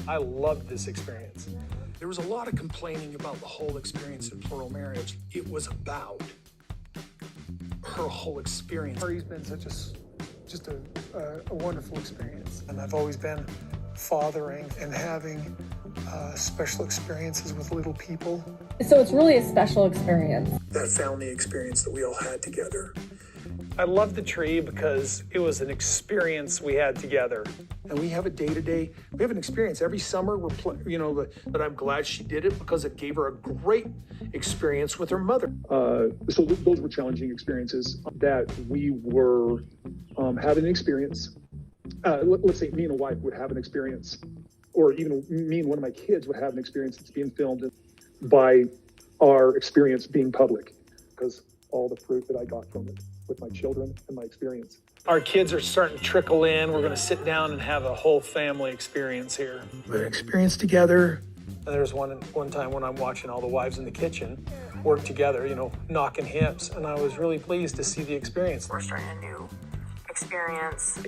I loved this experience. There was a lot of complaining about the whole experience in plural marriage. It was about her whole experience. Mari's been just a wonderful experience. And I've always been fathering and having special experiences with little people. So it's really a special experience. That family experience that we all had together. I love the tree because it was an experience we had together. And we have a day-to-day, we have an experience every summer. But I'm glad she did it because it gave her a great experience with her mother. So those were challenging experiences that we were having an experience. Let's say me and a wife would have an experience, or even me and one of my kids would have an experience that's being filmed by our experience being public, because all the fruit that I got from it with my children and my experience. Our kids are starting to trickle in. We're going to sit down and have a whole family experience here. We had an experience together. And there was one time when I'm watching all the wives in the kitchen work together, knocking hips. And I was really pleased to see the experience. We're starting a new experience.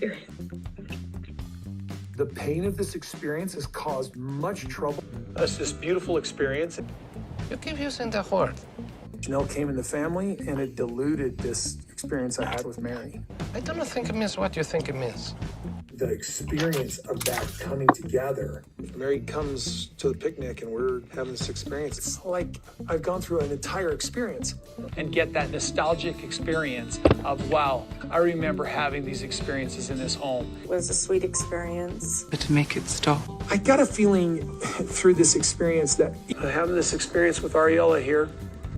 The pain of this experience has caused much trouble. That's this beautiful experience. You keep using the word. Janelle came in the family, and it diluted this experience I had with Mary. I don't think it means what you think it means. The experience of that coming together. Mary comes to the picnic, and we're having this experience. It's like I've gone through an entire experience. And get that nostalgic experience of, wow, I remember having these experiences in this home. It was a sweet experience. But to make it stop. I got a feeling through this experience that Having this experience with Ariella here,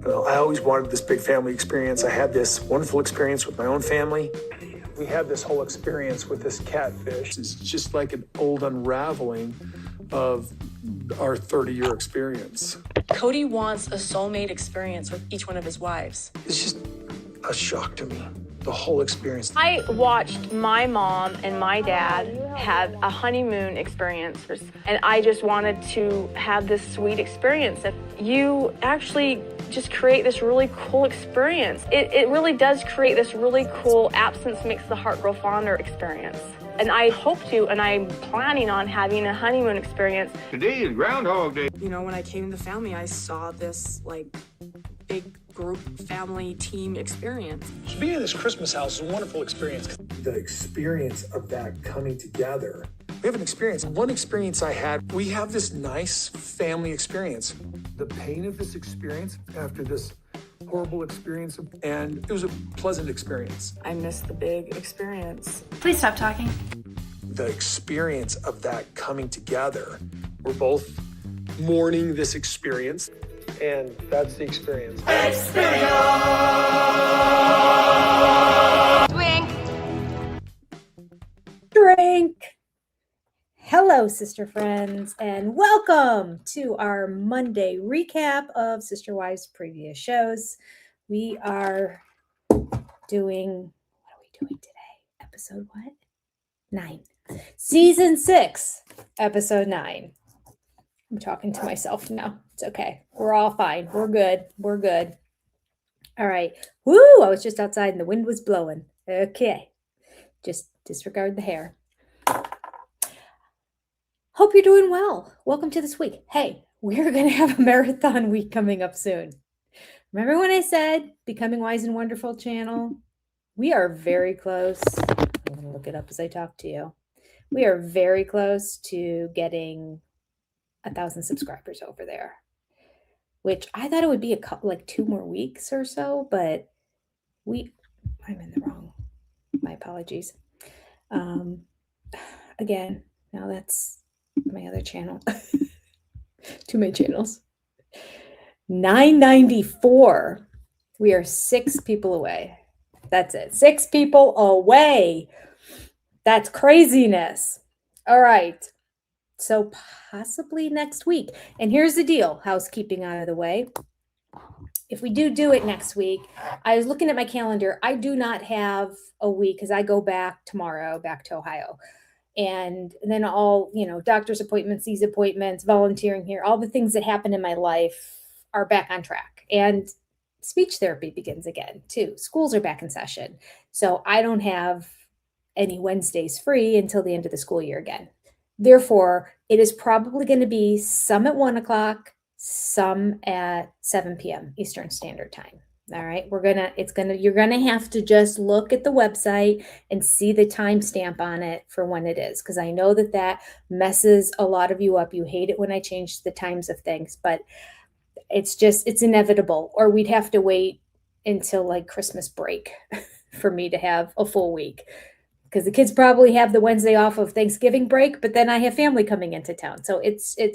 I always wanted this big family experience. I had this wonderful experience with my own family. we had this whole experience with this catfish. It's just like an old unraveling of our 30-year experience. Cody wants a soulmate experience with each one of his wives. It's just a shock to me, the whole experience. I watched my mom and my dad have a honeymoon experience, and I just wanted to have this sweet experience. That you actually just create this really cool experience. It really does create this really cool absence makes the heart grow fonder experience. And I hope to, and I'm planning on having a honeymoon experience. Today is Groundhog Day. You know, when I came to the family, I saw this big group family team experience. So being in this Christmas house is a wonderful experience. The experience of that coming together. We have an experience. One experience I had, we have this nice family experience. The pain of this experience after this horrible experience, and it was a pleasant experience. I missed the big experience. Please stop talking. The experience of that coming together. We're both mourning this experience, And that's the experience. Drink. Hello, sister friends, and welcome to our Monday recap of Sister Wives' previous shows. We are doing, what are we doing today? Episode what? 9. Season 6, episode 9. I'm talking to myself now. It's okay. We're all fine. We're good. We're good. All right. Woo! I was just outside and the wind was blowing. Okay. Just disregard the hair. Hope you're doing well. Welcome to this week. Hey, we're going to have a marathon week coming up soon. Remember when I said Becoming Wise and Wonderful channel? We are very close. I'm going to look it up as I talk to you. We are very close to getting 1,000 subscribers over there, which I thought it would be a couple, 2 more weeks or so, but I'm in the wrong. My apologies. Again, now that's my other channel. 2 main channels. 994. We are 6 people away. That's it. 6 people away. That's craziness. All right. So possibly next week. And here's the deal. Housekeeping out of the way. If we do it next week, I was looking at my calendar. I do not have a week because I go back tomorrow, back to Ohio. And then all, doctor's appointments, these appointments, volunteering here, all the things that happen in my life are back on track. And speech therapy begins again, too. Schools are back in session. So I don't have any Wednesdays free until the end of the school year again. Therefore, it is probably going to be some at 1 o'clock, some at 7 p.m. Eastern Standard Time. All right, you're gonna have to just look at the website and see the timestamp on it for when it is, because I know that messes a lot of you up. You hate it when I change the times of things, but it's inevitable, or we'd have to wait until like Christmas break for me to have a full week, because the kids probably have the Wednesday off of Thanksgiving break, but then I have family coming into town. So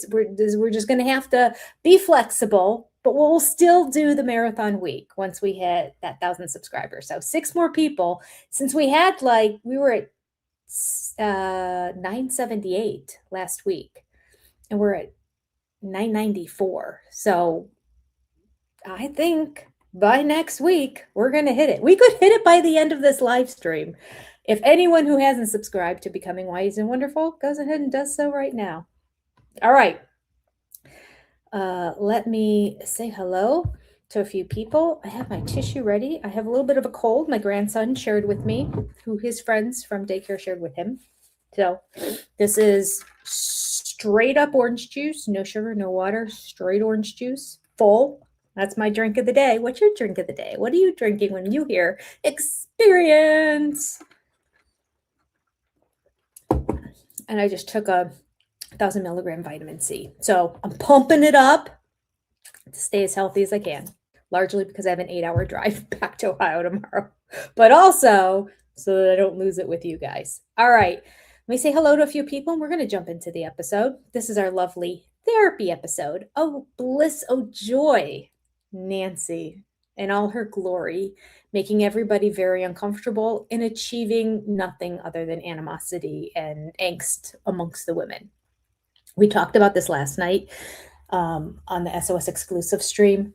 we're just going to have to be flexible, but we'll still do the marathon week once we hit that 1,000 subscribers. So 6 more people, since we were at 978 last week, and we're at 994. So I think by next week, we're going to hit it. We could hit it by the end of this live stream. If anyone who hasn't subscribed to Becoming Wise and Wonderful goes ahead and does so right now. All right. Let me say hello to a few people. I have my tissue ready. I have a little bit of a cold. My grandson shared with me, who his friends from daycare shared with him. So this is straight up orange juice, no sugar, no water, straight orange juice, full. That's my drink of the day. What's your drink of the day? What are you drinking when you hear experience? And I just took a 1,000 milligram vitamin C. So I'm pumping it up to stay as healthy as I can, largely because I have an 8-hour drive back to Ohio tomorrow, but also so that I don't lose it with you guys. All right. Let me say hello to a few people, and we're going to jump into the episode. This is our lovely therapy episode. Oh, bliss, oh, joy. Nancy in all her glory, making everybody very uncomfortable and achieving nothing other than animosity and angst amongst the women. We talked about this last night on the SOS exclusive stream.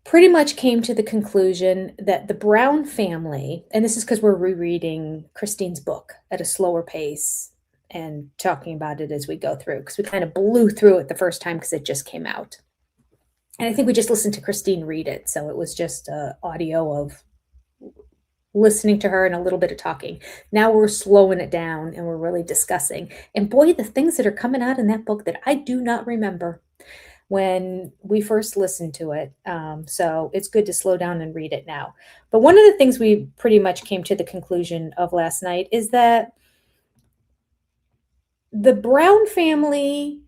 Pretty much came to the conclusion that the Brown family, and this is because we're rereading Christine's book at a slower pace and talking about it as we go through, because we kind of blew through it the first time because it just came out. And I think we just listened to Christine read it. So it was just audio of listening to her and a little bit of talking. Now we're slowing it down and we're really discussing. And boy, the things that are coming out in that book that I do not remember when we first listened to it. So it's good to slow down and read it now. But one of the things we pretty much came to the conclusion of last night is that the Brown family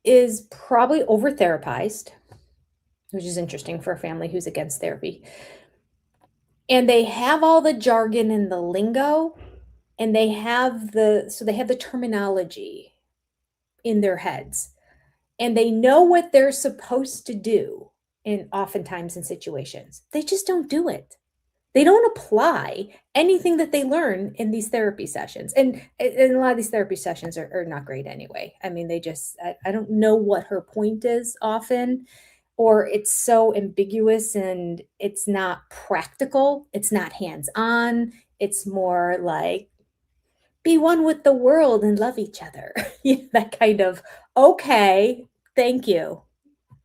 is probably over-therapized, which is interesting for a family who's against therapy. And they have all the jargon and the lingo, and they have the terminology in their heads, and they know what they're supposed to do oftentimes in situations. They just don't do it. They don't apply anything that they learn in these therapy sessions. And a lot of these therapy sessions are not great anyway. I mean, I don't know what her point is often, or it's so ambiguous and it's not practical. It's not hands-on. It's more like, be one with the world and love each other. That kind of, okay, thank you.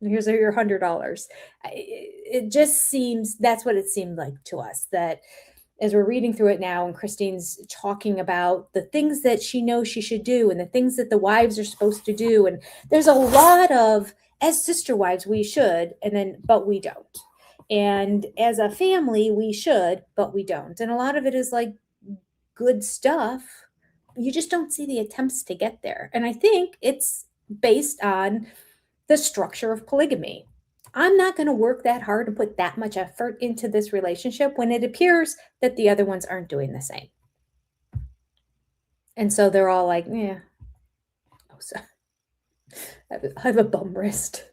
Here's your $100. It just seems, that's what it seemed like to us, that as we're reading through it now and Christine's talking about the things that she knows she should do and the things that the wives are supposed to do. And there's a lot of, as sister wives, we should, but we don't. And as a family, we should, but we don't. And a lot of it is like good stuff. You just don't see the attempts to get there. And I think it's based on the structure of polygamy. I'm not going to work that hard and put that much effort into this relationship when it appears that the other ones aren't doing the same. And so they're all like, yeah. Oh, so I have a bum wrist.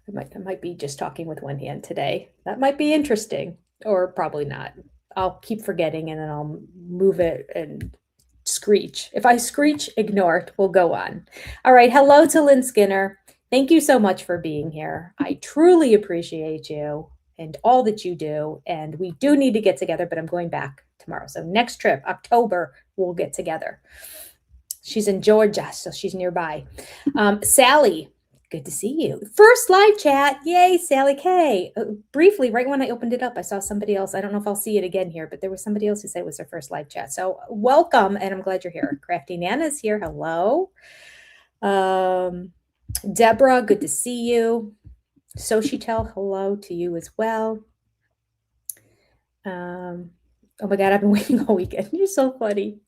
I might be just talking with one hand today. That might be interesting, or probably not. I'll keep forgetting and then I'll move it and screech. If I screech, ignore it. We'll go on. All right. Hello to Lynn Skinner. Thank you so much for being here. I truly appreciate you and all that you do. And we do need to get together, but I'm going back tomorrow. So next trip, October, we'll get together. She's in Georgia, so she's nearby. Sally, Good to see you. First live chat. Yay, Sally K. Briefly, right when I opened it up, I saw somebody else. I don't know if I'll see it again here, but there was somebody else who said it was their first live chat. So welcome, and I'm glad you're here. Crafty Nana's here. Hello. Deborah, good to see you. Sochitel, hello to you as well. Oh my God, I've been waiting all weekend. You're so funny.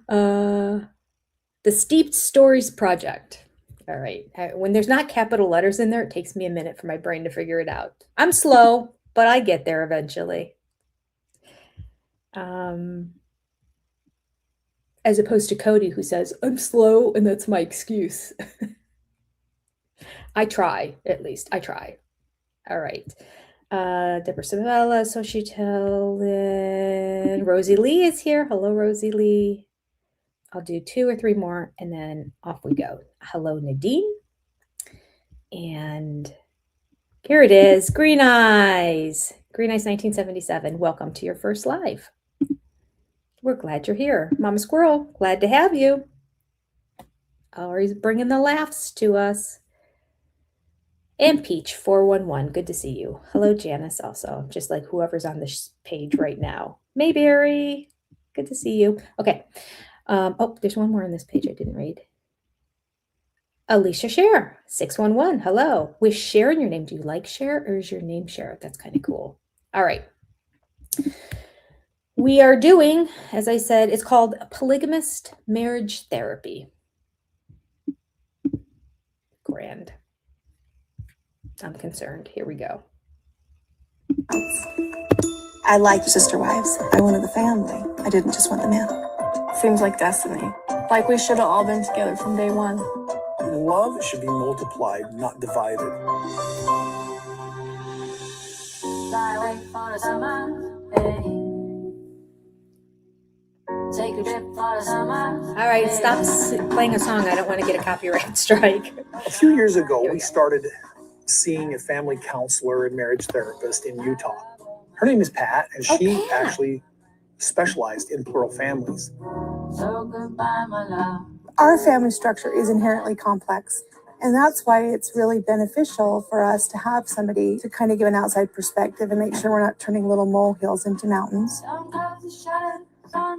The Steeped Stories Project. All right. When there's not capital letters in there, it takes me a minute for my brain to figure it out. I'm slow, but I get there eventually. As opposed to Cody, who says, I'm slow, and that's my excuse. I try, at least. I try. All right. Deborah Savella, Sochitel, Rosie Lee is here. Hello, Rosie Lee. I'll do 2 or 3 more, and then off we go. Hello, Nadine. And here it is, Green Eyes. Green Eyes 1977. Welcome to your first live. We're glad you're here. Mama Squirrel, glad to have you. Always bringing the laughs to us. And Peach 411, good to see you. Hello, Janice, also, just like whoever's on this page right now. Mayberry, good to see you. Okay. Oh, there's one more on this page I didn't read. Alicia Share, 611. Hello. With Share in your name, do you like Share or is your name Share? That's kind of cool. All right. We are doing, as I said, it's called Polygamist Marriage Therapy. Grand. I'm concerned. Here we go. I like sister wives. I wanted the family. I didn't just want the man. Seems like destiny. Like we should have all been together from day one. Love should be multiplied, not divided. All right, stop playing a song. I don't want to get a copyright strike. A few years ago, we started seeing a family counselor and marriage therapist in Utah. Her name is Pat, and she actually specialized in plural families. So goodbye, my love. Our family structure is inherently complex, and that's why it's really beneficial for us to have somebody to kind of give an outside perspective and make sure we're not turning little molehills into mountains.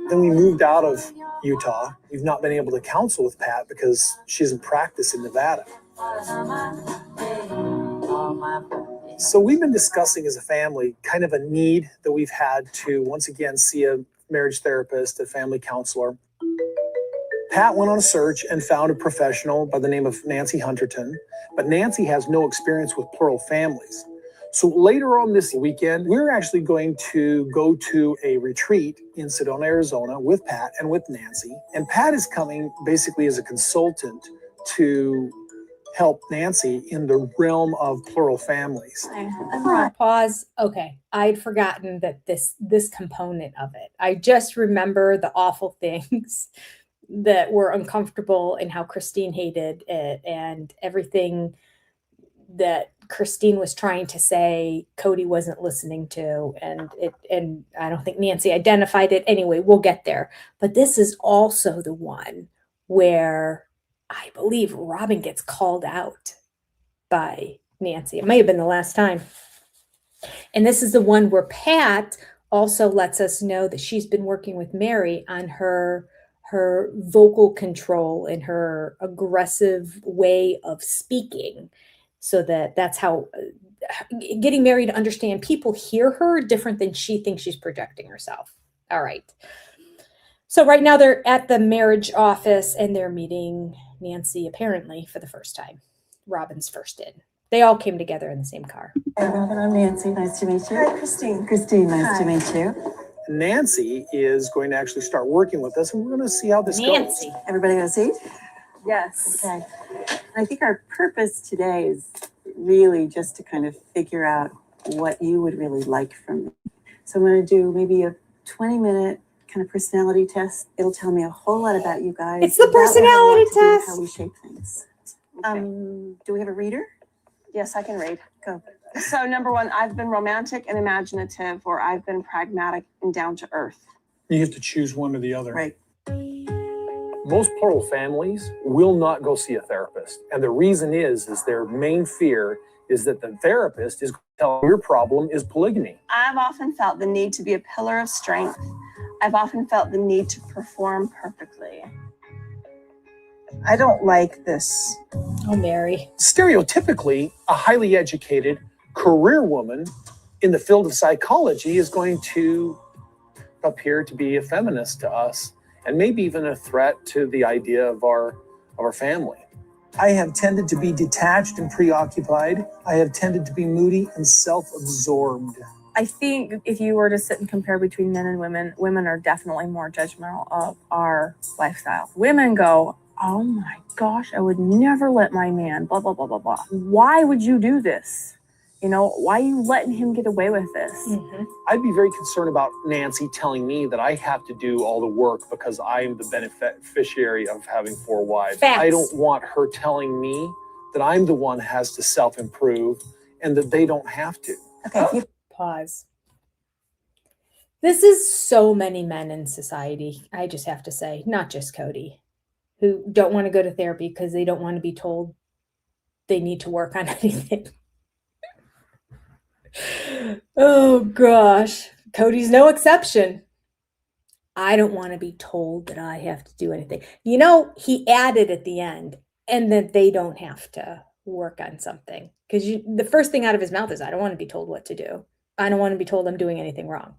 Then we moved out of Utah. We've not been able to counsel with Pat because she doesn't practice in Nevada. So we've been discussing as a family kind of a need that we've had to once again see a marriage therapist, a family counselor. Pat went on a search and found a professional by the name of Nancy Hunterton, but Nancy has no experience with plural families. So later on this weekend, we're actually going to go to a retreat in Sedona, Arizona with Pat and with Nancy. And Pat is coming basically as a consultant to help Nancy in the realm of plural families. Pause. Okay. I'd forgotten that this component of it. I just remember the awful things that were uncomfortable and how Christine hated it and everything that Christine was trying to say Cody wasn't listening to, and I don't think Nancy identified it. Anyway, we'll get there. But this is also the one where I believe Robin gets called out by Nancy. It may have been the last time. And this is the one where Pat also lets us know that she's been working with Mary on her vocal control and her aggressive way of speaking. So that's how getting Mary to understand people hear her different than she thinks she's projecting herself. All right. So right now they're at the marriage office and they're meeting Nancy apparently for the first time. Robin's first in. They all came together in the same car. Hi, Robin. I'm Nancy. Nice to meet you. Hi, Christine. Christine, nice to meet you. Nancy is going to actually start working with us, and we're going to see how this goes. Everybody going to see? Yes. Okay. I think our purpose today is really just to kind of figure out what you would really like from me. So I'm going to do maybe a 20-minute kind of personality test. It'll tell me a whole lot about you guys. It's the personality test. How we shape things. Okay. Do we have a reader? Yes, I can read. Go. So number 1, I've been romantic and imaginative, or I've been pragmatic and down to earth. You have to choose one or the other. Right. Most plural families will not go see a therapist. And the reason is their main fear is that the therapist is going to tell them your problem is polygamy. I've often felt the need to be a pillar of strength. I've often felt the need to perform perfectly. I don't like this. Oh, Mary. Stereotypically, a highly educated career woman in the field of psychology is going to appear to be a feminist to us, and maybe even a threat to the idea of our family. I have tended to be detached and preoccupied. I have tended to be moody and self-absorbed. I think if you were to sit and compare between men and women, women are definitely more judgmental of our lifestyle. Women go, oh my gosh, I would never let my man, blah, blah, blah, blah, blah. Why would you do this? You know, why are you letting him get away with this? Mm-hmm. I'd be very concerned about Nancy telling me that I have to do all the work because I'm the beneficiary of having 4 wives. Facts. I don't want her telling me that I'm the one who has to self-improve and that they don't have to. Okay. Pause. This is so many men in society, I just have to say, not just Cody, who don't want to go to therapy because they don't want to be told they need to work on anything. Oh gosh, Cody's no exception. I don't want to be told that I have to do anything. You know, he added at the end, and that they don't have to work on something. Because the first thing out of his mouth is, I don't want to be told what to do. I don't want to be told I'm doing anything wrong.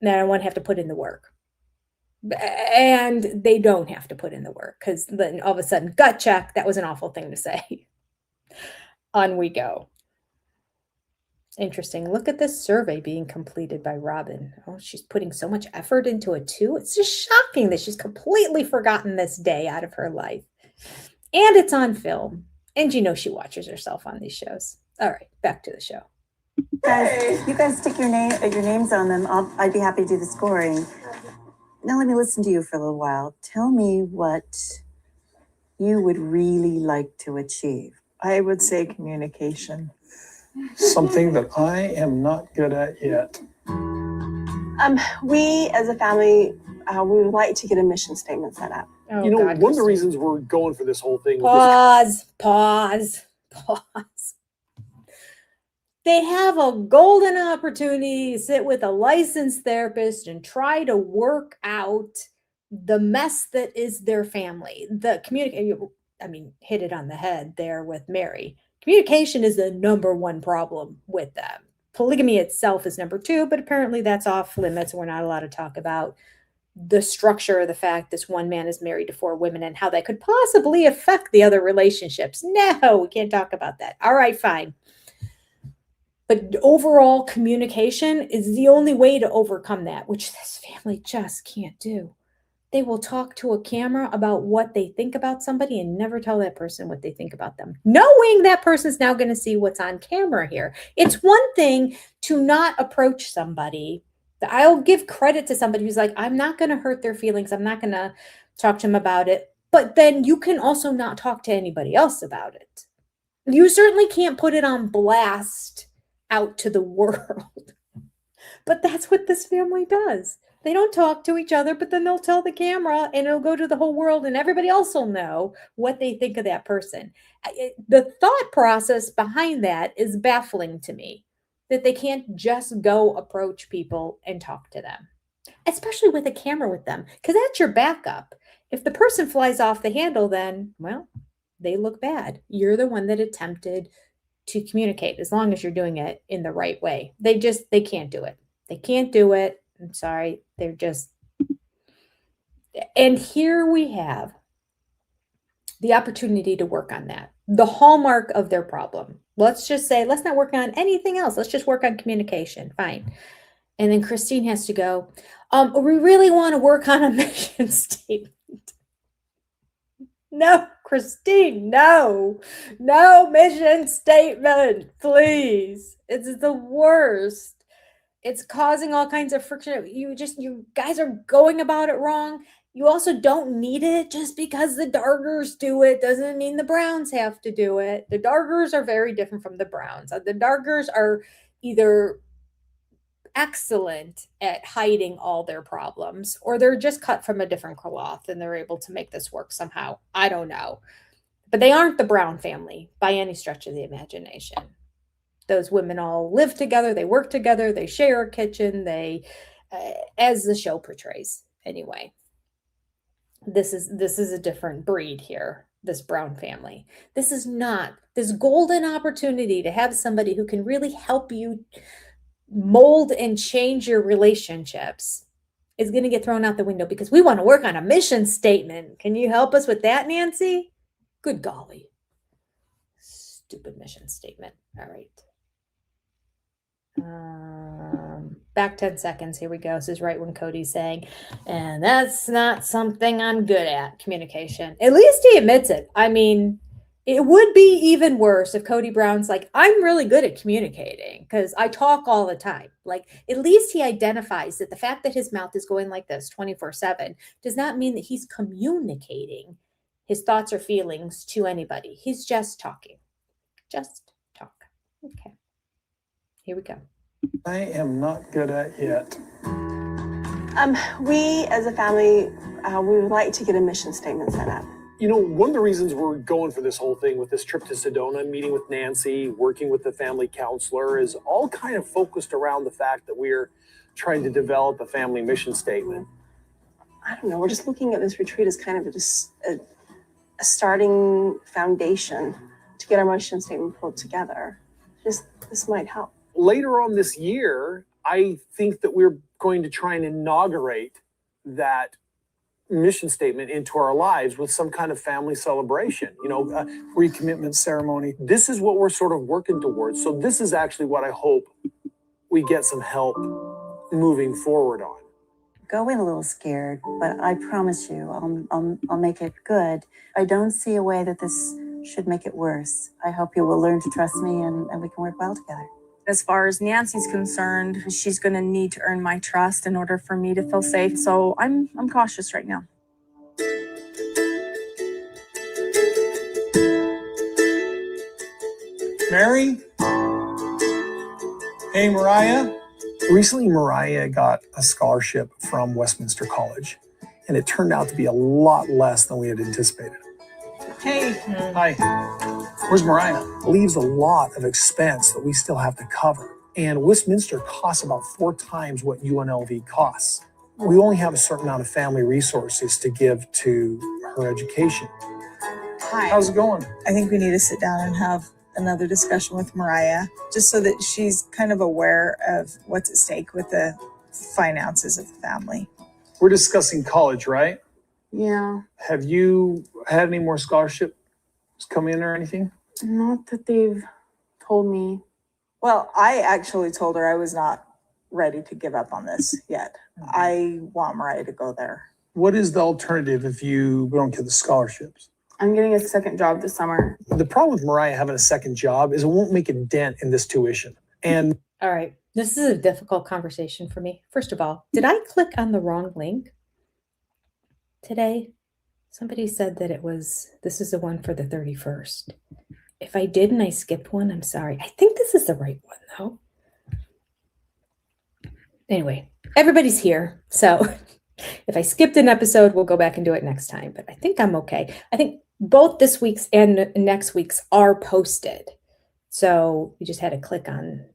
And I don't want to have to put in the work. And they don't have to put in the work, because then all of a sudden, gut check, that was an awful thing to say. On we go. Interesting. Look at this survey being completed by Robin. Oh, she's putting so much effort into it too. It's just shocking that she's completely forgotten this day out of her life. And it's on film. And you know she watches herself on these shows. All right, back to the show. You guys stick your names on them. I'd be happy to do the scoring. Now let me listen to you for a little while. Tell me what you would really like to achieve. I would say communication. Something that I am not good at yet. We as a family, we would like to get a mission statement set up. Oh, You know, God, one of the reasons we're going for this whole thing. Pause. They have a golden opportunity to sit with a licensed therapist and try to work out the mess that is their family. The hit it on the head there with Mary. Communication is the number 1 problem with them. Polygamy itself is number 2, but apparently that's off limits. We're not allowed to talk about the structure of the fact this one man is married to 4 women and how that could possibly affect the other relationships. No, we can't talk about that. All right, fine. But overall communication is the only way to overcome that, which this family just can't do. They will talk to a camera about what they think about somebody and never tell that person what they think about them, knowing that person's now going to see what's on camera here. It's one thing to not approach somebody. I'll give credit to somebody who's like, I'm not going to hurt their feelings. I'm not going to talk to them about it. But then you can also not talk to anybody else about it. You certainly can't put it on blast out to the world. But that's what this family does. They don't talk to each other, but then they'll tell the camera and it'll go to the whole world and everybody else will know what they think of that person. The thought process behind that is baffling to me, that they can't just go approach people and talk to them, especially with a camera with them, because that's your backup. If the person flies off the handle, then, well, they look bad. You're the one that attempted to communicate, as long as you're doing it in the right way. They can't do it. They can't do it. I'm sorry. They're just, and here we have the opportunity to work on that. The hallmark of their problem. Let's just say, let's not work on anything else. Let's just work on communication. Fine. And then Christine has to go, we really want to work on a mission statement. No, Christine, no mission statement, please. It's the worst. It's causing all kinds of friction. You guys are going about it wrong. You also don't need it. Just because the Dargers do it doesn't mean the Browns have to do it. The Dargers are very different from the Browns. The Dargers are either excellent at hiding all their problems, or they're just cut from a different cloth and they're able to make this work somehow. I don't know. But they aren't the Brown family by any stretch of the imagination. Those women all live together, they work together, they share a kitchen, as the show portrays anyway. This is a different breed here, this Brown family. This is not this golden opportunity to have somebody who can really help you mold and change your relationships is going to get thrown out the window because we want to work on a mission statement. Can you help us with that, Nancy? Good golly. Stupid mission statement. All right. Back 10 seconds. Here we go. This is right when Cody's saying, and that's not something I'm good at, communication. At least he admits it. I mean, it would be even worse if Cody Brown's like, I'm really good at communicating because I talk all the time. Like, at least he identifies that the fact that his mouth is going like this 24/7 does not mean that he's communicating his thoughts or feelings to anybody. He's just talking. Just talk. Okay. Here we go. I am not good at yet. We as a family, we would like to get a mission statement set up. You know, one of the reasons we're going for this whole thing with this trip to Sedona, meeting with Nancy, working with the family counselor is all kind of focused around the fact that we're trying to develop a family mission statement. I don't know. We're just looking at this retreat as kind of a starting foundation to get our mission statement pulled together. This might help. Later on this year, I think that we're going to try and inaugurate that mission statement into our lives with some kind of family celebration, Recommitment ceremony. This is what we're sort of working towards. So this is actually what I hope we get some help moving forward on. Go in a little scared, but I promise you, I'll make it good. I don't see a way that this should make it worse. I hope you will learn to trust me and we can work well together. As far as Nancy's concerned, she's going to need to earn my trust in order for me to feel safe. So I'm cautious right now. Mary? Hey, Mariah? Recently, Mariah got a scholarship from Westminster College, and it turned out to be a lot less than we had anticipated. Hey. Hi. Where's Mariah? Leaves a lot of expense that we still have to cover. And Westminster costs about 4 times what UNLV costs. We only have a certain amount of family resources to give to her education. Hi. How's it going? I think we need to sit down and have another discussion with Mariah, just so that she's kind of aware of what's at stake with the finances of the family. We're discussing college, right? Yeah. Have you had any more scholarships come in or anything? Not that they've told me. Well, I actually told her I was not ready to give up on this yet. I want Mariah to go there. What is the alternative if you don't get the scholarships? I'm getting a second job this summer. The problem with Mariah having a second job is it won't make a dent in this tuition. And all right, this is a difficult conversation for me. First of all, did I click on the wrong link today? Somebody said that this is the one for the 31st. If I did and I skipped one, I'm sorry. I think this is the right one though. Anyway, everybody's here. So if I skipped an episode, we'll go back and do it next time. But I think I'm okay. I think both this week's and next week's are posted. So we just had to click on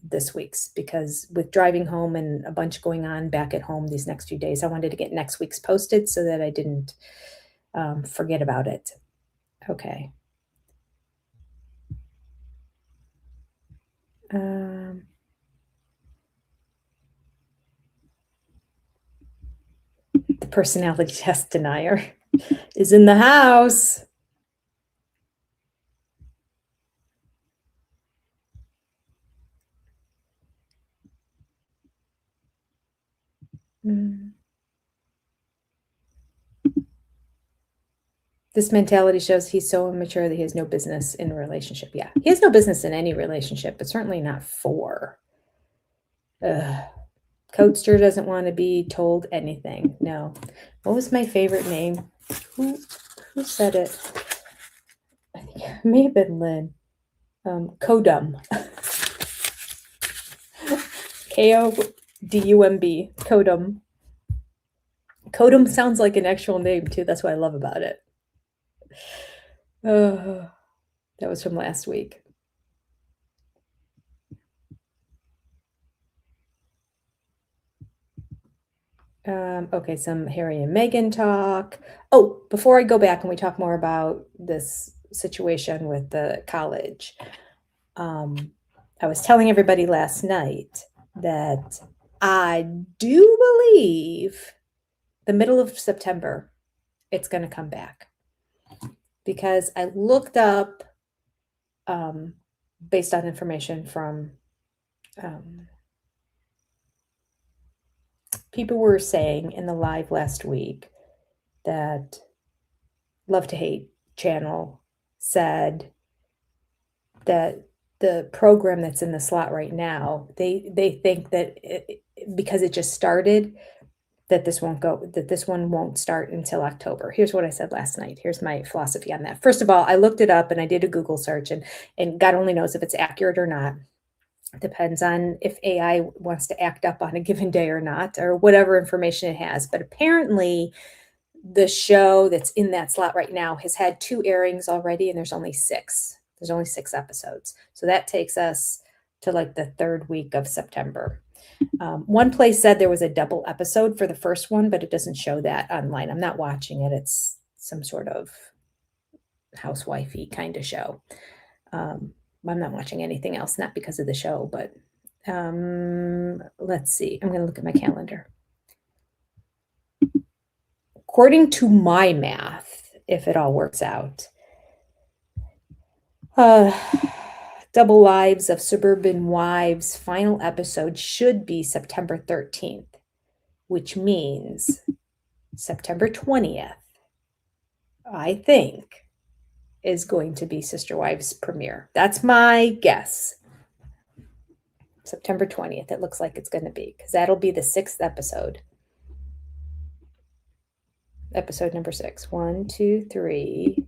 this week's because with driving home and a bunch going on back at home these next few days, I wanted to get next week's posted so that I didn't forget about it. Okay. The personality test denier is in the house. This mentality shows he's so immature that he has no business in a relationship. Yeah, he has no business in any relationship, but certainly not 4. Codester doesn't want to be told anything. No. What was my favorite name? Who said it? I think it may have been Lynn. Codum. Kodumb. Kodum. Kodum sounds like an actual name too. That's what I love about it. That was from last week. Okay, some Harry and Meghan talk. Oh, before I go back and we talk more about this situation with the college, I was telling everybody last night that I do believe the middle of September it's going to come back, because I looked up based on information from people were saying in the live last week that Love to Hate channel said that the program that's in the slot right now, they think that because it just started, that this one won't start until October. Here's what I said last night. Here's my philosophy on that. First of all, I looked it up and I did a Google search, and God only knows if it's accurate or not. Depends on if AI wants to act up on a given day or not, or whatever information it has. But apparently the show that's in that slot right now has had 2 airings already, and there's only 6. There's only 6 episodes. So that takes us to like the 3rd week of September. One place said there was a double episode for the first one, but it doesn't show that online. I'm not watching it. It's some sort of housewifey kind of show. I'm not watching anything else, not because of the show, but let's see. I'm going to look at my calendar. According to my math, if it all works out, Double Lives of Suburban Wives final episode should be September 13th, which means September 20th, I think, is going to be Sister Wives premiere. That's my guess. September 20th, it looks like it's going to be, because that'll be the 6th episode. Episode number 6. 1, 2, 3,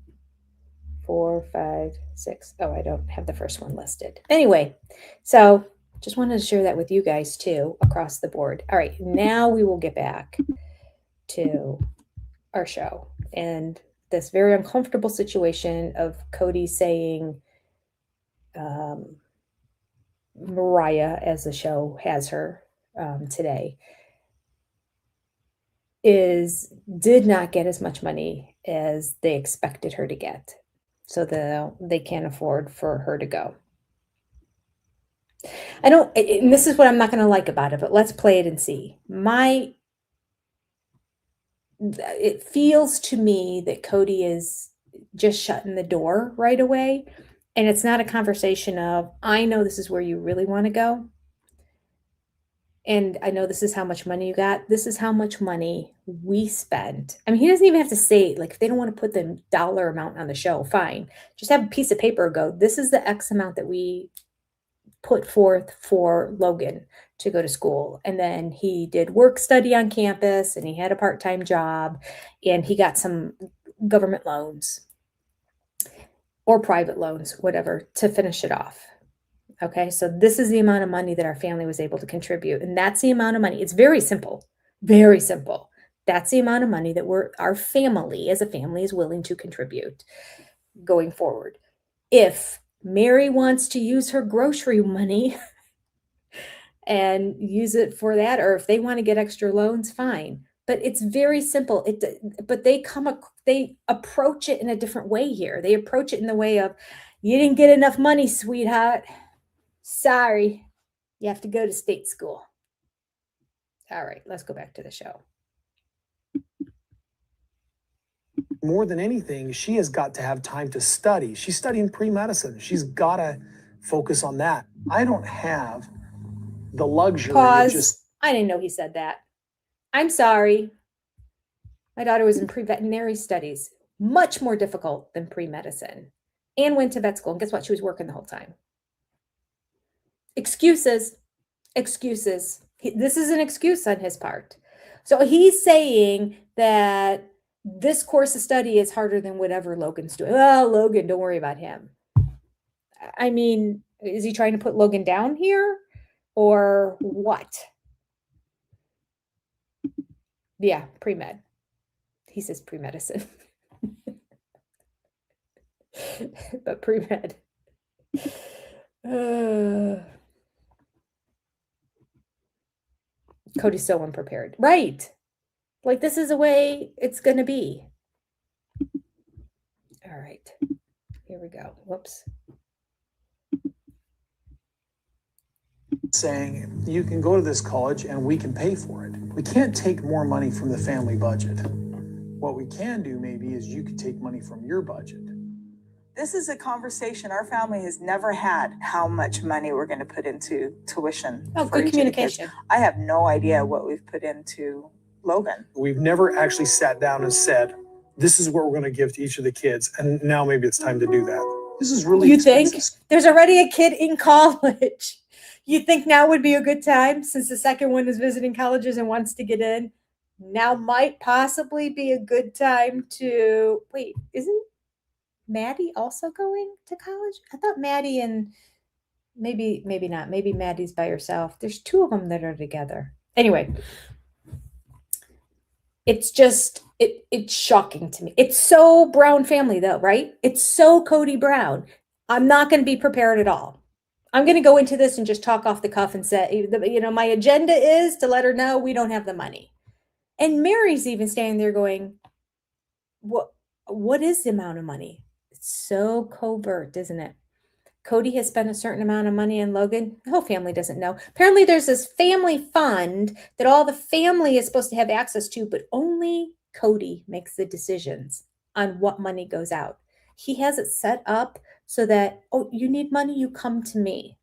4, 5, 6. Oh, I don't have the first one listed. Anyway, so just wanted to share that with you guys too, across the board. All right, now we will get back to our show and this very uncomfortable situation of Cody saying Mariah, as the show has her today, did not get as much money as they expected her to get. So they can't afford for her to go. And this is what I'm not going to like about it, but let's play it and see. It feels to me that Cody is just shutting the door right away. And it's not a conversation of, I know this is where you really want to go. And I know this is how much money you got. This is how much money we spent. I mean, he doesn't even have to say, like, if they don't want to put the dollar amount on the show, fine. Just have a piece of paper go, this is the X amount that we put forth for Logan to go to school. And then he did work study on campus, and he had a part-time job, and he got some government loans or private loans, whatever, to finish it off. Okay, so this is the amount of money that our family was able to contribute. And that's the amount of money. It's very simple, very simple. That's the amount of money that our family as a family is willing to contribute going forward. If Mary wants to use her grocery money and use it for that, or if they want to get extra loans, fine. But it's very simple. But they approach it in a different way here. They approach it in the way of, you didn't get enough money, sweetheart. Sorry, you have to go to state school. All right, let's go back to the show. More than anything, she has got to have time to study. She's studying pre-medicine. She's got to focus on that. I don't have the luxury Pause. of just... I didn't know he said that. I'm sorry. My daughter was in pre-veterinary studies. Much more difficult than pre-medicine. And went to vet school. And guess what? She was working the whole time. Excuses. This is an excuse on his part. So he's saying that this course of study is harder than whatever Logan's doing. Well, Logan, don't worry about him. I mean, is he trying to put Logan down here? or what? Yeah, pre-med. He says pre-medicine. But pre-med. Cody's so unprepared. Right. Like, this is the way it's going to be. All right. Here we go. Whoops. Saying you can go to this college and we can pay for it. We can't take more money from the family budget. What we can do maybe is you could take money from your budget. This is a conversation our family has never had, how much money we're going to put into tuition. Oh, for good each of the kids. communication. I have no idea what we've put into Logan. We've never actually sat down and said, this is what we're going to give to each of the kids. And now maybe it's time to do that. This is really You expensive. think? There's already a kid in college. You think now would be a good time, since the second one is visiting colleges and wants to get in? Now might possibly be a good time to wait. Isn't Maddie also going to college? I thought Maddie and maybe not. Maybe Maddie's by herself. There's two of them that are together. Anyway, it's just it's shocking to me. It's so Brown family though, right? It's so Cody Brown. I'm not going to be prepared at all. I'm going to go into this and just talk off the cuff and say, my agenda is to let her know we don't have the money. And Mary's even standing there going, what is the amount of money? It's so covert, isn't it? Cody has spent a certain amount of money on Logan. The whole family doesn't know. Apparently there's this family fund that all the family is supposed to have access to, but only Cody makes the decisions on what money goes out. He has it set up so that, you need money, you come to me.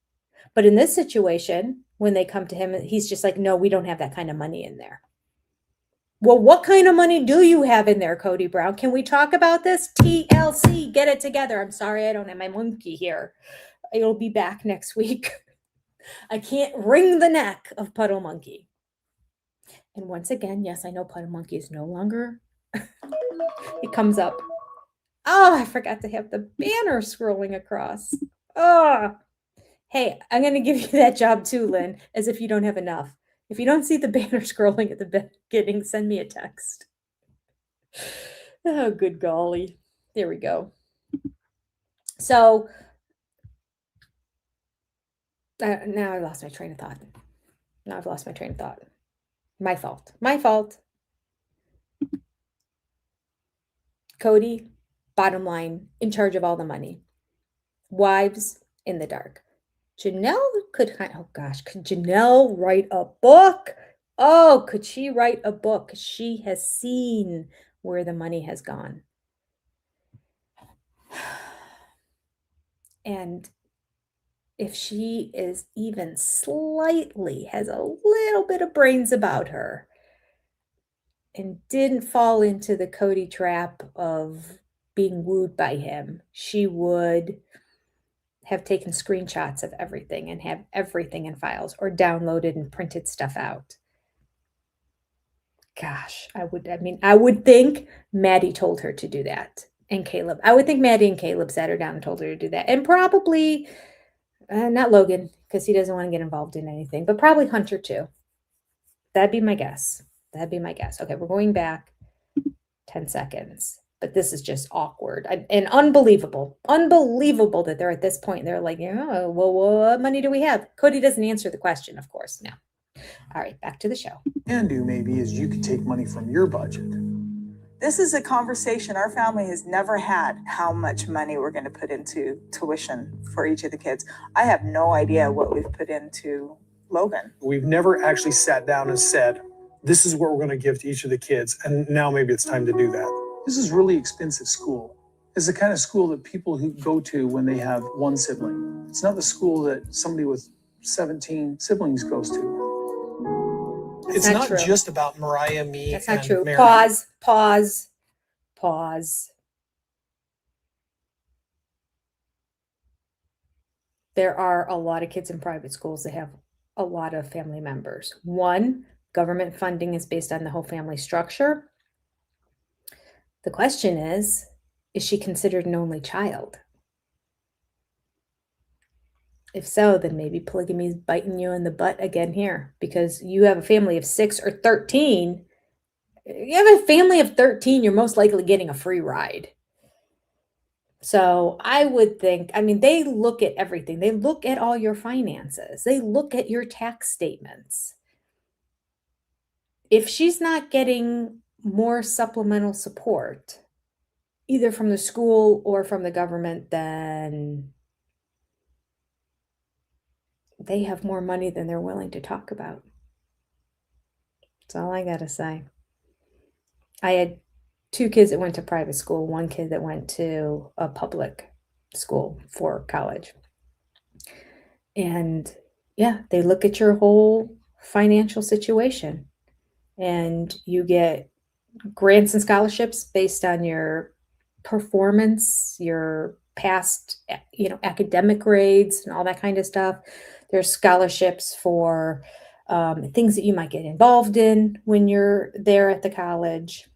But in this situation, when they come to him, he's just like, no, we don't have that kind of money in there. Well, what kind of money do you have in there, Cody Brown? Can we talk about this? TLC, get it together. I'm sorry, I don't have my monkey here. It'll be back next week. I can't wring the neck of Puddle Monkey. And once again, yes, I know Puddle Monkey is no longer. It comes up. Oh, I forgot to have the banner scrolling across. Oh, hey, I'm going to give you that job too, Lynn, as if you don't have enough. If you don't see the banner scrolling at the beginning, send me a text. Oh, good golly. There we go. So now I lost my train of thought. My fault. Cody, bottom line, in charge of all the money. Wives in the dark. Janelle could Janelle write a book? Oh, could she write a book? She has seen where the money has gone. And if she is even slightly, has a little bit of brains about her and didn't fall into the Cody trap of being wooed by him, she would have taken screenshots of everything and have everything in files or downloaded and printed stuff out. Gosh, I would think Maddie told her to do that. And Caleb. I would think Maddie and Caleb sat her down and told her to do that. And probably, not Logan, because he doesn't want to get involved in anything, but probably Hunter too. That'd be my guess. Okay, we're going back 10 seconds. But this is just awkward and unbelievable. Unbelievable that they're at this point. They're like, well, what money do we have? Cody doesn't answer the question, of course, now. All right, back to the show. Can do maybe is you could take money from your budget. This is a conversation our family has never had, how much money we're going to put into tuition for each of the kids. I have no idea what we've put into Logan. We've never actually sat down and said, this is what we're going to give to each of the kids. And now maybe it's time to do that. This is really expensive school. It's the kind of school that people who go to when they have one sibling. It's not the school that somebody with 17 siblings goes to. It's not true. Just about Mariah, me, That's and not true. Mary. Pause. There are a lot of kids in private schools that have a lot of family members. One, government funding is based on the whole family structure. The question is she considered an only child? If so, then maybe polygamy is biting you in the butt again here, because you have a family of 6 or 13. You have a family of 13, you're most likely getting a free ride. So I would think, I mean, they look at everything. They look at all your finances. They look at your tax statements. If she's not getting more supplemental support, either from the school or from the government, then they have more money than they're willing to talk about. That's all I got to say. I had 2 kids that went to private school, 1 kid that went to a public school for college. And yeah, they look at your whole financial situation, and you get grants and scholarships based on your performance, your past, academic grades and all that kind of stuff. There's scholarships for things that you might get involved in when you're there at the college.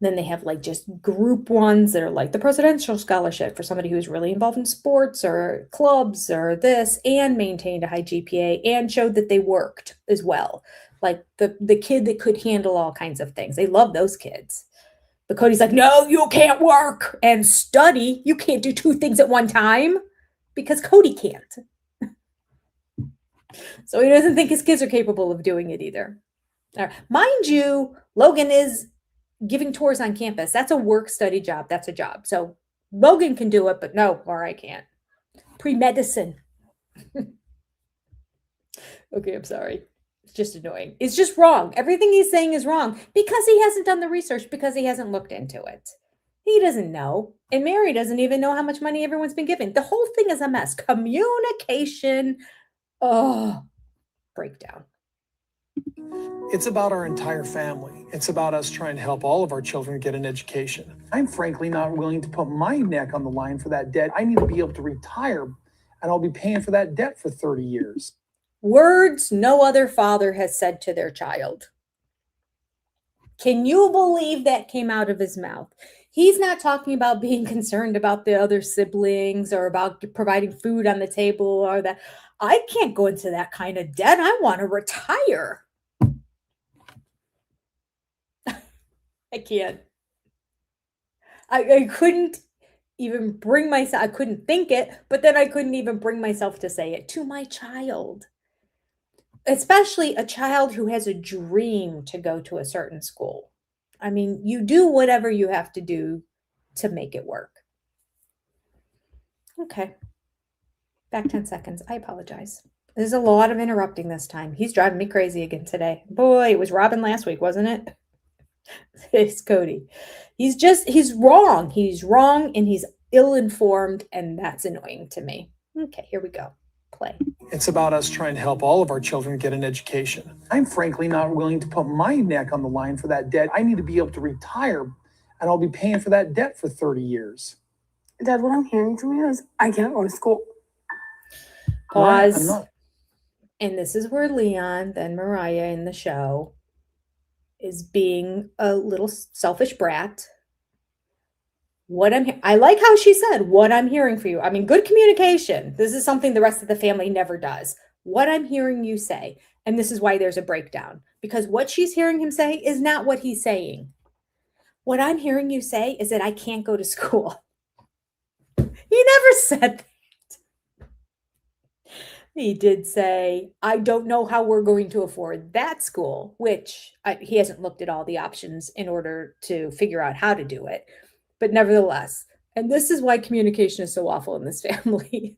Then they have like just group ones that are like the presidential scholarship for somebody who's really involved in sports or clubs or this, and maintained a high GPA and showed that they worked as well. Like the kid that could handle all kinds of things. They love those kids. But Cody's like, no, you can't work and study. You can't do 2 things at one time, because Cody can't. So he doesn't think his kids are capable of doing it either. Mind you, Logan is giving tours on campus. That's a work study job. That's a job. So Logan can do it, but no, or I can't. Pre-medicine. Okay, I'm sorry. It's just annoying. It's just wrong. Everything he's saying is wrong because he hasn't done the research, because he hasn't looked into it. He doesn't know. And Mary doesn't even know how much money everyone's been given. The whole thing is a mess. Communication. Oh, breakdown. It's about our entire family. It's about us trying to help all of our children get an education. I'm frankly not willing to put my neck on the line for that debt. I need to be able to retire, and I'll be paying for that debt for 30 years. Words no other father has said to their child. Can you believe that came out of his mouth? He's not talking about being concerned about the other siblings or about providing food on the table or that. I can't go into that kind of debt. I want to retire. I can't. I couldn't even bring myself, I couldn't think it, but then I couldn't even bring myself to say it to my child. Especially a child who has a dream to go to a certain school. I mean, you do whatever you have to do to make it work. Okay. Back 10 seconds. I apologize. There's a lot of interrupting this time. He's driving me crazy again today. Boy, it was Robin last week, wasn't it? It's Cody. He's wrong. He's wrong and he's ill-informed, and that's annoying to me. Okay, here we go. Play. It's about us trying to help all of our children get an education. I'm frankly not willing to put my neck on the line for that debt. I need to be able to retire, and I'll be paying for that debt for 30 years. Dad, what I'm hearing from you is I can't go to school. Pause. And this is where Leon, then Mariah in the show, is being a little selfish brat. I like how she said, what I'm hearing for you. I mean, good communication. This is something the rest of the family never does. What I'm hearing you say. And this is why there's a breakdown. Because what she's hearing him say is not what he's saying. What I'm hearing you say is that I can't go to school. He never said that. He did say, I don't know how we're going to afford that school, which he hasn't looked at all the options in order to figure out how to do it. But nevertheless, and this is why communication is so awful in this family.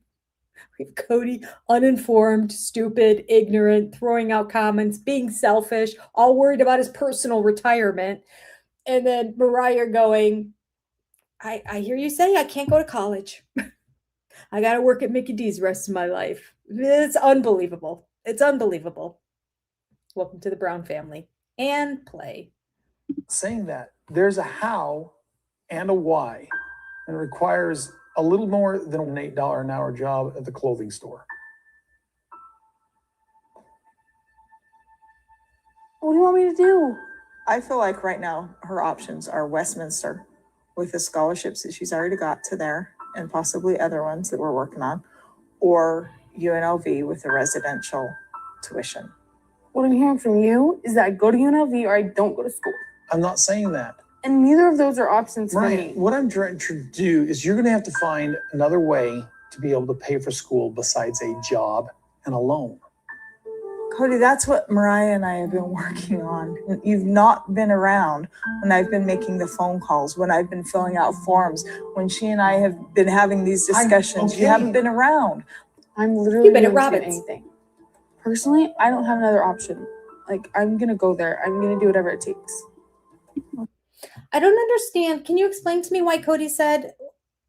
We have Cody, uninformed, stupid, ignorant, throwing out comments, being selfish, all worried about his personal retirement. And then Mariah going, I hear you say I can't go to college. I got to work at Mickey D's the rest of my life. It's unbelievable. It's unbelievable. Welcome to the Brown family. And play. Saying that, there's a how and a why, and it requires a little more than an $8 an hour job at the clothing store. What do you want me to do? I feel like right now her options are Westminster with the scholarships that she's already got to there and possibly other ones that we're working on, or UNLV with a residential tuition. What I'm hearing from you is that I go to UNLV or I don't go to school. I'm not saying that. And neither of those are options for Right. me. What I'm trying to do is you're going to have to find another way to be able to pay for school besides a job and a loan. Cody, that's what Mariah and I have been working on. You've not been around when I've been making the phone calls, when I've been filling out forms, when she and I have been having these discussions. You haven't been around. I'm literally You've been at willing to do Robbins. anything. Personally, I don't have another option. Like, I'm going to go there. I'm going to do whatever it takes. I don't understand. Can you explain to me why Cody said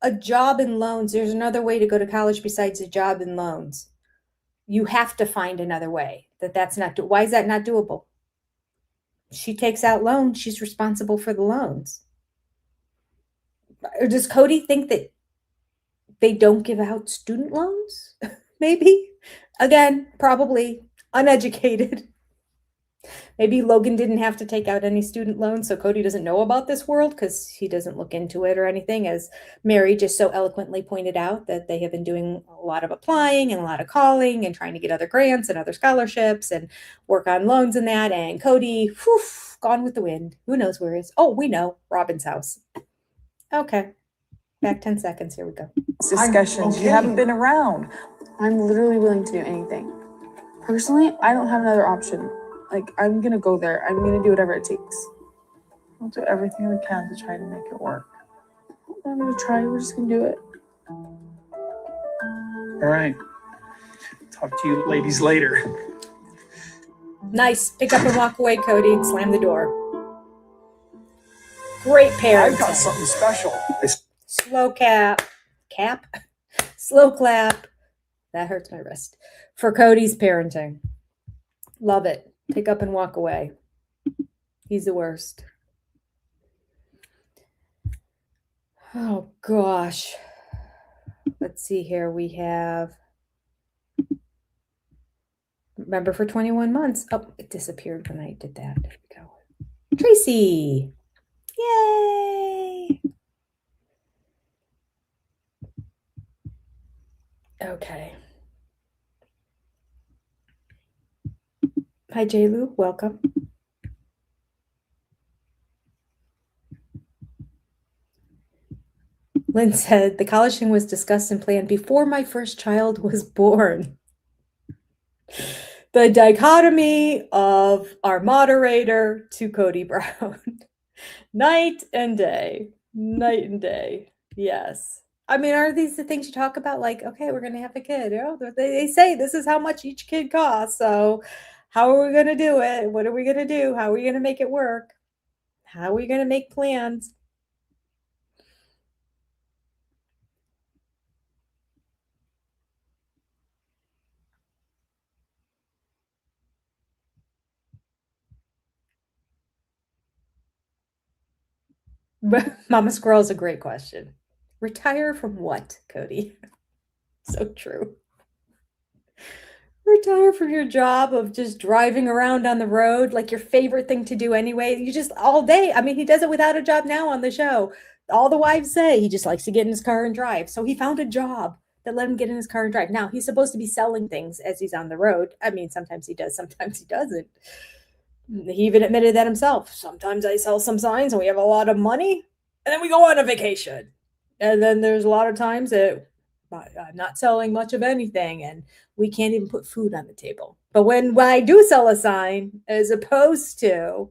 a job and loans? There's another way to go to college besides a job and loans. You have to find another way. That's not. Why is that not doable? She takes out loans. She's responsible for the loans. Or does Cody think that they don't give out student loans? Maybe. Again, probably uneducated. Maybe Logan didn't have to take out any student loans, so Cody doesn't know about this world because he doesn't look into it or anything, as Mary just so eloquently pointed out that they have been doing a lot of applying and a lot of calling and trying to get other grants and other scholarships and work on loans and that. And Cody, whew, gone with the wind. Who knows where he is? Oh, we know. Robin's house. Okay. Back 10 seconds. Here we go. Discussions. You haven't been around. I'm literally willing to do anything. Personally, I don't have another option. Like, I'm going to go there. I'm going to do whatever it takes. We'll do everything we can to try to make it work. I'm going to try. We're just going to do it. All right. Talk to you ladies later. Nice. Pick up and walk away, Cody, and slam the door. Great parenting. I've got something special. Slow cap. Slow clap. That hurts my wrist. For Cody's parenting. Love it. Pick up and walk away. He's the worst. Oh, gosh. Let's see here. We have... Remember for 21 months. Oh, it disappeared when I did that. There we go. Tracy. Yay. Okay. Hi, J-Lou. Welcome. Lynn said, the college thing was discussed and planned before my first child was born. The dichotomy of our moderator to Cody Brown. Night and day. Night and day. Yes. I mean, are these the things you talk about? Like, okay, we're going to have a kid. You know, they say this is how much each kid costs. So how are we going to do it? What are we going to do? How are we going to make it work? How are we going to make plans? Mama Squirrel is a great question. Retire from what, Cody? So true. Retire from your job of just driving around on the road, like your favorite thing to do anyway. You just all day. I mean, he does it without a job now on the show. All the wives say he just likes to get in his car and drive. So he found a job that let him get in his car and drive. Now, he's supposed to be selling things as he's on the road. I mean, sometimes he does, sometimes he doesn't. He even admitted that himself. Sometimes I sell some signs and we have a lot of money and then we go on a vacation. And then there's a lot of times that I'm not selling much of anything and we can't even put food on the table. But when I do sell a sign, as opposed to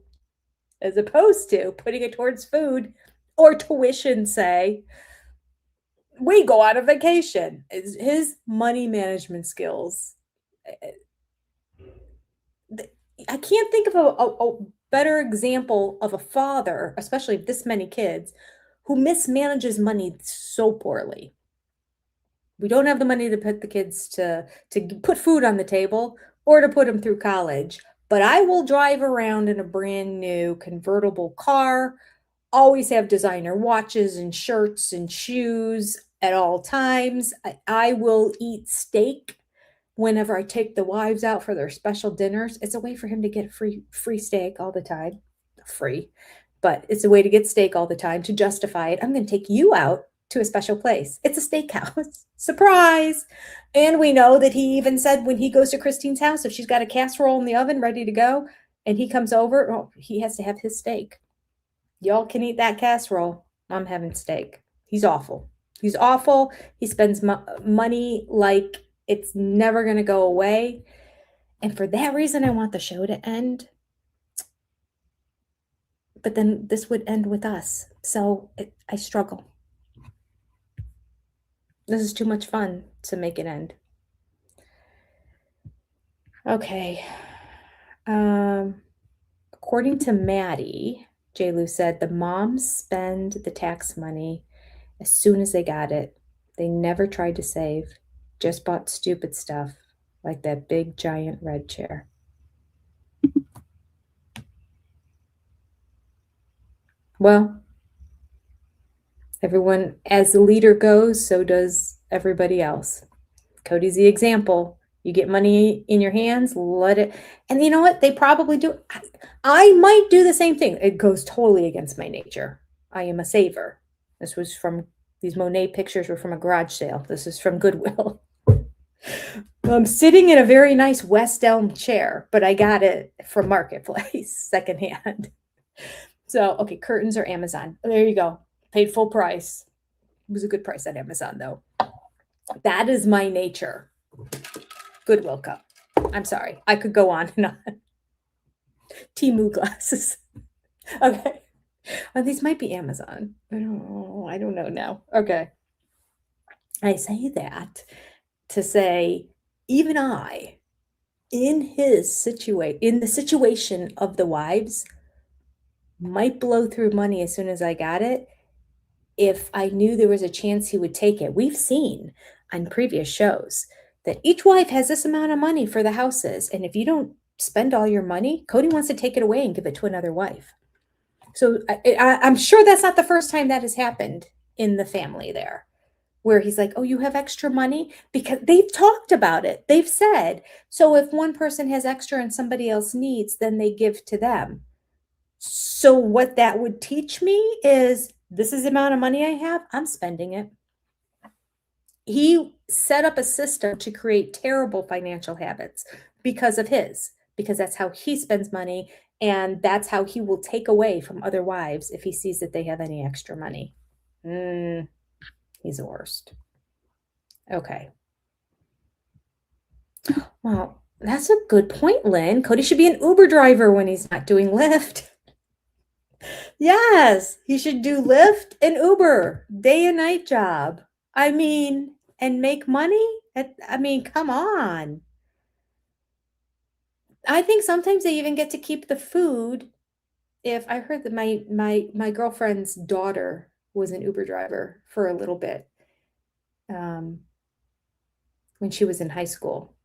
putting it towards food or tuition, say, we go on a vacation. His money management skills. I can't think of a better example of a father, especially this many kids, who mismanages money so poorly. We don't have the money to put the kids to put food on the table or to put them through college, but I will drive around in a brand new convertible car, always have designer watches and shirts and shoes at all times. I will eat steak whenever I take the wives out for their special dinners. It's a way for him to get free steak all the time. Free, but it's a way to get steak all the time to justify it. I'm going to take you out to a special place. It's a steakhouse. Surprise. And we know that he even said when he goes to Christine's house, if she's got a casserole in the oven ready to go and he comes over, oh, he has to have his steak. Y'all can eat that casserole. I'm having steak. He's awful. He's awful. He spends money like it's never going to go away. And for that reason, I want the show to end. But then this would end with us. So I struggle. This is too much fun to make it end. Okay. According to Maddie, J-Lu said the moms spend the tax money as soon as they got it. They never tried to save, just bought stupid stuff like that big giant red chair. Well, everyone, as the leader goes, so does everybody else. Cody's the example. You get money in your hands, let it. And you know what? They probably do. I might do the same thing. It goes totally against my nature. I am a saver. This was from, these Monet pictures were from a garage sale. This is from Goodwill. I'm sitting in a very nice West Elm chair, but I got it from Marketplace, secondhand. So, okay, curtains or Amazon. There you go. Paid full price. It was a good price at Amazon, though. That is my nature. Goodwill cup. I'm sorry. I could go on and on. Temu glasses. Okay. Oh, these might be Amazon. I don't know now. Okay. I say that to say, even I, in the situation of the wives, might blow through money as soon as I got it if I knew there was a chance he would take it. We've seen on previous shows that each wife has this amount of money for the houses. And if you don't spend all your money, Cody wants to take it away and give it to another wife. So I'm sure that's not the first time that has happened in the family there, where he's like, oh, you have extra money? Because they've talked about it. They've said, so if one person has extra and somebody else needs, then they give to them. So what that would teach me is this is the amount of money I have. I'm spending it. He set up a system to create terrible financial habits because that's how he spends money. And that's how he will take away from other wives if he sees that they have any extra money. He's the worst. Okay. Well, that's a good point, Lynn. Cody should be an Uber driver when he's not doing Lyft. Yes, he should do Lyft and Uber, day and night job. I mean, and make money? Come on. I think sometimes they even get to keep the food. If I heard that my girlfriend's daughter was an Uber driver for a little bit when she was in high school.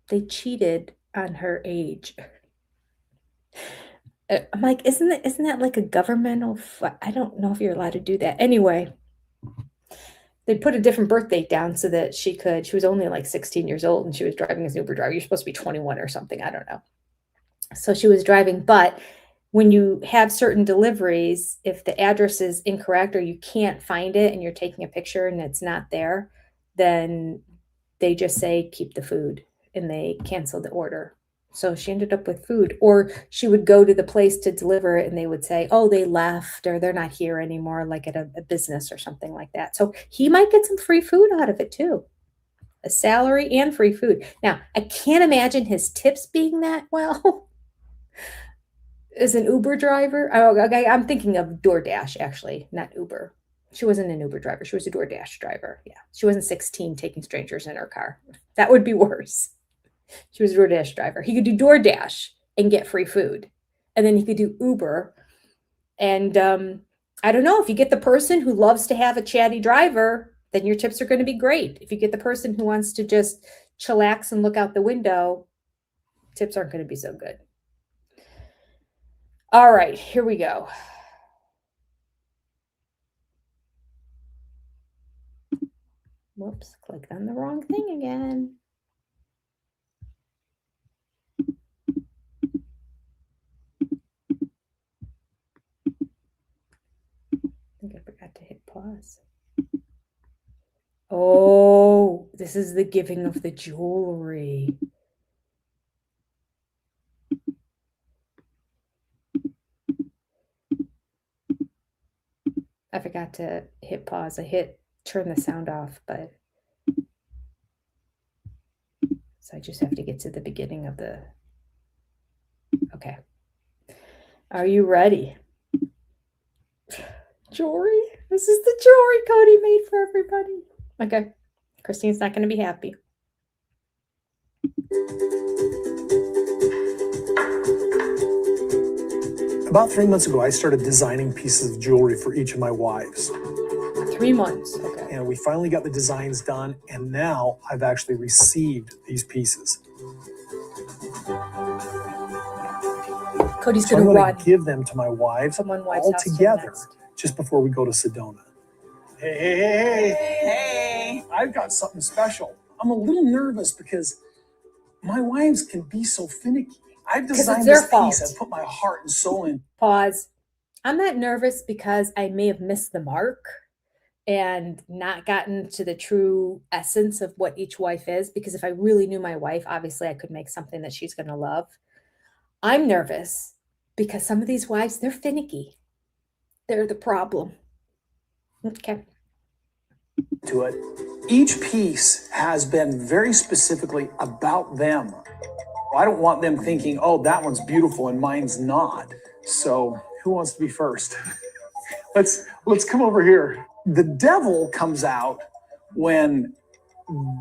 They cheated on her age. I'm like, isn't that like a governmental? I don't know if you're allowed to do that. Anyway, they put a different birth date down so that she was only like 16 years old and she was driving as an Uber driver. You're supposed to be 21 or something. I don't know. So she was driving, but when you have certain deliveries, if the address is incorrect or you can't find it and you're taking a picture and it's not there, then they just say, keep the food, and they cancel the order. So she ended up with food, or she would go to the place to deliver it and they would say, oh, they left or they're not here anymore, like at a business or something like that. So he might get some free food out of it too. A salary and free food. Now, I can't imagine his tips being that well. As an Uber driver, I'm thinking of DoorDash, actually, not Uber. She wasn't an Uber driver. She was a DoorDash driver. Yeah. She wasn't 16 taking strangers in her car. That would be worse. She was a DoorDash driver. He could do DoorDash and get free food. And then he could do Uber. And I don't know, if you get the person who loves to have a chatty driver, then your tips are going to be great. If you get the person who wants to just chillax and look out the window, tips aren't going to be so good. All right, here we go. Whoops, clicked on the wrong thing again. I think I forgot to hit pause. Oh, this is the giving of the jewelry. I forgot to hit pause. I hit turn the sound off, but so I just have to get to the beginning of the. Okay. Are you ready? Jewelry? This is the jewelry Cody made for everybody. Okay. Christine's not going to be happy. About 3 months ago, I started designing pieces of jewelry for each of my wives. 3 months. Okay. And we finally got the designs done, and now I've actually received these pieces. Cody's So going I'm to going to give them to my wives all together just before we go to Sedona. Hey. I've got something special. I'm a little nervous because my wives can be so finicky. I've designed this piece. I've put my heart and soul in. Pause. I'm not nervous because I may have missed the mark and not gotten to the true essence of what each wife is. Because if I really knew my wife, obviously I could make something that she's going to love. I'm nervous because some of these wives, they're finicky. They're the problem. Okay. To it. Each piece has been very specifically about them. I don't want them thinking, oh, that one's beautiful and mine's not. So who wants to be first? Let's come over here. The devil comes out when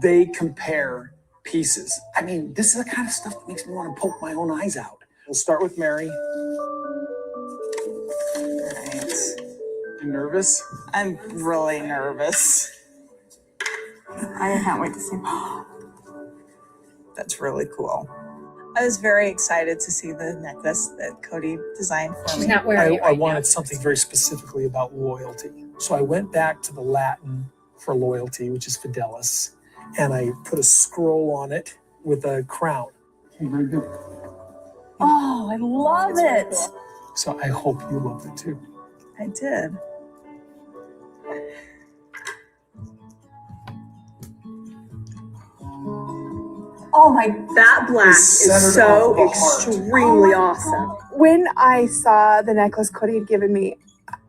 they compare pieces. I mean, this is the kind of stuff that makes me want to poke my own eyes out. We'll start with Mary. Right. You nervous? I'm really nervous. I can't wait to see. That's really cool. I was very excited to see the necklace that Cody designed for me. She's not wearing it right I wanted something very specifically about loyalty. So I went back to the Latin for loyalty, which is fidelis, and I put a scroll on it with a crown. Oh, I love it. Cool. So I hope you loved it too. I did. Oh my, that black is so extremely awesome. When I saw the necklace Cody had given me,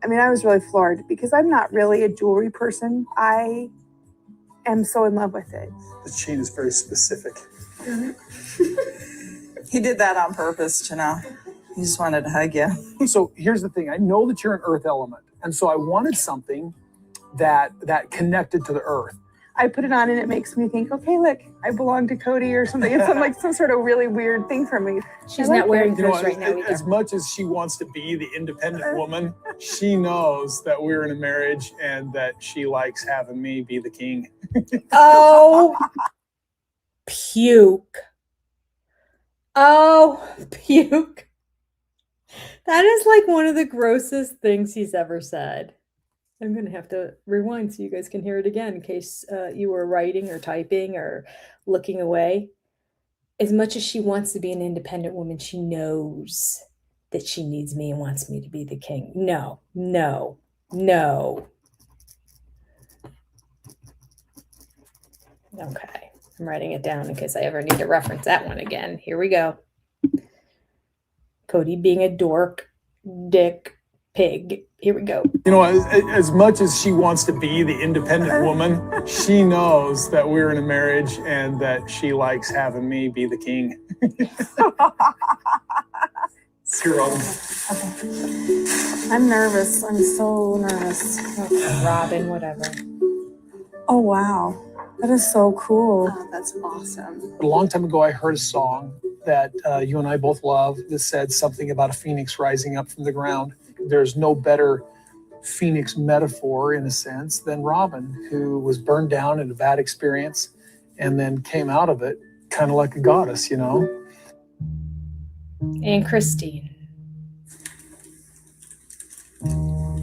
I mean, I was really floored because I'm not really a jewelry person. I am so in love with it. The chain is very specific. He did that on purpose, Janelle. He just wanted to hug you. So here's the thing. I know that you're an earth element. And so I wanted something that connected to the earth. I put it on and it makes me think, okay, look, I belong to Cody or something. It's like some sort of really weird thing for me. She's not wearing hers right now either. As much as she wants to be the independent woman, she knows that we're in a marriage and that she likes having me be the king. Oh, puke. Oh, puke. That is like one of the grossest things he's ever said. I'm going to have to rewind so you guys can hear it again in case you were writing or typing or looking away. As much as she wants to be an independent woman, she knows that she needs me and wants me to be the king. No, no, no. Okay, I'm writing it down in case I ever need to reference that one again. Here we go. Cody being a dork, dick, pig. Here we go. You know, as much as she wants to be the independent woman, she knows that we're in a marriage and that she likes having me be the king. You're on. Okay. I'm nervous. I'm so nervous. Okay, Robin, whatever. Oh, wow. That is so cool. Oh, that's awesome. A long time ago, I heard a song that you and I both love that said something about a phoenix rising up from the ground. There's no better phoenix metaphor, in a sense, than Robin, who was burned down in a bad experience and then came out of it kind of like a goddess, you know? And Christine. Oh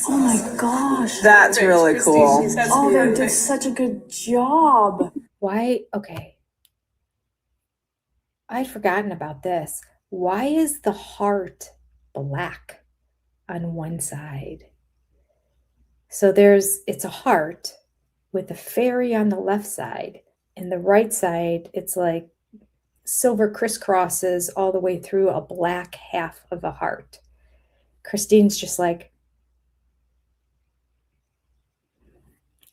my gosh. That's really cool. Oh, they did such a good job. Why? Okay. I'd forgotten about this. Why is the heart black on one side So it's a heart with a fairy on the left side, and the right side, it's like silver crisscrosses all the way through a black half of a heart. Christine's just like,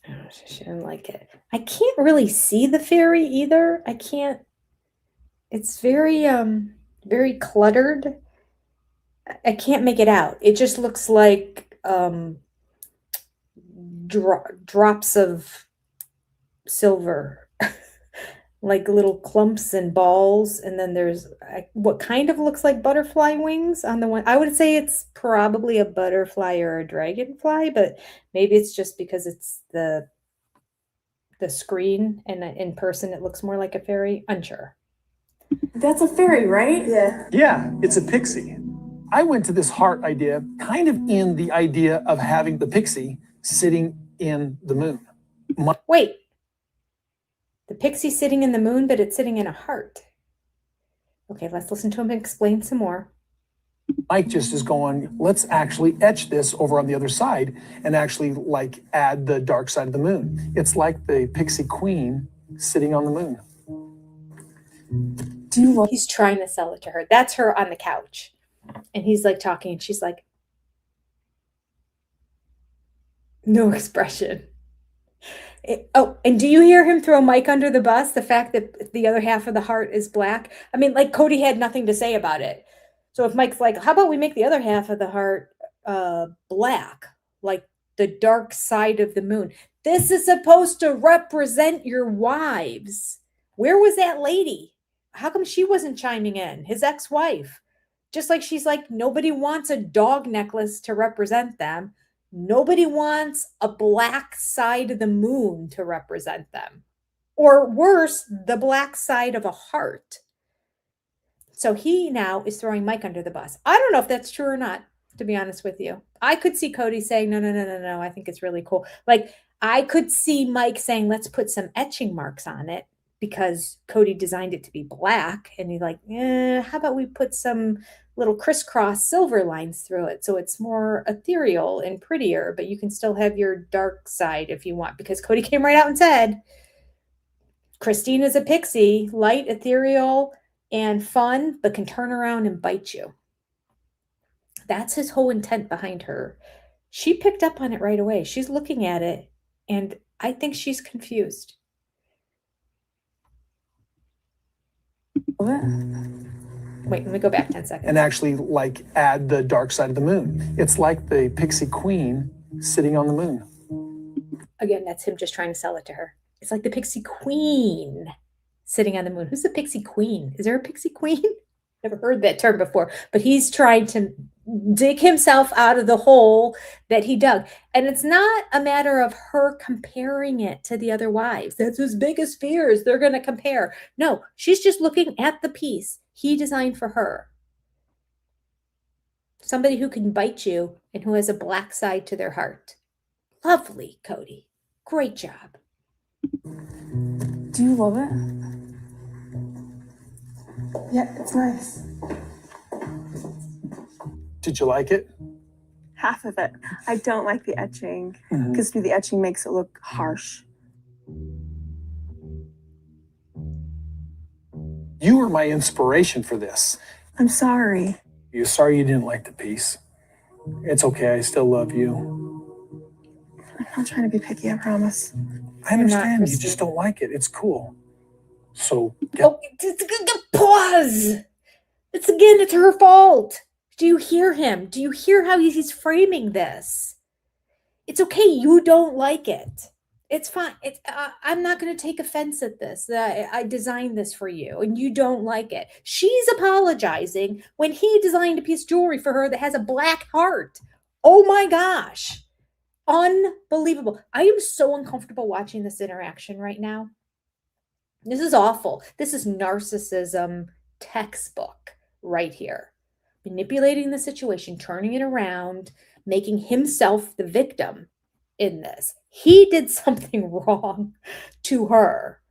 oh, she didn't like it. I can't really see the fairy either. I can't. It's very very cluttered. I can't make it out. It just looks like drops of silver, like little clumps and balls. And then there's what kind of looks like butterfly wings on the one. I would say it's probably a butterfly or a dragonfly, but maybe it's just because it's the screen, and in person it looks more like a fairy. Unsure. That's a fairy, right? Yeah. Yeah, it's a pixie. I went to this heart idea kind of in the idea of having the pixie sitting in the moon. Wait. The pixie sitting in the moon, but it's sitting in a heart. Okay, let's listen to him explain some more. Mike just is going, let's actually etch this over on the other side and actually like add the dark side of the moon. It's like the pixie queen sitting on the moon. He's trying to sell it to her. That's her on the couch. And he's like talking, and she's like, no expression. And do you hear him throw Mike under the bus? The fact that the other half of the heart is black. I mean, like, Cody had nothing to say about it. So if Mike's like, how about we make the other half of the heart black, like the dark side of the moon? This is supposed to represent your wives. Where was that lady? How come she wasn't chiming in? His ex-wife. Just like she's like, nobody wants a dog necklace to represent them. Nobody wants a black side of the moon to represent them. Or worse, the black side of a heart. So he now is throwing Mike under the bus. I don't know if that's true or not, to be honest with you. I could see Cody saying, no, I think it's really cool. Like, I could see Mike saying, let's put some etching marks on it, because Cody designed it to be black. And he's like, how about we put some little crisscross silver lines through it so it's more ethereal and prettier, but you can still have your dark side if you want. Because Cody came right out and said, Christine is a pixie, light, ethereal, and fun, but can turn around and bite you. That's his whole intent behind her. She picked up on it right away. She's looking at it, and I think she's confused. Wait, let me go back 10 seconds. And actually like add the dark side of the moon. It's like the pixie queen sitting on the moon. Again, that's him just trying to sell it to her. It's like the pixie queen sitting on the moon. Who's the pixie queen? Is there a pixie queen? Never heard that term before, but he's trying to dig himself out of the hole that he dug. And it's not a matter of her comparing it to the other wives. That's his biggest fears. They're going to compare. No, she's just looking at the piece he designed for her. Somebody who can bite you and who has a black side to their heart. Lovely, Cody. Great job. Do you love it? Yeah, it's nice. Did you like it? Half of it. I don't like the etching because the etching makes it look harsh. You were my inspiration for this. I'm sorry. You're sorry you didn't like the piece. It's okay. I still love you. I'm not trying to be picky, I promise. I understand. You just don't like it. It's cool. So pause. It's her fault. Do you hear him? Do you hear how he's framing this? It's okay. You don't like it. It's fine. I'm not going to take offense at this. I designed this for you and you don't like it. She's apologizing when he designed a piece of jewelry for her that has a black heart. Oh my gosh. Unbelievable. I am so uncomfortable watching this interaction right now. This is awful. This is narcissism textbook right here. Manipulating the situation, turning it around, making himself the victim in this. He did something wrong to her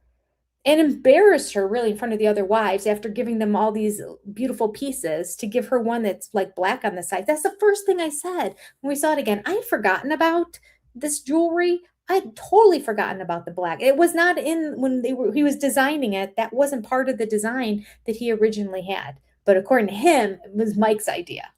and embarrassed her really in front of the other wives after giving them all these beautiful pieces to give her one that's like black on the side. That's the first thing I said when we saw it again. I had forgotten about this jewelry, I'd totally forgotten about the black. It was not in when he was designing it. That wasn't part of the design that he originally had. But according to him, it was Mike's idea.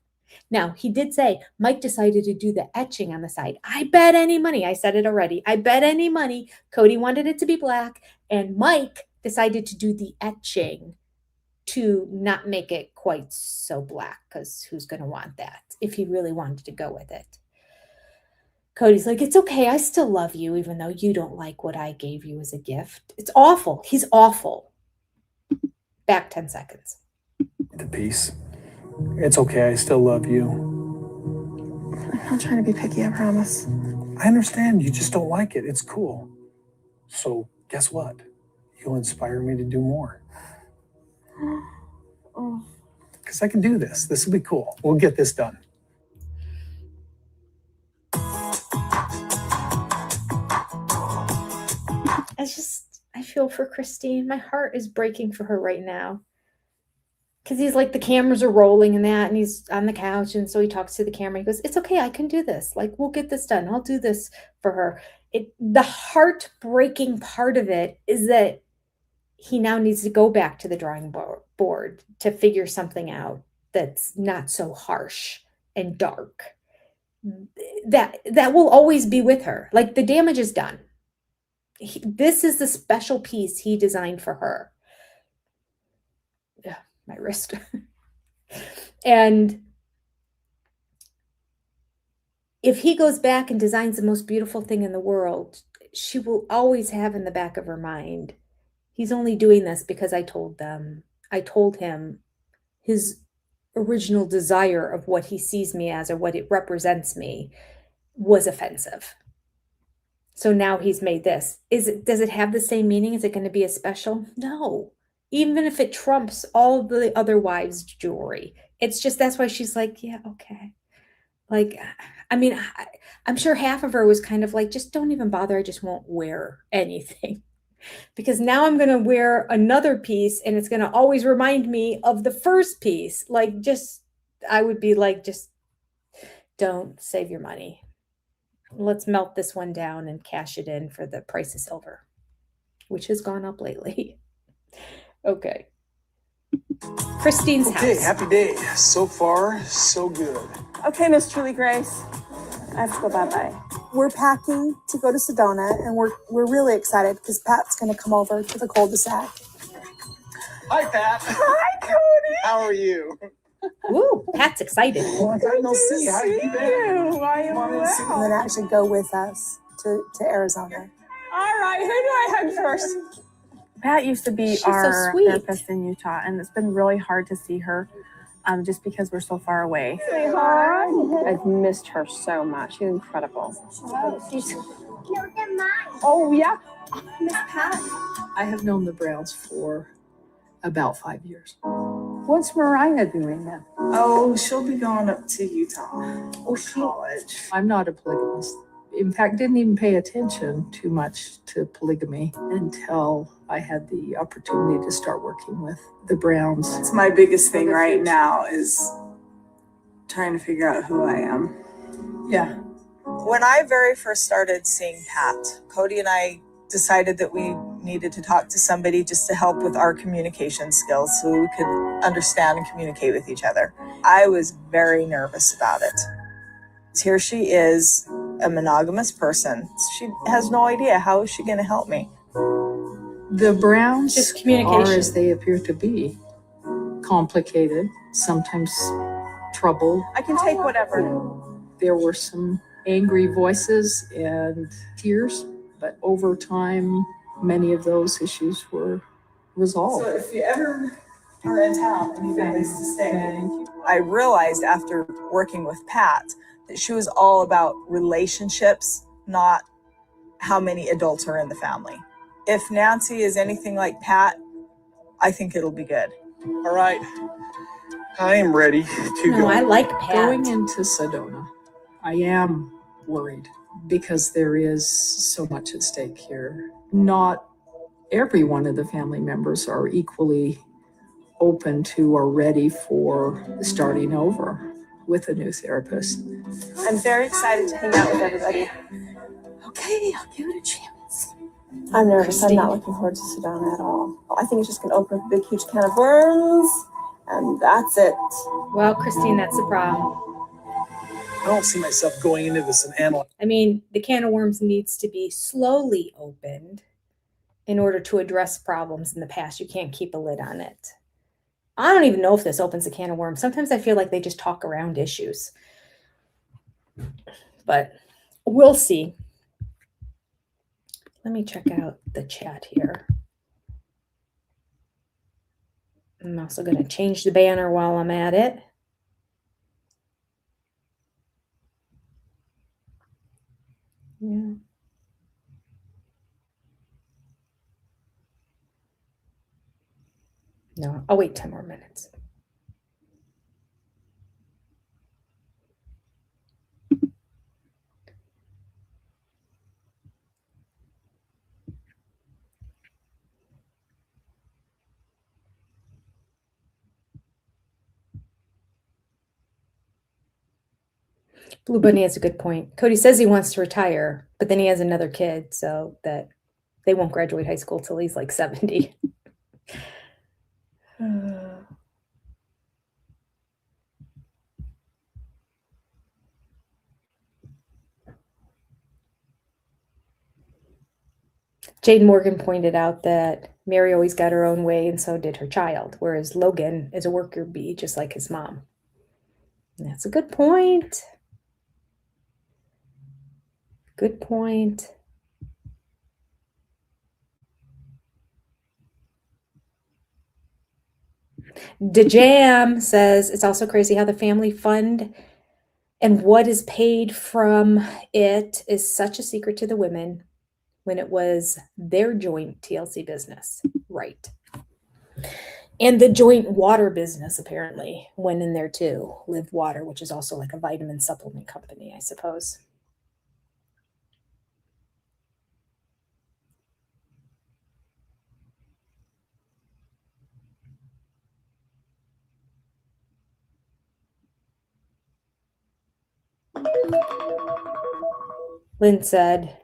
Now, he did say Mike decided to do the etching on the side. I bet any money, I said it already, I bet any money Cody wanted it to be black, and Mike decided to do the etching to not make it quite so black, because who's going to want that if he really wanted to go with it? Cody's like, it's okay, I still love you, even though you don't like what I gave you as a gift. It's awful. He's awful. Back 10 seconds. The piece. It's okay, I still love you. I'm not trying to be picky, I promise. I understand, you just don't like it. It's cool. So, guess what? You'll inspire me to do more. Because I can do this. This will be cool. We'll get this done. I feel for Christine. My heart is breaking for her right now. Because he's like, the cameras are rolling and that, and he's on the couch, and so he talks to the camera. He goes, it's okay, I can do this. Like, we'll get this done. I'll do this for her. The heartbreaking part of it is that he now needs to go back to the drawing board to figure something out that's not so harsh and dark. That will always be with her. Like, the damage is done. This is the special piece he designed for her. Yeah, my wrist. And if he goes back and designs the most beautiful thing in the world, she will always have in the back of her mind, he's only doing this because I told him his original desire of what he sees me as or what it represents me was offensive. So now he's made this. Does it have the same meaning? Is it going to be as special? No. Even if it trumps all the other wives' jewelry. It's just, that's why she's like, yeah, okay. Like, I mean, I'm sure half of her was kind of like, just don't even bother. I just won't wear anything. Because now I'm going to wear another piece and it's going to always remind me of the first piece. Like, I would be like, just don't save your money. Let's melt this one down and cash it in for the price of silver, which has gone up lately. Okay. Christine's house. Okay, happy day. So far, so good. Okay, Miss Julie Grace. I have to go bye-bye. We're packing to go to Sedona, and we're really excited because Pat's going to come over to the cul-de-sac. Hi, Pat. Hi, Cody. How are you? Woo, Pat's excited. Long time no see. How you been? I am well. And then actually go with us to Arizona. All right, who do I hug first? Pat used to be our therapist in Utah, and it's been really hard to see her just because we're so far away. Say hi. I've missed her so much. She's incredible. Oh, yeah. Miss Pat. I have known the Browns for about 5 years. What's Mariah doing now? Oh, she'll be going up to Utah. College. I'm not a polygamist. In fact, didn't even pay attention too much to polygamy until I had the opportunity to start working with the Browns. It's my biggest thing right now is trying to figure out who I am. Yeah. When I very first started seeing Pat, Cody and I decided that we needed to talk to somebody just to help with our communication skills so we could understand and communicate with each other. I was very nervous about it. Here she is, a monogamous person. She has no idea. How is she going to help me? The Browns just communication. Are as they appear to be. Complicated, sometimes troubled. I can take whatever. There were some angry voices and tears, but over time, many of those issues were resolved. So if you ever are in town and you need a place to stay, I realized after working with Pat that she was all about relationships, not how many adults are in the family. If Nancy is anything like Pat, I think it'll be good. All right. I am ready to go. I like Pat. Going into Sedona, I am worried because there is so much at stake here. Not every one of the family members are equally open to or ready for starting over with a new therapist. I'm very excited to hang out with everybody. Okay, I'll give it a chance. I'm nervous. Christine. I'm not looking forward to Sedona at all. I think it's just going to open up a big, huge can of worms, and that's it. Well, Christine, that's the problem. I don't see myself going into this and analyzing. I mean, the can of worms needs to be slowly opened in order to address problems in the past. You can't keep a lid on it. I don't even know if this opens a can of worms. Sometimes I feel like they just talk around issues. But we'll see. Let me check out the chat here. I'm also going to change the banner while I'm at it. Yeah. No, I'll wait 10 more minutes. Blue Bunny has a good point. Cody says he wants to retire, but then he has another kid, so that they won't graduate high school till he's like 70. Jade Morgan pointed out that Mary always got her own way, and so did her child, whereas Logan is a worker bee, just like his mom. And that's a good point. Good point. DeJam says it's also crazy how the family fund and what is paid from it is such a secret to the women when it was their joint TLC business. Right. And the joint water business apparently went in there too. Live Water, which is also like a vitamin supplement company, I suppose. Lynn said,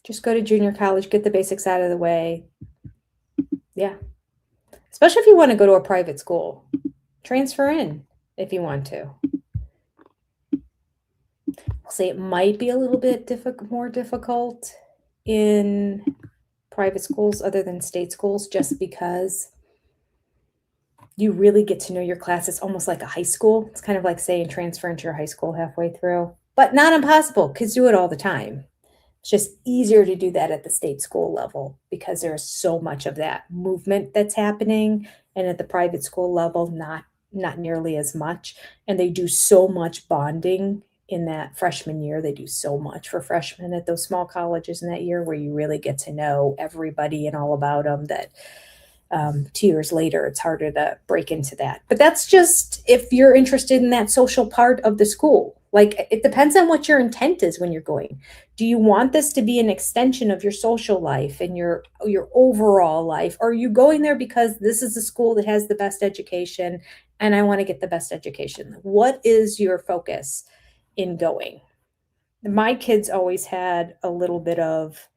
just go to junior college, get the basics out of the way. Yeah. Especially if you want to go to a private school. Transfer in if you want to. I'll say it might be a little bit more difficult in private schools other than state schools, just because you really get to know your class. It's almost like a high school. It's kind of like saying transfer into your high school halfway through, but not impossible. Kids do it all the time. It's just easier to do that at the state school level because there's so much of that movement that's happening. And at the private school level, not nearly as much. And they do so much bonding in that freshman year. They do so much for freshmen at those small colleges in that year where you really get to know everybody and all about them that 2 years later, it's harder to break into that. But that's just if you're interested in that social part of the school. Like, it depends on what your intent is when you're going. Do you want this to be an extension of your social life and your overall life? Or are you going there because this is a school that has the best education and I want to get the best education? What is your focus in going? My kids always had a little bit of,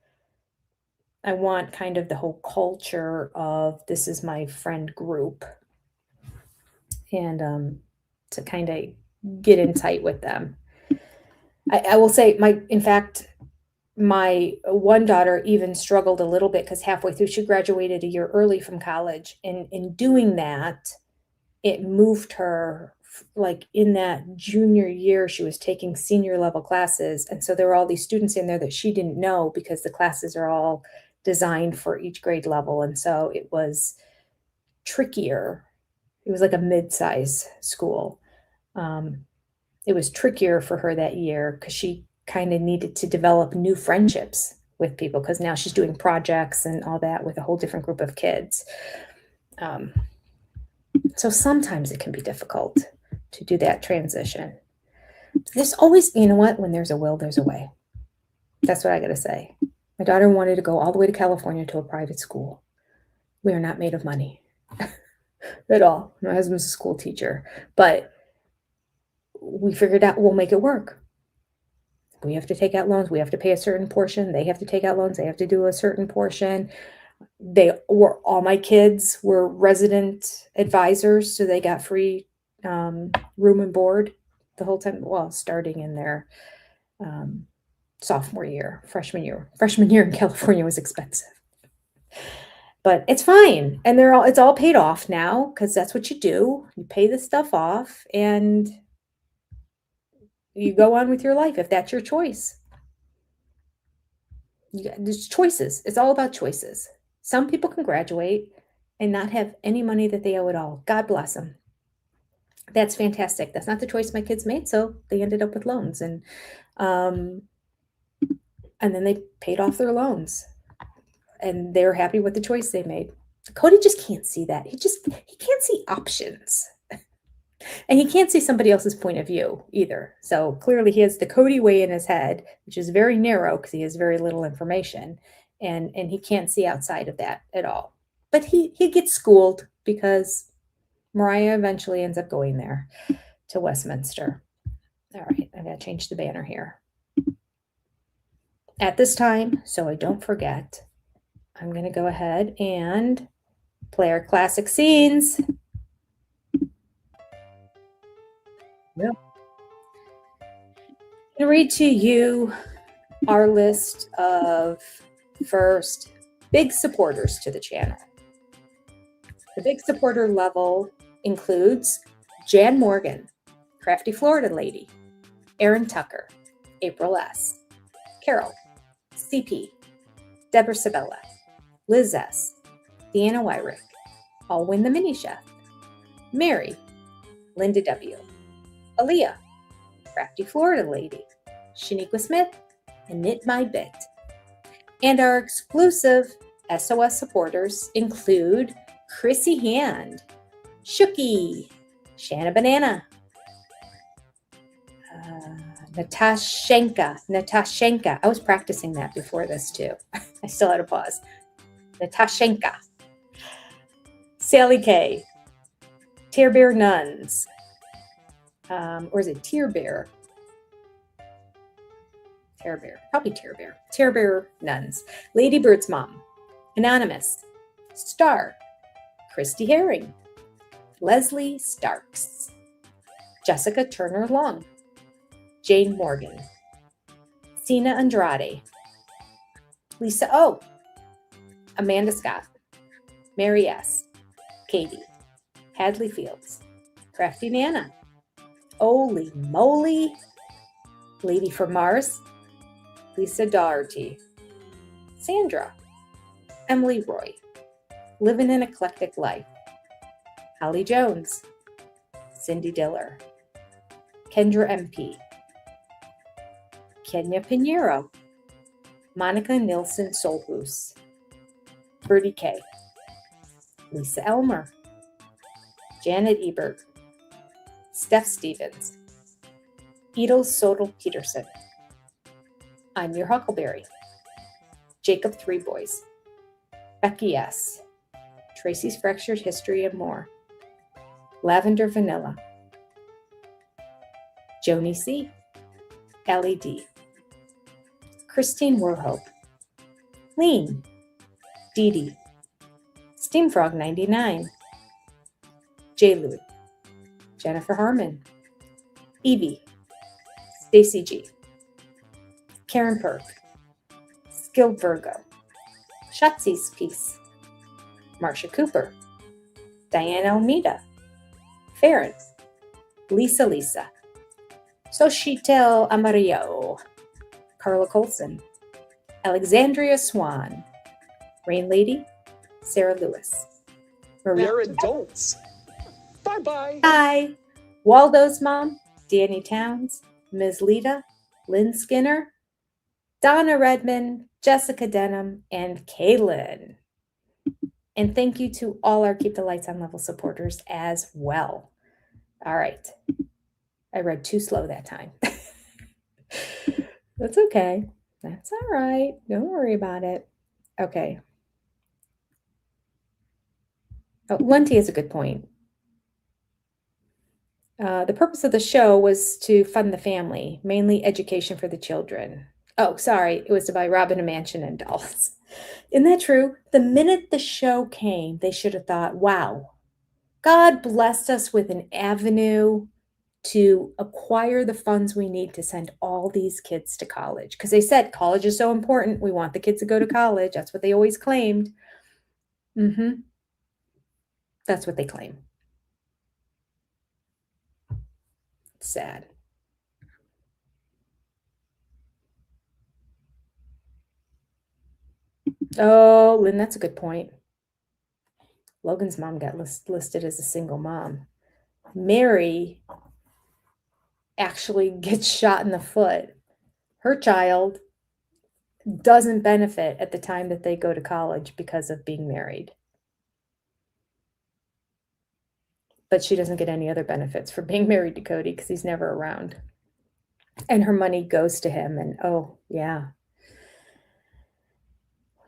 I want kind of the whole culture of this is my friend group and to kind of get in tight with them. I will say in fact, my one daughter even struggled a little bit because halfway through she graduated a year early from college. And in doing that, it moved her like in that junior year, she was taking senior level classes. And so there were all these students in there that she didn't know because the classes are all designed for each grade level. And so it was trickier. It was like a mid-size school. It was trickier for her that year because she kind of needed to develop new friendships with people because now she's doing projects and all that with a whole different group of kids. So sometimes it can be difficult to do that transition. There's always, you know what, when there's a will, there's a way. That's what I got to say. My daughter wanted to go all the way to California to a private school. We are not made of money at all. My husband's a school teacher, but we figured out we'll make it work. We have to take out loans. We have to pay a certain portion. They have to take out loans. They have to do a certain portion. All my kids were resident advisors, so they got free room and board the whole time. Well, starting in their sophomore year, freshman year in California was expensive, but it's fine. And it's all paid off now, because that's what you do. You pay the stuff off and you go on with your life if that's your choice. There's choices. It's all about choices. Some people can graduate and not have any money that they owe at all. God bless them. That's fantastic. That's not the choice my kids made, so they ended up with loans, and then they paid off their loans, and they were happy with the choice they made. Cody just can't see that. He can't see options. And he can't see somebody else's point of view either. So clearly he has the Cody way in his head, which is very narrow because he has very little information. And he can't see outside of that at all. But he gets schooled because Mariah eventually ends up going there to Westminster. All right, I gotta change the banner here. At this time, so I don't forget, I'm gonna go ahead and play our classic scenes. Yep. I'm going to read to you our list of first big supporters to the channel. The big supporter level includes Jan Morgan, Crafty Florida Lady, Erin Tucker, April S., Carol, CP, Deborah Sabella, Liz S., Deanna Wyrick, I'll Win the Mini Chef, Mary, Linda W., Aaliyah, Crafty Florida Lady, Shaniqua Smith, and Knit My Bit. And our exclusive SOS supporters include Chrissy Hand, Shooky, Shanna Banana, Natashenka. I was practicing that before this too. I still had a pause. Natashenka, Sally K, Tear Bear Nuns, or is it Tear Bear? Tear Bear, probably Tear Bear. Tear Bear Nuns, Lady Bird's Mom, Anonymous, Star, Christy Herring, Leslie Starks, Jessica Turner Long, Jane Morgan, Sina Andrade, Lisa O, Amanda Scott, Mary S., Katie, Hadley Fields, Crafty Nana, Holy Moly, Lady from Mars, Lisa Doherty, Sandra, Emily Roy, Living an Eclectic Life, Holly Jones, Cindy Diller, Kendra MP, Kenya Pinheiro, Monica Nilsson Solhus, Bertie K, Lisa Elmer, Janet Ebert, Steph Stevens, Edel Sodal Peterson, I'm Your Huckleberry, Jacob Three Boys, Becky S., Tracy's Fractured History and More, Lavender Vanilla, Joni C., Ellie D., Christine Warhope, Lean, Dee Dee, Steamfrog 99, J. Lou, Jennifer Harmon, Evie, Stacy G., Karen Perk, Skilled Virgo, Shotzi's Peace, Marsha Cooper, Diane Almeida, Farron, Lisa, Sochitel Amarillo, Carla Colson, Alexandria Swan, Rain Lady, Sarah Lewis, They're adults. Bye-bye. Hi, Waldo's Mom, Danny Towns, Ms. Lita, Lynn Skinner, Donna Redmond, Jessica Denham, and Kaylin. And thank you to all our Keep the Lights On level supporters as well. All right. I read too slow that time. That's okay. That's all right. Don't worry about it. Okay. Oh, Lunty has a good point. The purpose of the show was to fund the family, mainly education for the children. Oh, sorry, it was to buy Robin a mansion and dolls. Isn't that true? The minute the show came, they should have thought, wow, God blessed us with an avenue to acquire the funds we need to send all these kids to college. Because they said college is so important. We want the kids to go to college. That's what they always claimed. That's what they claim. It's sad. Oh, Lynn, that's a good point. Logan's mom got listed as a single mom. Mary actually gets shot in the foot. Her child doesn't benefit at the time that they go to college because of being married. But she doesn't get any other benefits for being married to Cody because he's never around. And her money goes to him. And oh, yeah.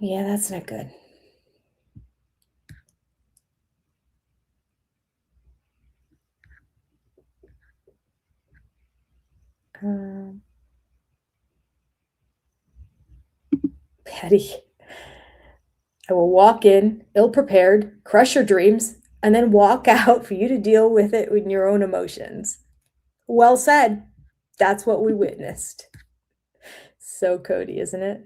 Yeah, that's not good. Patty, I will walk in ill-prepared, crush your dreams, and then walk out for you to deal with it with your own emotions. Well said. That's what we witnessed. So Cody, isn't it?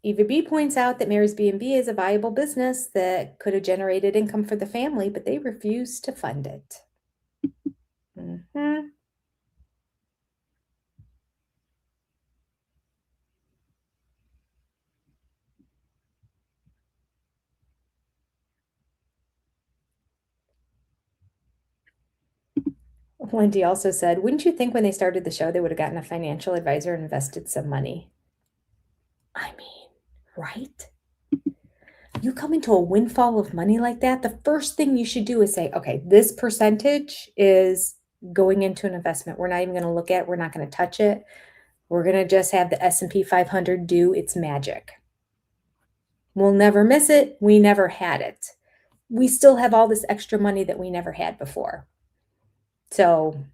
Eva B points out that Mary's B&B is a viable business that could have generated income for the family, but they refuse to fund it. Wendy also said, wouldn't you think when they started the show, they would have gotten a financial advisor and invested some money? I mean, right? You come into a windfall of money like that, the first thing you should do is say, okay, this percentage is going into an investment. We're not even going to look at it. We're not going to touch it. We're going to just have the S&P 500 do its magic. We'll never miss it. We never had it. We still have all this extra money that we never had before. So,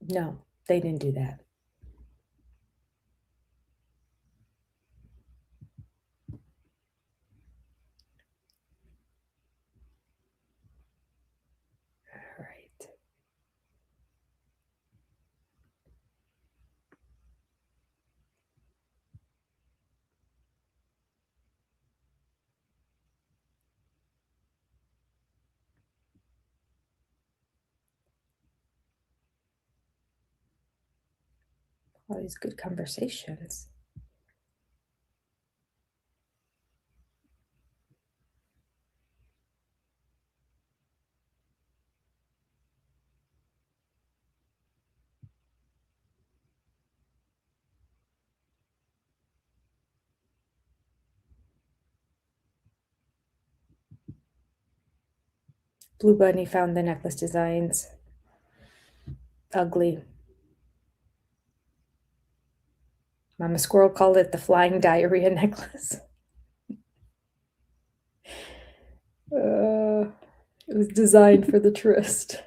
no, they didn't do that. All right. All these good conversations. Blue Bunny found the necklace designs ugly. Mama Squirrel called it the flying diarrhea necklace. It was designed for the tryst.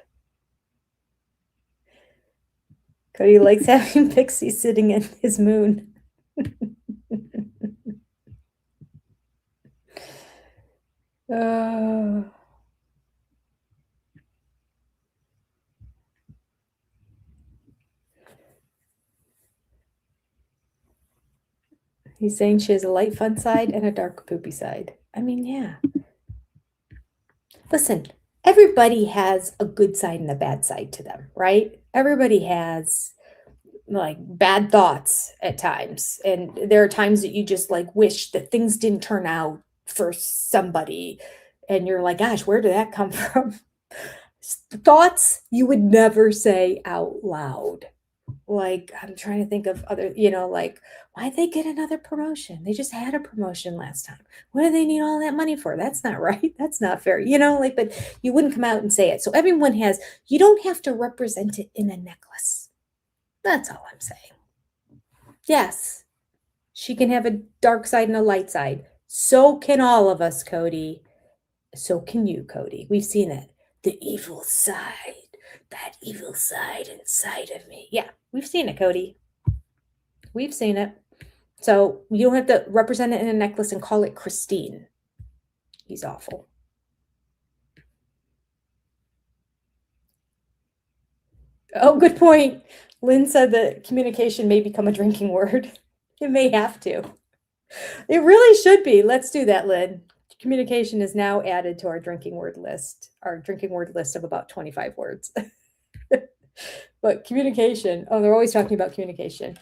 Cody likes having Pixie sitting in his moon. He's saying she has a light fun side and a dark poopy side. I mean, yeah. Listen, everybody has a good side and a bad side to them, right? Everybody has like bad thoughts at times. And there are times that you just like wish that things didn't turn out for somebody. And you're like, gosh, where did that come from? Thoughts you would never say out loud. Like, I'm trying to think of other, like, why'd they get another promotion? They just had a promotion last time. What do they need all that money for? That's not right. That's not fair. But you wouldn't come out and say it. So everyone you don't have to represent it in a necklace. That's all I'm saying. Yes, she can have a dark side and a light side. So can all of us, Cody. So can you, Cody. We've seen it. The evil side, that evil side inside of me. Yeah, we've seen it, Cody. We've seen it. So you don't have to represent it in a necklace and call it Christine. He's awful. Oh, good point. Lynn said that communication may become a drinking word. It may have to. It really should be. Let's do that, Lynn. Communication is now added to our drinking word list of about 25 words. But communication, oh, they're always talking about communication.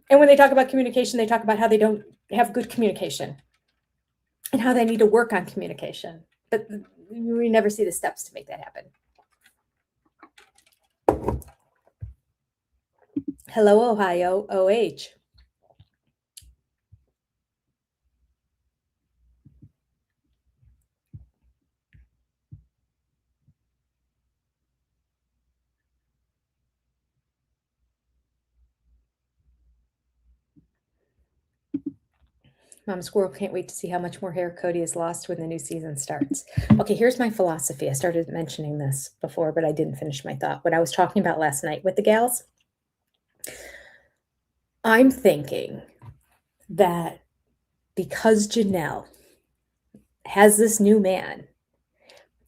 And when they talk about communication, they talk about how they don't have good communication and how they need to work on communication. But we never see the steps to make that happen. Hello, Ohio, OH. Mom Squirrel can't wait to see how much more hair Cody has lost when the new season starts. Okay, here's my philosophy. I started mentioning this before, but I didn't finish my thought. What I was talking about last night with the gals, I'm thinking that because Janelle has this new man,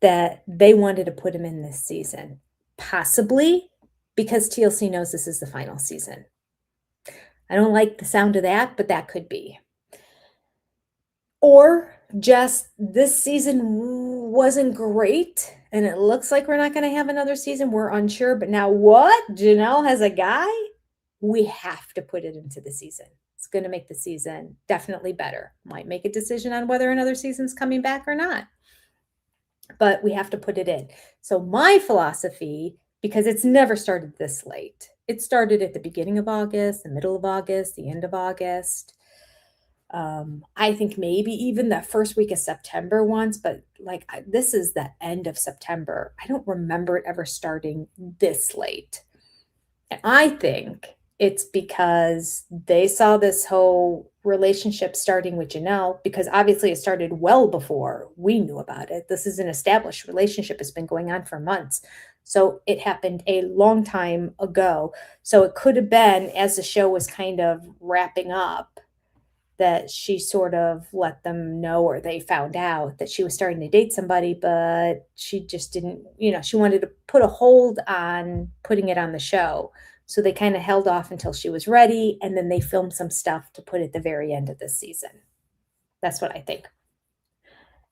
that they wanted to put him in this season, possibly because TLC knows this is the final season. I don't like the sound of that, but that could be. Or just this season wasn't great and it looks like we're not going to have another season. We're unsure, but now what? Janelle has a guy? We have to put it into the season. It's going to make the season definitely better. Might make a decision on whether another season's coming back or not. But we have to put it in. So my philosophy, because it's never started this late. It started at the beginning of August, the middle of August, the end of August. I think maybe even the first week of September once, but like this is the end of September. I don't remember it ever starting this late. And I think it's because they saw this whole relationship starting with Janelle, because obviously it started well before we knew about it. This is an established relationship. It's been going on for months. So it happened a long time ago. So it could have been, as the show was kind of wrapping up, that she sort of let them know, or they found out that she was starting to date somebody, but she just didn't, she wanted to put a hold on putting it on the show. So they kind of held off until she was ready, and then they filmed some stuff to put at the very end of this season. That's what I think.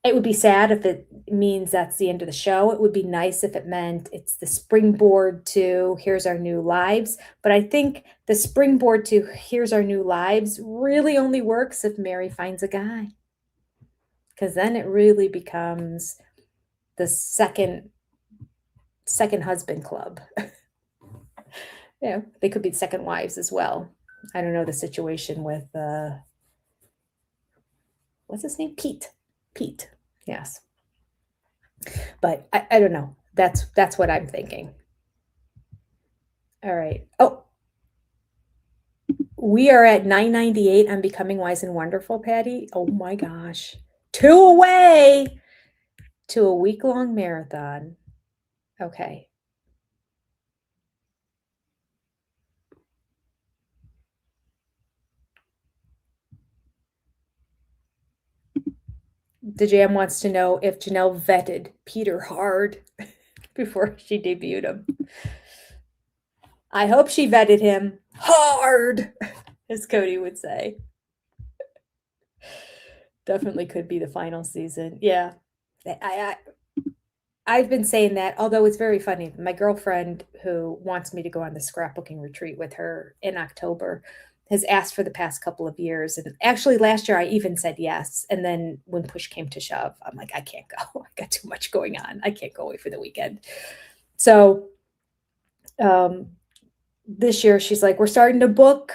It would be sad if it means that's the end of the show. It would be nice if it meant it's the springboard to here's our new lives. But I think the springboard to here's our new lives really only works if Mary finds a guy. Because then it really becomes the second husband club. They could be second wives as well. I don't know the situation with, what's his name? Pete. Yes. But I don't know. That's what I'm thinking. All right. Oh, we are at 998 on Becoming Wise and Wonderful, Patty. Oh my gosh. 2 away to a week-long marathon. Okay. The Jam wants to know if Janelle vetted Peter hard before she debuted him. I hope she vetted him hard, as Cody would say. Definitely could be the final season. Yeah. I've been saying that, although it's very funny. My girlfriend, who wants me to go on the scrapbooking retreat with her in October, has asked for the past couple of years. And actually last year I even said yes. And then when push came to shove, I'm like, I can't go. I got too much going on. I can't go away for the weekend. So this year she's like, we're starting to book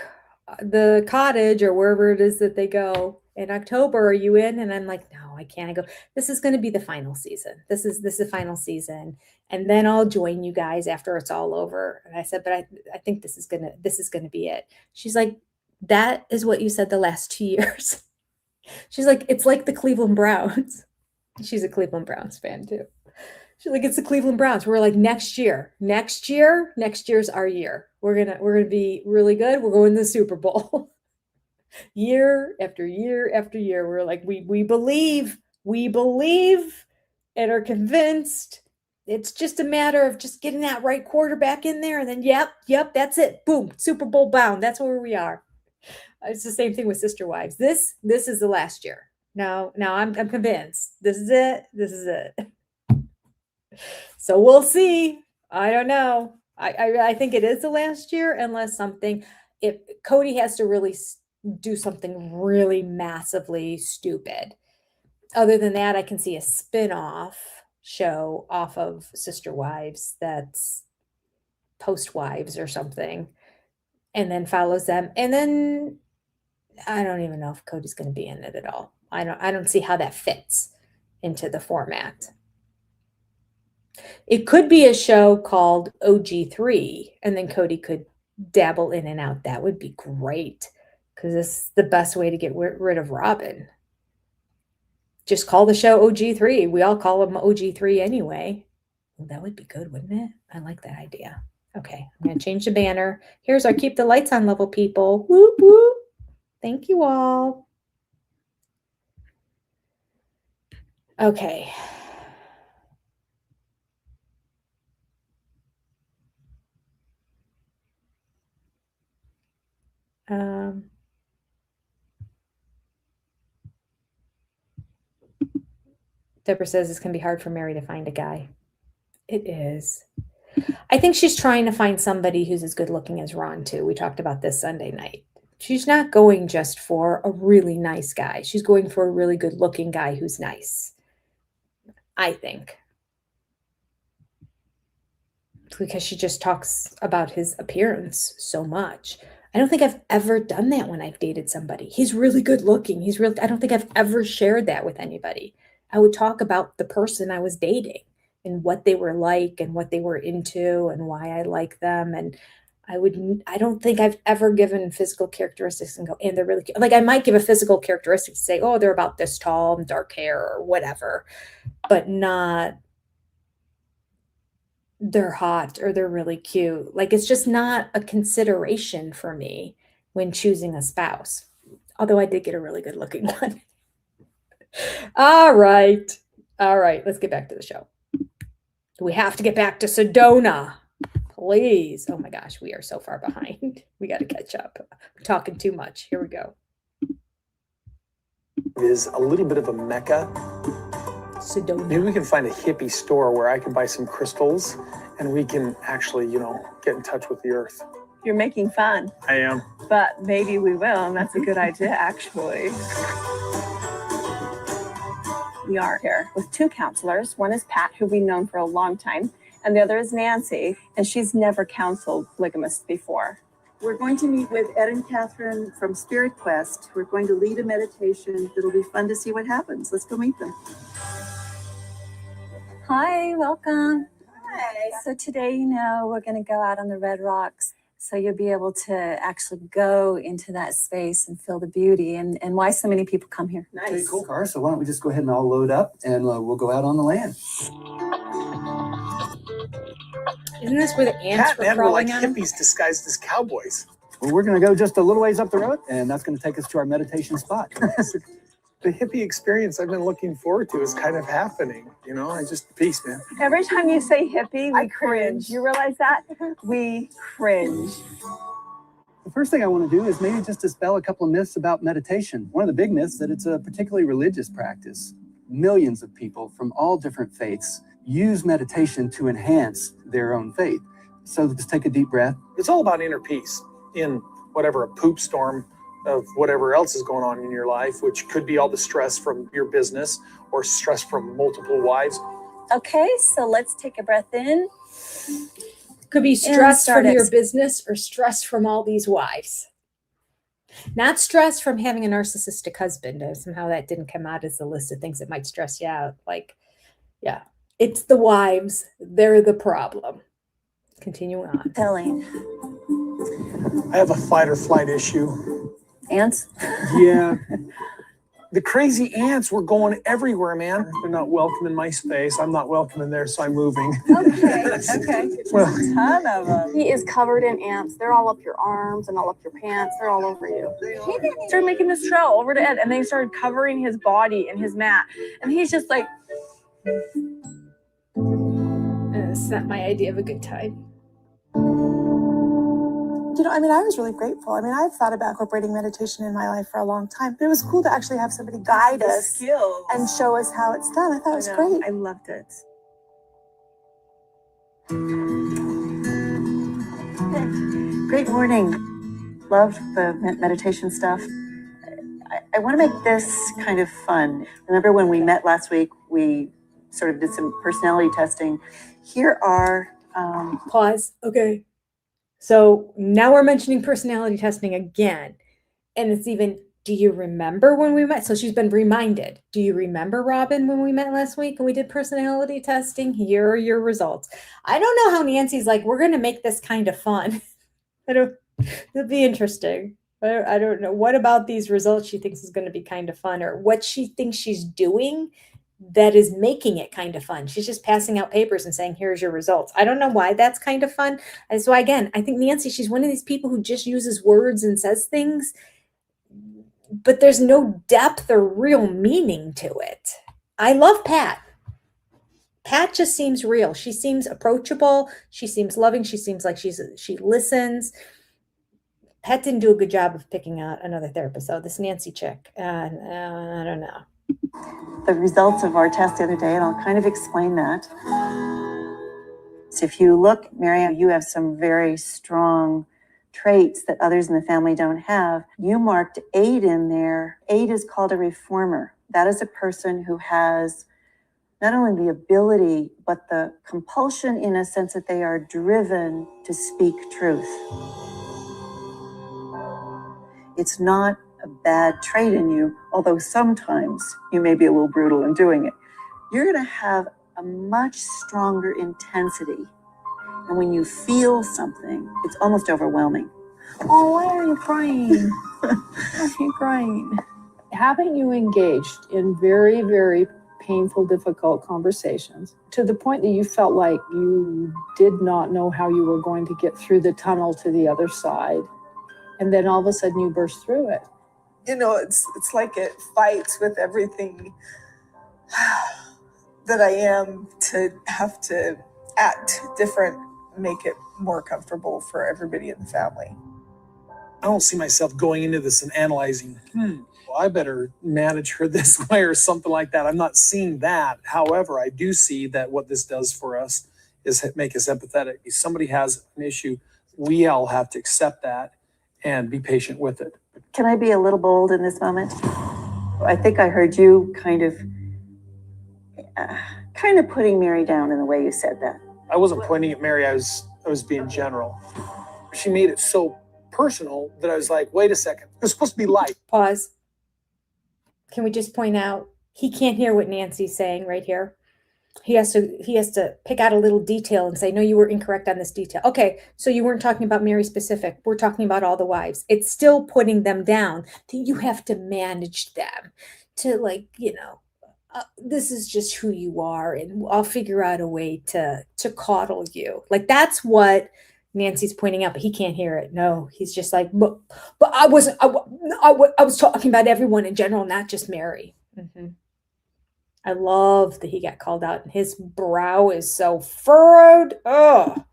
the cottage or wherever it is that they go in October. Are you in? And I'm like, no, I can't. I go, this is going to be the final season. This is the final season. And then I'll join you guys after it's all over. And I said, but I think this is going to be it. She's like, that is what you said the last 2 years. She's like, it's like the Cleveland Browns. She's a Cleveland Browns fan too. She's like, it's the Cleveland Browns. We're like, next year's our year. We're gonna be really good. We're going to the Super Bowl. Year after year after year. We're like, we believe, and are convinced. It's just a matter of just getting that right quarterback in there, and then yep, that's it. Boom, Super Bowl bound. That's where we are. It's the same thing with Sister Wives. This is the last year. Now I'm convinced. This is it. So we'll see. I don't know. I think it is the last year, unless if Cody has to really do something really massively stupid. Other than that, I can see a spin-off show off of Sister Wives that's Post Wives or something, and then follows them. And then I don't even know if Cody's going to be in it at all. I don't see how that fits into the format. It could be a show called OG3, and then Cody could dabble in and out. That would be great, because it's the best way to get rid of Robin. Just call the show OG3. We all call him OG3 anyway. Well, that would be good, wouldn't it? I like that idea. Okay, I'm going to change the banner. Here's our Keep the Lights On level, people. Whoop, whoop. Thank you all. Okay. Deborah says it's going to be hard for Mary to find a guy. It is. I think she's trying to find somebody who's as good looking as Ron, too. We talked about this Sunday night. She's not going just for a really nice guy. She's going for a really good looking guy who's nice, I think. Because she just talks about his appearance so much. I don't think I've ever done that when I've dated somebody. He's really good looking. I don't think I've ever shared that with anybody. I would talk about the person I was dating and what they were like and what they were into and why I like them. And I don't think I've ever given physical characteristics and go, and they're really cute. Like, I might give a physical characteristic to say, oh, they're about this tall and dark hair or whatever, but not they're hot or they're really cute. Like, it's just not a consideration for me when choosing a spouse. Although I did get a really good looking one. All right. Let's get back to the show. We have to get back to Sedona. Please. Oh my gosh, we are so far behind. We got to catch up. I'm talking too much. Here we go. It is a little bit of a mecca. Sedona. Maybe we can find a hippie store where I can buy some crystals and we can actually, get in touch with the earth. You're making fun. I am. But maybe we will, and that's a good idea, actually. We are here with two counselors. One is Pat, who we've known for a long time, and the other is Nancy, and she's never counseled polygamists before. We're going to meet with Ed and Catherine from Spirit Quest. We're going to lead a meditation. It'll be fun to see what happens. Let's go meet them. Hi, welcome. Hi. So today, we're going to go out on the Red Rocks. So you'll be able to actually go into that space and feel the beauty and why so many people come here. Nice. Okay, cool, Car. So why don't we just go ahead and all load up and we'll go out on the land. Isn't this where the ants were crawling like on? hippies disguised as cowboys. Well, we're going to go just a little ways up the road, and that's going to take us to our meditation spot. The hippie experience I've been looking forward to is kind of happening. Peace, man. Every time you say hippie, we cringe. You realize that? We cringe. The first thing I want to do is maybe just dispel a couple of myths about meditation. One of the big myths that it's a particularly religious practice. Millions of people from all different faiths use meditation to enhance their own faith. So just take a deep breath. It's all about inner peace in whatever a poop storm of whatever else is going on in your life, which could be all the stress from your business or stress from multiple wives. Okay, so let's take a breath in. Could be stress from your business or stress from all these wives. Not stress from having a narcissistic husband. Somehow that didn't come out as a list of things that might stress you out. Yeah, it's the wives. They're the problem. Continue on. Elaine. I have a fight or flight issue. Ants? Yeah. The crazy ants were going everywhere, man. They're not welcome in my space. I'm not welcome in theirs, so I'm moving. Okay. Well, A ton of them. He is covered in ants. They're all up your arms and all up your pants. They're all over you. He started making this trail over to Ed, and they started covering his body in his mat. And he's just like, It's not my idea of a good time. You know, I mean, I was really grateful. I mean, I've thought about incorporating meditation in my life for a long time, but it was cool to actually have somebody guide us and show us how it's done. I thought it was great. I loved it. Great morning. Loved the meditation stuff. I want to make this kind of fun. Remember when we met last week, we sort of did some personality testing. Here are... Pause. Okay. So now we're mentioning personality testing again. And it's even, do you remember when we met? So she's been reminded. Do you remember, Robin, when we met last week and we did personality testing? Here are your results. I don't know how Nancy's like, we're going to make this kind of fun. It'll be interesting. I don't know. What about these results she thinks is going to be kind of fun, or what she thinks she's doing that is making it kind of fun. She's just passing out papers and saying, here's your results. I don't know why that's kind of fun. And so again, I think Nancy, she's one of these people who just uses words and says things, but there's no depth or real meaning to it. I love Pat. Pat just seems real. She seems approachable. She seems loving. She seems like she listens. Pat didn't do a good job of picking out another therapist. So this Nancy chick, I don't know. The results of our test the other day, and I'll kind of explain that. So if you look, Mary, you have some very strong traits that others in the family don't have. You marked 8 in there. 8 is called a reformer. That is a person who has not only the ability, but the compulsion in a sense that they are driven to speak truth. It's not a bad trait in you, although sometimes you may be a little brutal in doing it. You're going to have a much stronger intensity. And when you feel something, it's almost overwhelming. Oh, why are you crying? Why are you crying? Haven't you engaged in very, very painful, difficult conversations to the point that you felt like you did not know how you were going to get through the tunnel to the other side? And then all of a sudden you burst through it. You know, it's like it fights with everything that I am to have to act different, make it more comfortable for everybody in the family. I don't see myself going into this and analyzing, well, I better manage her this way or something like that. I'm not seeing that. However, I do see that what this does for us is make us empathetic. If somebody has an issue, we all have to accept that and be patient with it. Can I be a little bold in this moment? I think I heard you kind of putting Mary down in the way you said that. I wasn't pointing at Mary. I was being general. She made it so personal that I was like, wait a second. It was supposed to be light. Pause. Can we just point out, he can't hear what Nancy's saying right here. He has to pick out a little detail and say, no, you were incorrect on this detail. Okay, so you weren't talking about Mary specific. We're talking about all the wives. It's still putting them down. You have to manage them to this is just who you are, and I'll figure out a way to coddle you. Like, that's what Nancy's pointing out, but he can't hear it. No, he's just like, but I was talking about everyone in general, not just Mary. Mm-hmm. I love that he got called out and his brow is so furrowed. Oh,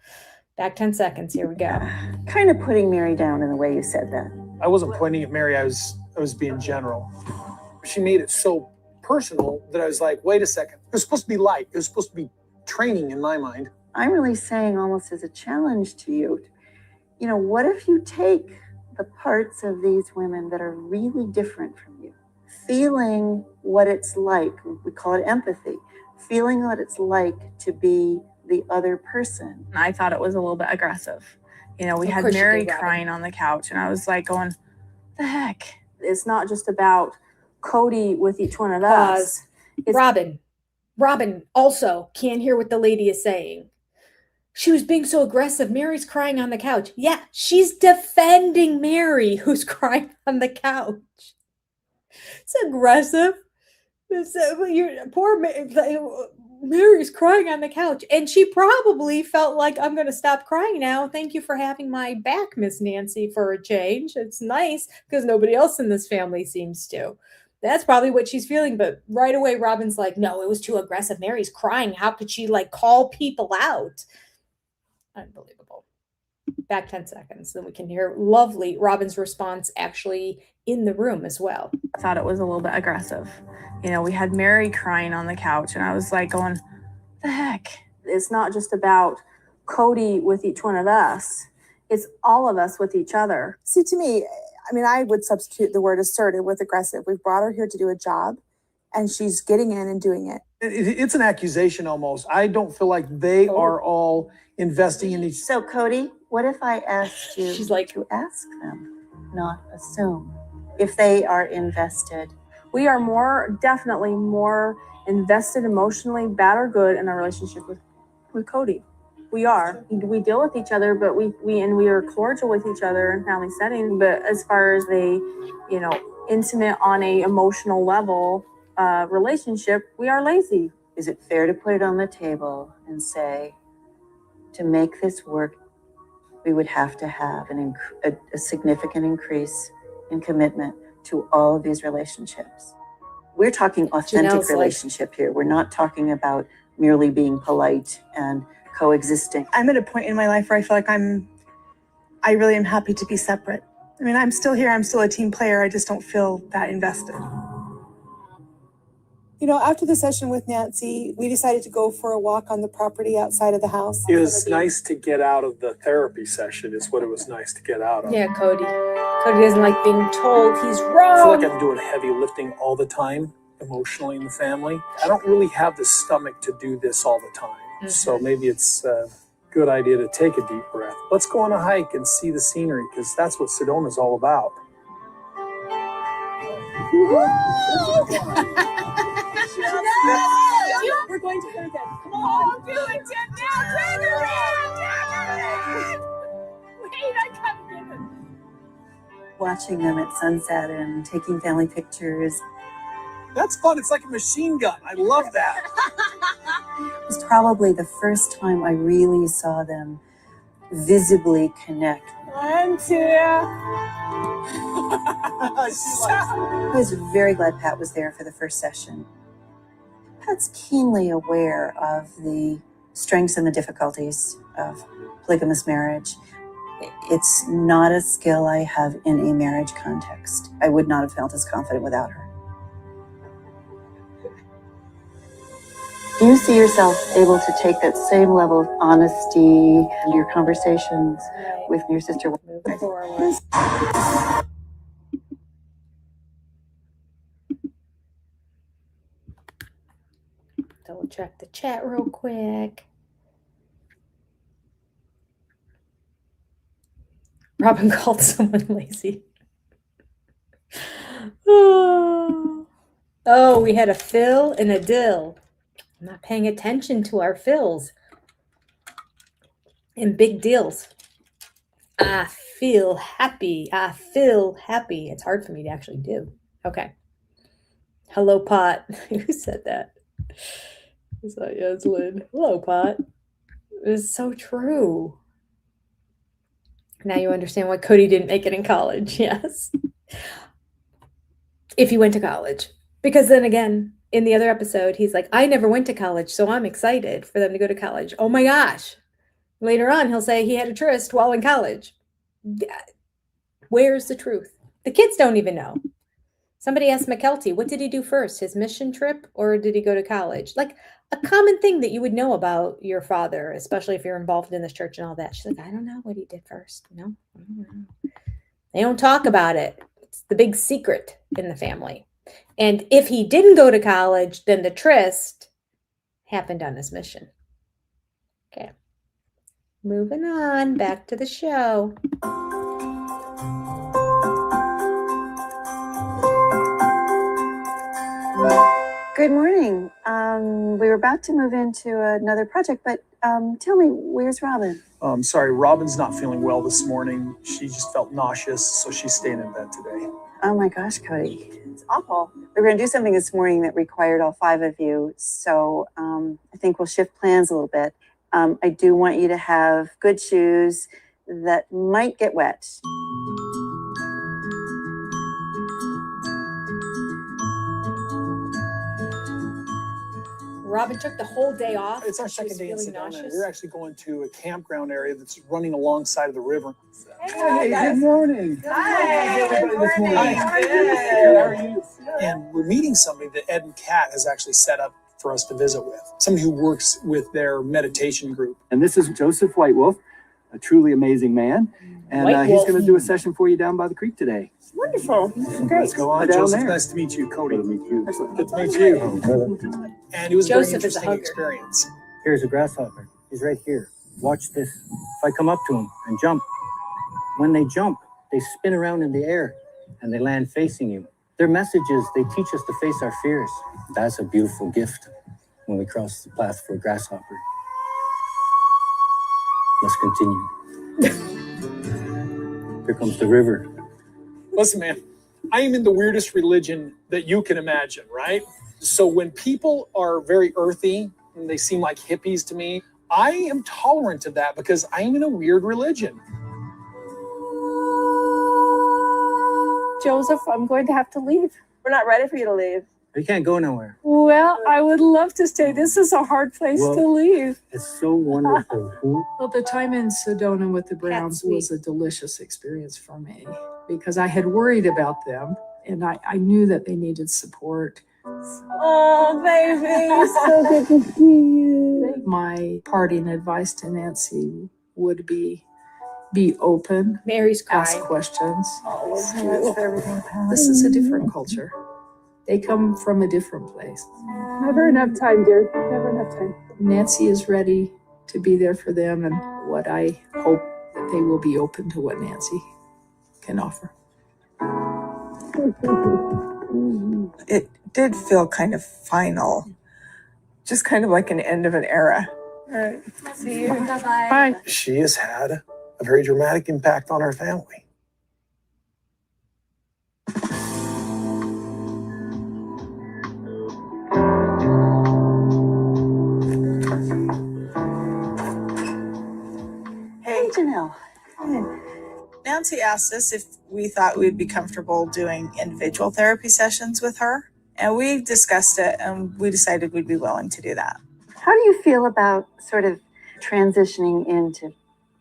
back 10 seconds. Here we go. Kind of putting Mary down in the way you said that. I wasn't pointing at Mary. I was being general. She made it so personal that I was like, wait a second. It was supposed to be light. It was supposed to be training in my mind. I'm really saying almost as a challenge to you, you know, what if you take the parts of these women that are really different from you, feeling what it's like, we call it empathy, feeling what it's like to be the other person. I thought it was a little bit aggressive. You know, we had Mary crying on the couch, and I was like going, the heck? It's not just about Cody with each one of us. Robin also can't hear what the lady is saying. She was being so aggressive. Mary's crying on the couch. Yeah, she's defending Mary, who's crying on the couch. It's aggressive. Poor Mary's crying on the couch, and she probably felt like, I'm going to stop crying now. Thank you for having my back, Miss Nancy, for a change. It's nice because nobody else in this family seems to. That's probably what she's feeling. But right away, Robin's like, no, it was too aggressive. Mary's crying. How could she like call people out? Unbelievable. Back 10 seconds. Then we can hear lovely Robin's response actually in the room as well. I thought it was a little bit aggressive. You know, we had Mary crying on the couch, and I was like going, what the heck? It's not just about Cody with each one of us. It's all of us with each other. See, to me, I mean, I would substitute the word assertive with aggressive. We've brought her here to do a job, and she's getting in and doing it. It's an accusation almost. I don't feel like they are all investing in each. So, Cody, what if I asked you She's like, to ask them, not assume, if they are invested? We are definitely more invested emotionally, bad or good, in our relationship with Cody. We are. We deal with each other, but we are cordial with each other in family setting. But as far as intimate on a emotional level relationship, we are lazy. Is it fair to put it on the table and say, to make this work, we would have to have a significant increase in commitment to all of these relationships? We're talking authentic relationship here. We're not talking about merely being polite and coexisting. I'm at a point in my life where I feel like I really am happy to be separate. I mean, I'm still here. I'm still a team player. I just don't feel that invested. You know, after the session with Nancy, we decided to go for a walk on the property outside of the house. It was nice to get out of the therapy session is what it was nice to get out of. yeah, Cody. Cody doesn't like being told he's I wrong. feel like I'm doing heavy lifting all the time emotionally in the family. I don't really have the stomach to do this all the time. Mm-hmm. So maybe it's a good idea to take a deep breath. Let's go on a hike and see the scenery because that's what Sedona's all about. We're going to hurt them. Come on. Do it, Jen. Turn around. Wait, I can't get it. Watching them at sunset and taking family pictures. That's fun. It's like a machine gun. I love that. It was probably the first time I really saw them visibly connect. 1, 2. I was very glad Pat was there for the first session. Pat's keenly aware of the strengths and the difficulties of polygamous marriage. It's not a skill I have in a marriage context. I would not have felt as confident without her. Do you see yourself able to take that same level of honesty in your conversations with your sister? Moving forward. Double check the chat real quick. Robin called someone lazy. Oh, we had a fill and a dill. I'm not paying attention to our fills and big deals. I feel happy. I feel happy. It's hard for me to actually do. Okay. Hello, Pot. Who said that? Is that Lyn? Hello, Pot. It's so true. Now you understand why Cody didn't make it in college. Yes. If he went to college. Because then again, in the other episode, he's like, I never went to college, so I'm excited for them to go to college. Oh my gosh. Later on, he'll say he had a tryst while in college. Where's the truth? The kids don't even know. Somebody asked McKelty, what did he do first? His mission trip or did he go to college? Like a common thing that you would know about your father, especially if you're involved in this church and all that. She's like, I don't know what he did first. No, I don't know. They don't talk about it. It's the big secret in the family. And if he didn't go to college, then the tryst happened on his mission. Okay. Moving on, back to the show. Good morning. We were about to move into another project, but tell me, where's Robin? Sorry, Robin's not feeling well this morning. She just felt nauseous, so she's staying in bed today. Oh my gosh, Cody. It's awful. We were going to do something this morning that required all 5 of you. So I think we'll shift plans a little bit. I do want you to have good shoes that might get wet. Robin took the whole day off. It's our She second was day in feeling Sedona. nauseous. We're actually going to a campground area that's running alongside of the river. Hey, good morning. Hi. Good morning. Hi. Good, how are you? And we're meeting somebody that Ed and Kat has actually set up for us to visit with. Somebody who works with their meditation group. And this is Joseph Whitewolf, a truly amazing man. And he's going to do a session for you down by the creek today. Wonderful. Great. Let's go on Hi, down Joseph. there. Nice to meet you, Cody. Good to meet you. Excellent. Good to meet you. And it was a very Joseph is a interesting hugger. experience. Here's a grasshopper. He's right here. Watch this. If I come up to him and jump, when they jump, they spin around in the air and they land facing you. Their message is they teach us to face our fears. That's a beautiful gift when we cross the path for a grasshopper. Let's continue. Here comes the river. Listen, man, I am in the weirdest religion that you can imagine, right? So when people are very earthy and they seem like hippies to me, I am tolerant of that because I am in a weird religion. Joseph, I'm going to have to leave. We're not ready for you to leave. You can't go nowhere. Well, I would love to stay. This is a hard place Well, to leave. It's so wonderful. Well, the time in Sedona with the Browns sweet. was a delicious experience for me because I had worried about them and I knew that they needed support. Oh, baby. So good to see you. My parting advice to Nancy would be open, Mary's ask crying. questions. That's for everything. This is a different culture. They come from a different place. Never enough time, dear. Never enough time. Nancy is ready to be there for them, and what I hope that they will be open to what Nancy can offer. It did feel kind of final, just kind of like an end of an era. All right. See you. Bye-bye. Bye. She has had a very dramatic impact on our family. Hey, Janelle. Nancy asked us if we thought we'd be comfortable doing individual therapy sessions with her. And we discussed it and we decided we'd be willing to do that. How do you feel about sort of transitioning into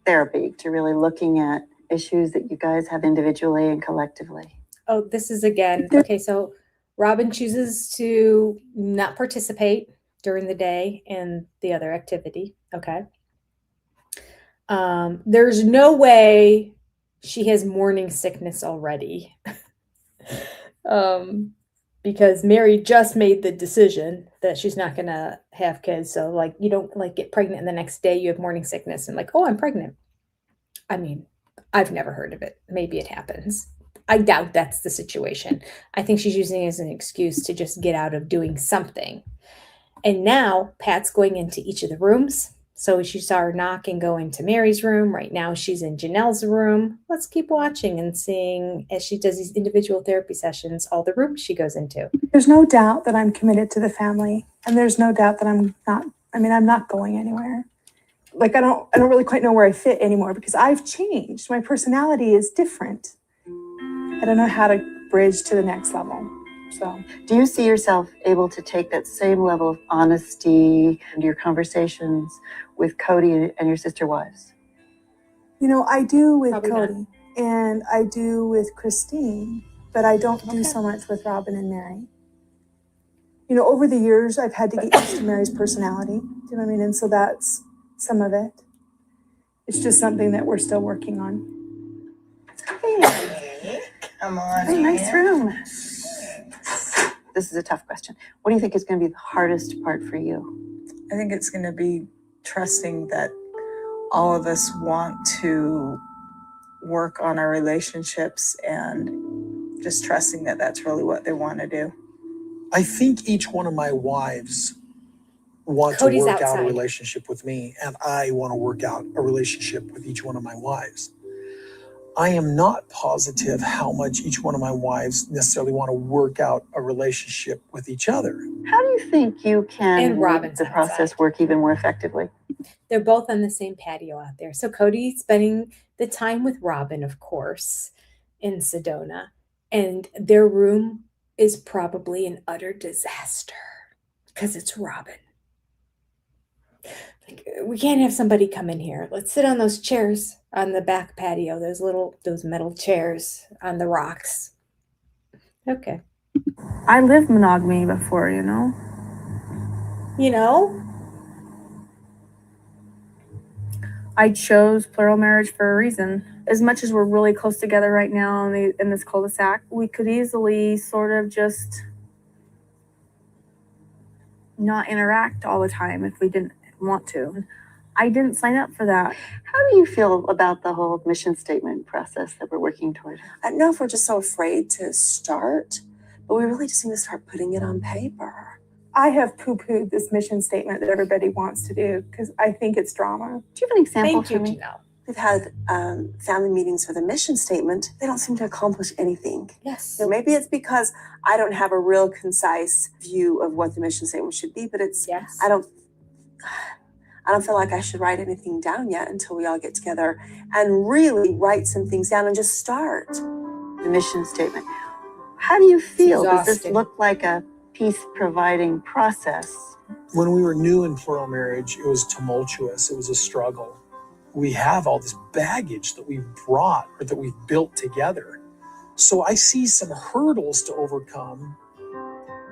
therapy, to really looking at issues that you guys have individually and collectively? Oh, this is again. Okay, so Robin chooses to not participate during the day in the other activity. Okay. There's no way she has morning sickness already. Because Mary just made the decision that she's not going to have kids. So like, you don't like get pregnant and the next day you have morning sickness and like, oh, I'm pregnant. I mean, I've never heard of it. Maybe it happens. I doubt that's the situation. I think she's using it as an excuse to just get out of doing something. And now Pat's going into each of the rooms. So she saw her knock and go into Mary's room. Right now she's in Janelle's room. Let's keep watching and seeing as she does these individual therapy sessions, all the rooms she goes into. There's no doubt that I'm committed to the family. And there's no doubt that I'm not going anywhere. Like I don't really quite know where I fit anymore because I've changed. My personality is different. I don't know how to bridge to the next level. So, do you see yourself able to take that same level of honesty and your conversations with Cody and your sister wives? You know, I do with Probably Cody not. and I do with Christine, but I don't do so much with Robin and Mary. You know, over the years, I've had to get used to Mary's personality. Do you know what I mean? And so that's some of it. It's just something that we're still working on. Hey, Come on. hey, nice room. This is a tough question. What do you think is going to be the hardest part for you? I think it's going to be trusting that all of us want to work on our relationships and just trusting that that's really what they want to do. I think each one of my wives want Cody's to work out outside. a relationship with me, and I want to work out a relationship with each one of my wives. I am not positive how much each one of my wives necessarily want to work out a relationship with each other. How do you think you can And make Robin's the process work even more effectively? They're both on the same patio out there. So Cody's spending the time with Robin, of course, in Sedona. And their room is probably an utter disaster because it's Robin. Like, we can't have somebody come in here. Let's sit on those chairs on the back patio, those metal chairs on the rocks. Okay. I lived monogamy before, you know? You know? I chose plural marriage for a reason. As much as we're really close together right now in this cul-de-sac, we could easily sort of just not interact all the time if we didn't want to. I didn't sign up for that. How do you feel about the whole mission statement process that we're working toward? I don't know if we're just so afraid to start, but we really just need to start putting it on paper. I have poo-pooed this mission statement that everybody wants to do because I think it's drama. Do you have an example Thank you, for me? Janelle. We've had family meetings for the mission statement. They don't seem to accomplish anything. Yes. You know, maybe it's because I don't have a real concise view of what the mission statement should be, but it's, yes. I don't feel like I should write anything down yet until we all get together and really write some things down and just start. The mission statement. How do you feel? Does this look like a peace-providing process? When we were new in plural marriage, it was tumultuous. It was a struggle. We have all this baggage that we've brought or that we've built together. So I see some hurdles to overcome.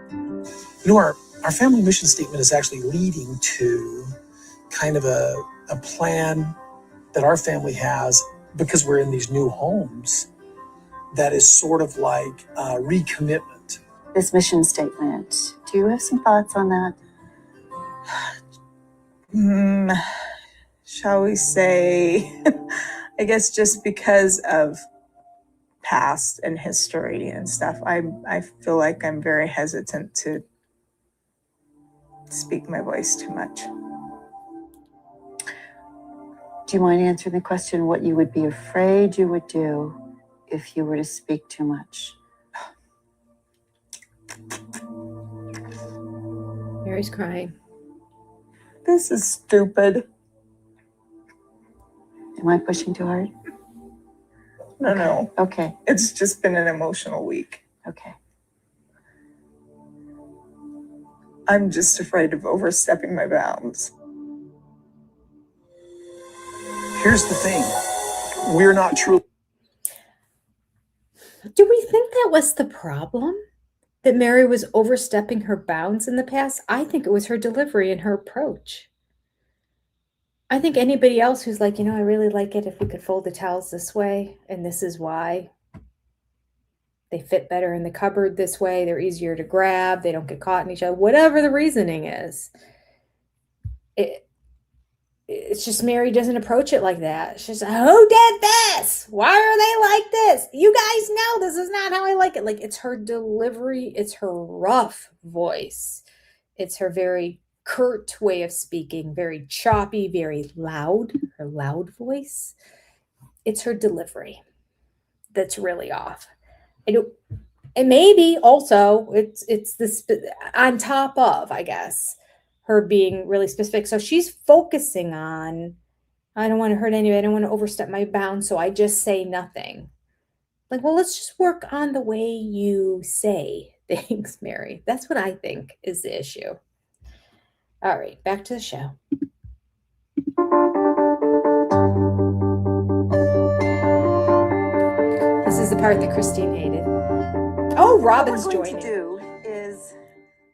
You know, our family mission statement is actually leading to kind of a plan that our family has because we're in these new homes that is sort of like a recommitment. This mission statement, do you have some thoughts on that? Shall we say, I guess just because of past and history and stuff, I feel like I'm very hesitant to speak my voice too much. Do you mind answering the question what you would be afraid you would do if you were to speak too much? Mary's crying. This is stupid. Am I pushing too hard? No. Okay. It's just been an emotional week. Okay. I'm just afraid of overstepping my bounds. Here's the thing. We're not truly... Do we think that was the problem? That Mary was overstepping her bounds in the past? I think it was her delivery and her approach. I think anybody else who's like, you know, I really like it if we could fold the towels this way, and this is why. They fit better in the cupboard this way. They're easier to grab. They don't get caught in each other. Whatever the reasoning is. It's just Mary doesn't approach it like that. She's like, who did this? Why are they like this? You guys know this is not how I like it. Like, it's her delivery. It's her rough voice. It's her very curt way of speaking, very choppy, very loud, her loud voice. It's her delivery that's really off. And maybe also it's this on top of, I guess, her being really specific. So she's focusing on, I don't want to hurt anybody. I don't want to overstep my bounds. So I just say nothing. Like, well, let's just work on the way you say things, Mary. That's what I think is the issue. All right, back to the show. This is the part that Christine hated. Oh, Robin's joining. What we're going to do is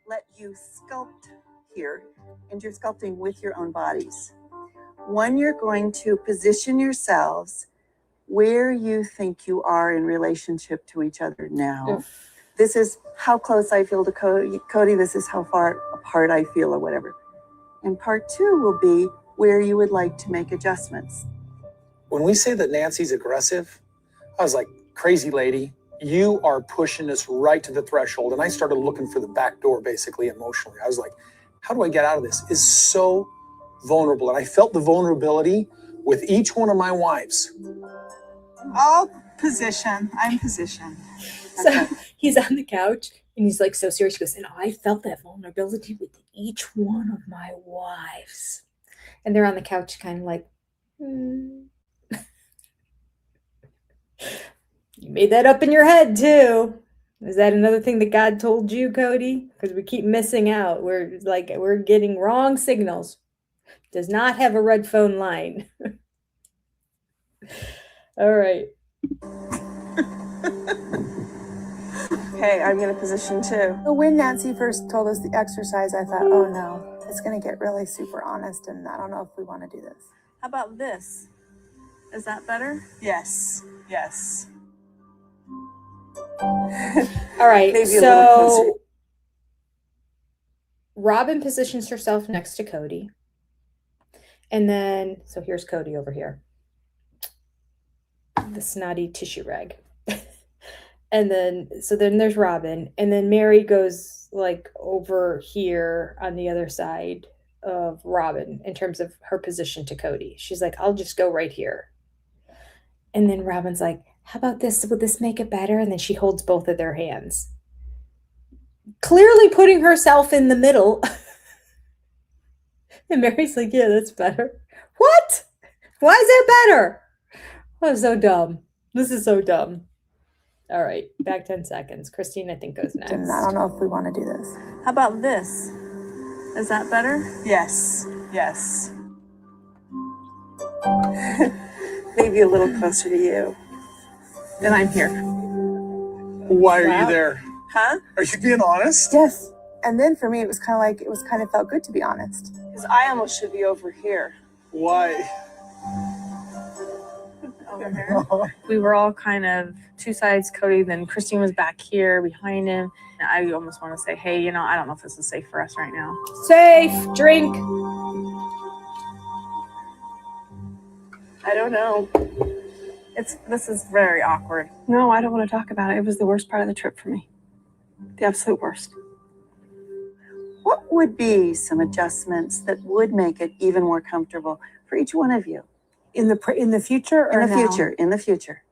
let you sculpt here, and you're sculpting with your own bodies. One, you're going to position yourselves where you think you are in relationship to each other now. Oof. This is how close I feel to Cody. This is how far apart I feel, or whatever. And part two will be where you would like to make adjustments. When we say that Nancy's aggressive, I was like, crazy lady, you are pushing us right to the threshold. And I started looking for the back door, basically, emotionally. I was like, how do I get out of this? It's so vulnerable. And I felt the vulnerability with each one of my wives. I'll position. I'm positioned. So he's on the couch and he's like so serious. He goes, and I felt that vulnerability with each one of my wives. And they're on the couch kind of like, You made that up in your head too. Is that another thing that God told you, Cody? Because we keep missing out. We're getting wrong signals. Does not have a red phone line. All right. Okay, I'm gonna position too. When Nancy first told us the exercise, I thought, oh no, it's going to get really super honest, and I don't know if we want to do this. How about this? Is that better? Yes. Yes. All right. Maybe a little closer. So Robin positions herself next to Cody. And then, so here's Cody over here. The snotty tissue rag. And then there's Robin. And then Mary goes like over here on the other side of Robin in terms of her position to Cody. She's like, I'll just go right here. And then Robin's like, how about this? Would this make it better? And then she holds both of their hands, clearly putting herself in the middle. And Mary's like, yeah, that's better. What? Why is that better? Oh, so dumb. This is so dumb. All right, back 10 seconds. Christine, I think, goes next. And I don't know if we want to do this. How about this? Is that better? Yes. Yes. Maybe a little closer to you. Then I'm here. Why are you there? Huh? Are you being honest? Yes. And then for me, it was kind of felt good to be honest. Because I almost should be over here. Why? Over here? We were all kind of two sides. Cody, then Christine was back here behind him. And I almost want to say, hey, I don't know if this is safe for us right now. Safe. Drink. I don't know. This is very awkward. No, I don't want to talk about it. It was the worst part of the trip for me. The absolute worst. What would be some adjustments that would make it even more comfortable for each one of you? In the future or In the now? future, in the future.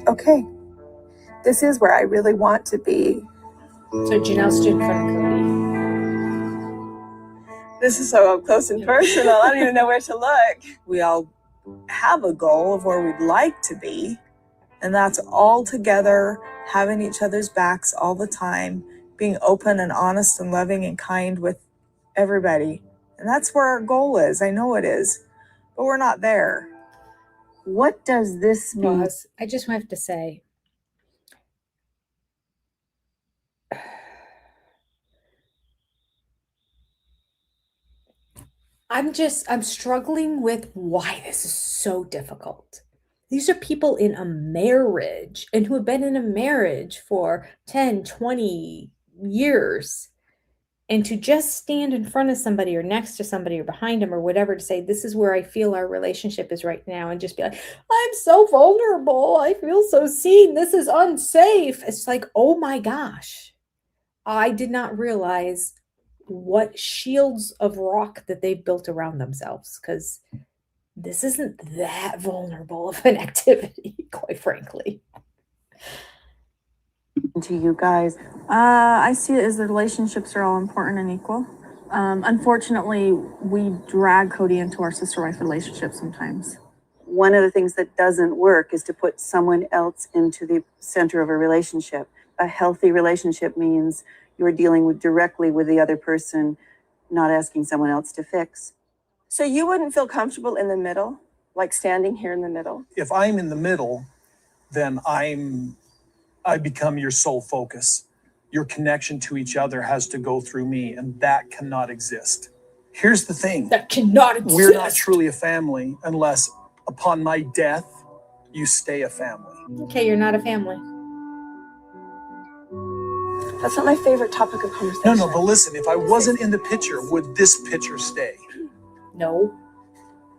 Okay. This is where I really want to be. So Janelle stood in front of Cody. This is so up close and personal. I don't even know where to look. We all have a goal of where we'd like to be. And that's all together, having each other's backs all the time, being open and honest and loving and kind with everybody. And that's where our goal is. I know it is, but we're not there. What does this mean? Pause. I just have to say, I'm struggling with why this is so difficult. These are people in a marriage and who have been in a marriage for 10, 20 years. And to just stand in front of somebody or next to somebody or behind them or whatever to say, this is where I feel our relationship is right now. And just be like, I'm so vulnerable. I feel so seen. This is unsafe. It's like, oh my gosh. I did not realize what shields of rock that they've built around themselves, because this isn't that vulnerable of an activity, quite frankly. To you guys? I see it as the relationships are all important and equal. Unfortunately, we drag Cody into our sister-wife relationship sometimes. One of the things that doesn't work is to put someone else into the center of a relationship. A healthy relationship means you're dealing directly with the other person, not asking someone else to fix. So you wouldn't feel comfortable in the middle, like standing here in the middle? If I'm in the middle, then I become your sole focus. Your connection to each other has to go through me, and that cannot exist. Here's the thing. That cannot exist. We're not truly a family unless upon my death, you stay a family. Okay, you're not a family. That's not my favorite topic of conversation. No, but listen, if I wasn't in the picture, would this picture stay? No.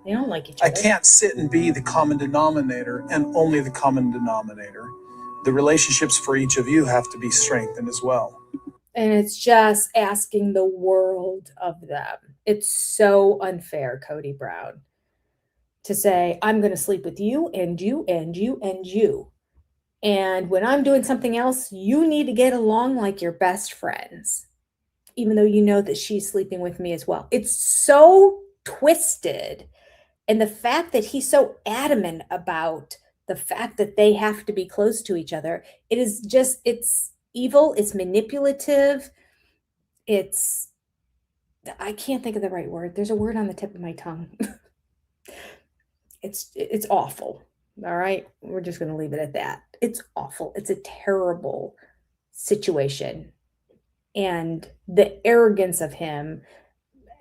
They don't like each other. I can't sit and be the common denominator and only the common denominator. The relationships for each of you have to be strengthened as well. And it's just asking the world of them. It's so unfair, Cody Brown, to say, I'm going to sleep with you and you and you and you. And when I'm doing something else, you need to get along like your best friends, even though you know that she's sleeping with me as well. It's so twisted. And the fact that he's so adamant about the fact that they have to be close to each other, it is just, it's evil, it's manipulative, it's, I can't think of the right word. There's a word on the tip of my tongue. It's awful. All right. We're just going to leave it at that. It's awful. It's a terrible situation. And the arrogance of him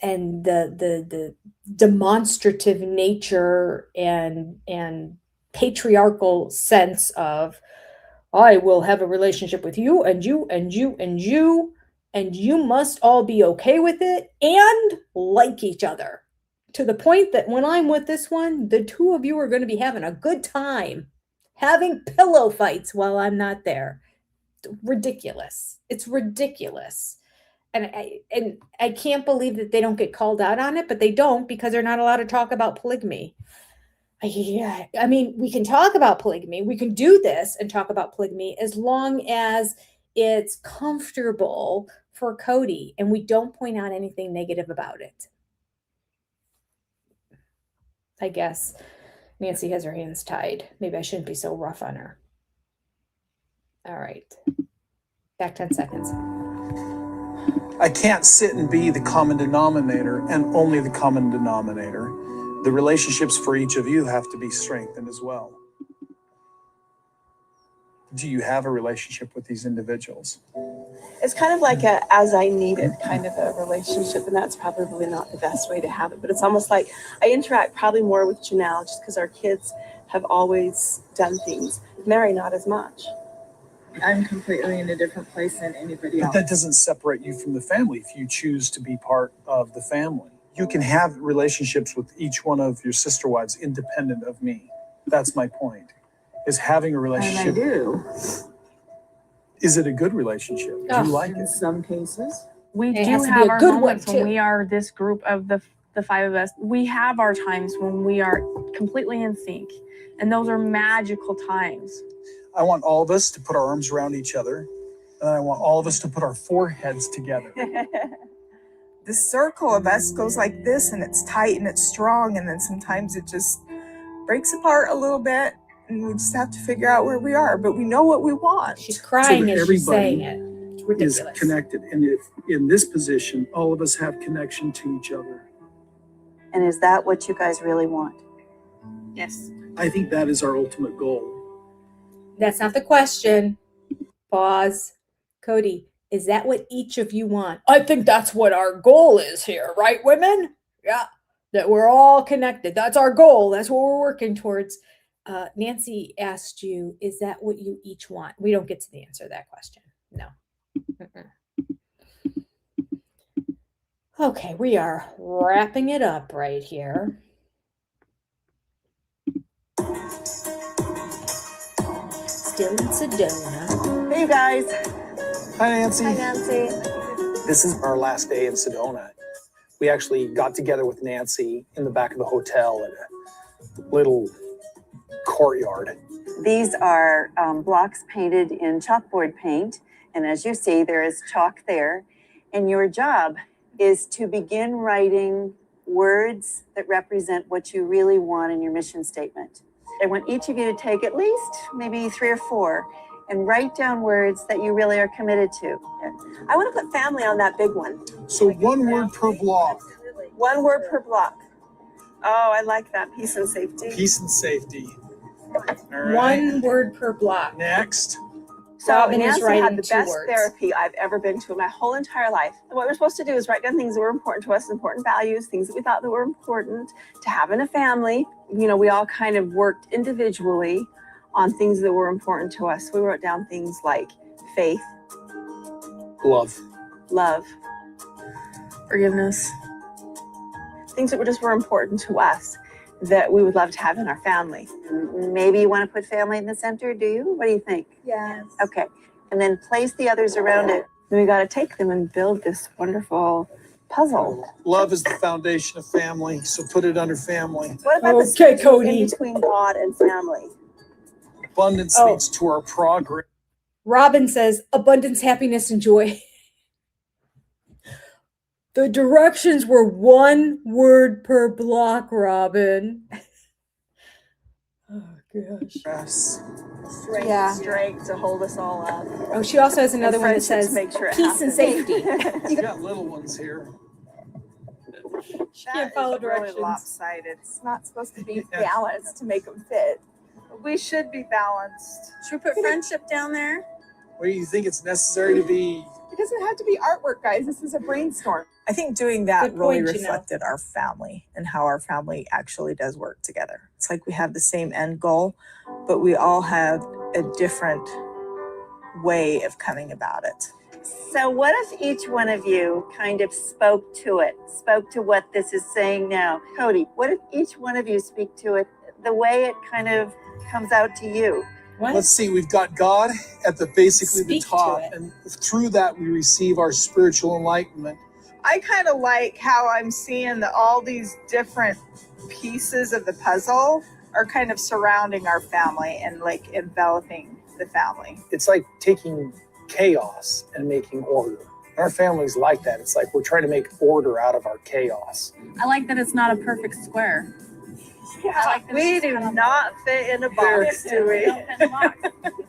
and the demonstrative nature and patriarchal sense of, I will have a relationship with you and you and you and you, and you must all be okay with it and like each other. To the point that when I'm with this one, the two of you are going to be having a good time, having pillow fights while I'm not there. Ridiculous. It's ridiculous. And I can't believe that they don't get called out on it, but they don't, because they're not allowed to talk about polygamy. Yeah, I mean, we can talk about polygamy. We can do this and talk about polygamy as long as it's comfortable for Cody and we don't point out anything negative about it. I guess Nancy has her hands tied. Maybe I shouldn't be so rough on her. All right. Back 10 seconds. I can't sit and be the common denominator and only the common denominator. The relationships for each of you have to be strengthened as well. Do you have a relationship with these individuals? It's kind of like a as I need it kind of a relationship, and that's probably not the best way to have it. But it's almost like I interact probably more with Janelle just because our kids have always done things. Mary, not as much. I'm completely in a different place than anybody But else. that doesn't separate you from the family if you choose to be part of the family. You can have relationships with each one of your sister wives independent of me. That's my point, is having a relationship. And I do. Is it a good relationship? Do you like In it? some cases. We It do has to be have a our good one, moments when too. we are this group of the five of us. We have our times when we are completely in sync, and those are magical times. I want all of us to put our arms around each other, and I want all of us to put our foreheads together. The circle of us goes like this, and it's tight and it's strong, and then sometimes it just breaks apart a little bit, and we just have to figure out where we are, but we know what we want. She's crying as she's saying it. It's Is ridiculous. connected, and if in this position, all of us have connection to each other. And is that what you guys really want? Yes. I think that is our ultimate goal. That's not the question. Pause. Cody, is that what each of you want? I think that's what our goal is here, right, women? Yeah. That we're all connected. That's our goal. That's what we're working towards. Nancy asked you, is that what you each want? We don't get to the answer to that question. No. Okay, we are wrapping it up right here. Still in Sedona. Hey, you guys. Hi, Nancy. Hi, Nancy. This is our last day in Sedona. We actually got together with Nancy in the back of the hotel at a little courtyard. These are blocks painted in chalkboard paint. And as you see, there is chalk there. And your job is to begin writing words that represent what you really want in your mission statement. I want each of you to take at least maybe 3 or 4 and write down words that you really are committed to. I want to put family on that big one. So one word per block. 1 word per block. Oh, I like that. Peace and safety. Peace and safety. All right. 1 word per block. Next. So Robin is Nancy writing had the 2 best words. therapy I've ever been to in my whole entire life. What we're supposed to do is write down things that were important to us, important values, things that we thought that were important to have in a family. You know, we all kind of worked individually on things that were important to us. We wrote down things like faith, Love. forgiveness, things that were important to us that we would love to have in our family. Maybe you want to put family in the center, do you? What do you think? Yes. Okay. And then place the others around it. Then we got to take them and build this wonderful puzzle. Love is the foundation of family, so put it under family. What about the Okay, space Cody. in between God and family? Abundance leads to our progress. Robin says abundance, happiness, and joy. The directions were 1 word per block, Robin. Oh, gosh. Yes. Strength to hold us all up. Oh, she also has another And one that friendship to says make sure it peace and happens. safety. You got little ones here. Can't follow That is really directions. lopsided. It's not supposed to be balanced to make them fit. We should be balanced. Should we put friendship down there? What do you think it's necessary to be? It doesn't have to be artwork, guys. This is a brainstorm. I think doing that Good really point, reflected our family and how our family actually does work together. It's like we have the same end goal, but we all have a different way of coming about it. So what if each one of you kind of spoke to what this is saying now? Cody, what if each one of you speak to it the way it kind of comes out to you? What? Let's see, we've got God at basically the Speak to top, it. and through that we receive our spiritual enlightenment. I kind of like how I'm seeing that all these different pieces of the puzzle are kind of surrounding our family and like enveloping the family. It's like taking chaos and making order. Our family's like that. It's like we're trying to make order out of our chaos. I like that it's not a perfect square. Yeah, we do not fit in a box, do we?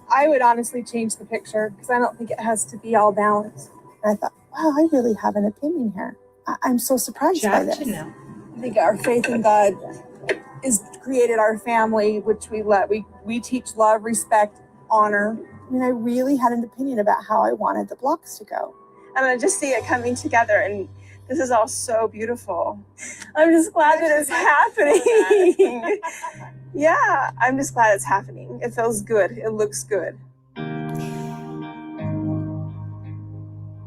I would honestly change the picture because I don't think it has to be all balanced. And I thought, wow, I really have an opinion here. I'm so surprised by this. Gotcha now. I think our faith in God is created our family, which we teach love, respect, honor. I mean, I really had an opinion about how I wanted the blocks to go. And I just see it coming together, and this is all so beautiful. I'm just glad that it's happening. Yeah, I'm just glad it's happening. It feels good. It looks good.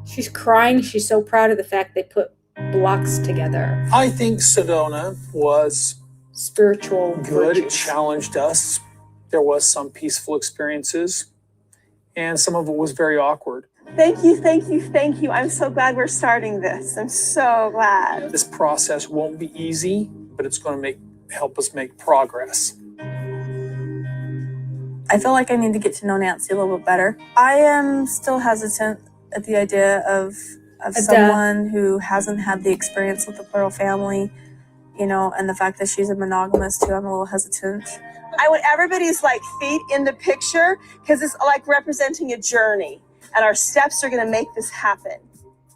She's crying. She's so proud of the fact they put blocks together. I think Sedona was Spiritual good. It virtues. challenged us. There was some peaceful experiences, and some of it was very awkward. Thank you, thank you, thank you. I'm so glad we're starting this. I'm so glad. This process won't be easy, but it's going to help us make progress. I feel like I need to get to know Nancy a little bit better. I am still hesitant at the idea of someone who hasn't had the experience with the plural family, you know, and the fact that she's a monogamous too. I'm a little hesitant. I want everybody's like feet in the picture because it's like representing a journey, and our steps are going to make this happen.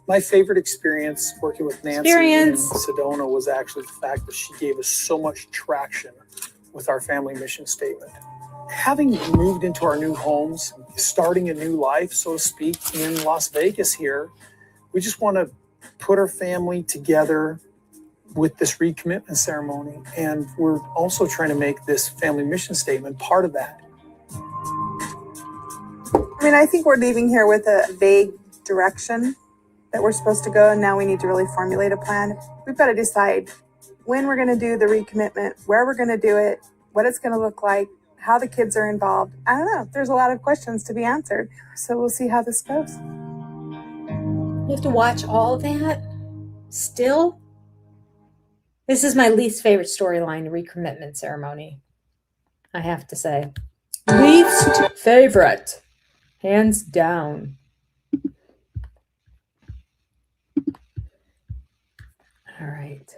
My favorite experience working with Nancy in Sedona was actually the fact that she gave us so much traction with our family mission statement. Having moved into our new homes, starting a new life, so to speak, in Las Vegas here, we just want to put our family together with this recommitment ceremony. And we're also trying to make this family mission statement part of that. I mean, I think we're leaving here with a vague direction that we're supposed to go, and now we need to really formulate a plan. We've got to decide when we're going to do the recommitment, where we're going to do it, what it's going to look like, how the kids are involved. I don't know. There's a lot of questions to be answered. So we'll see how this goes. You have to watch all that still? This is my least favorite storyline, recommitment ceremony. I have to say. Least favorite. Hands down. All right.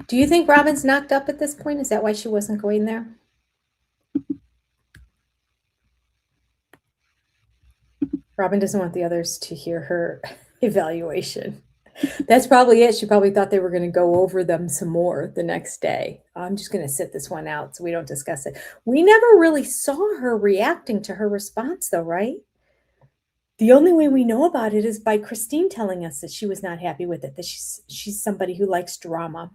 Do you think Robin's knocked up at this point? Is that why she wasn't going there? Robin doesn't want the others to hear her evaluation. That's probably it. She probably thought they were going to go over them some more the next day. I'm just going to sit this one out so we don't discuss it. We never really saw her reacting to her response, though, right? The only way we know about it is by Christine telling us that she was not happy with it, that she's somebody who likes drama.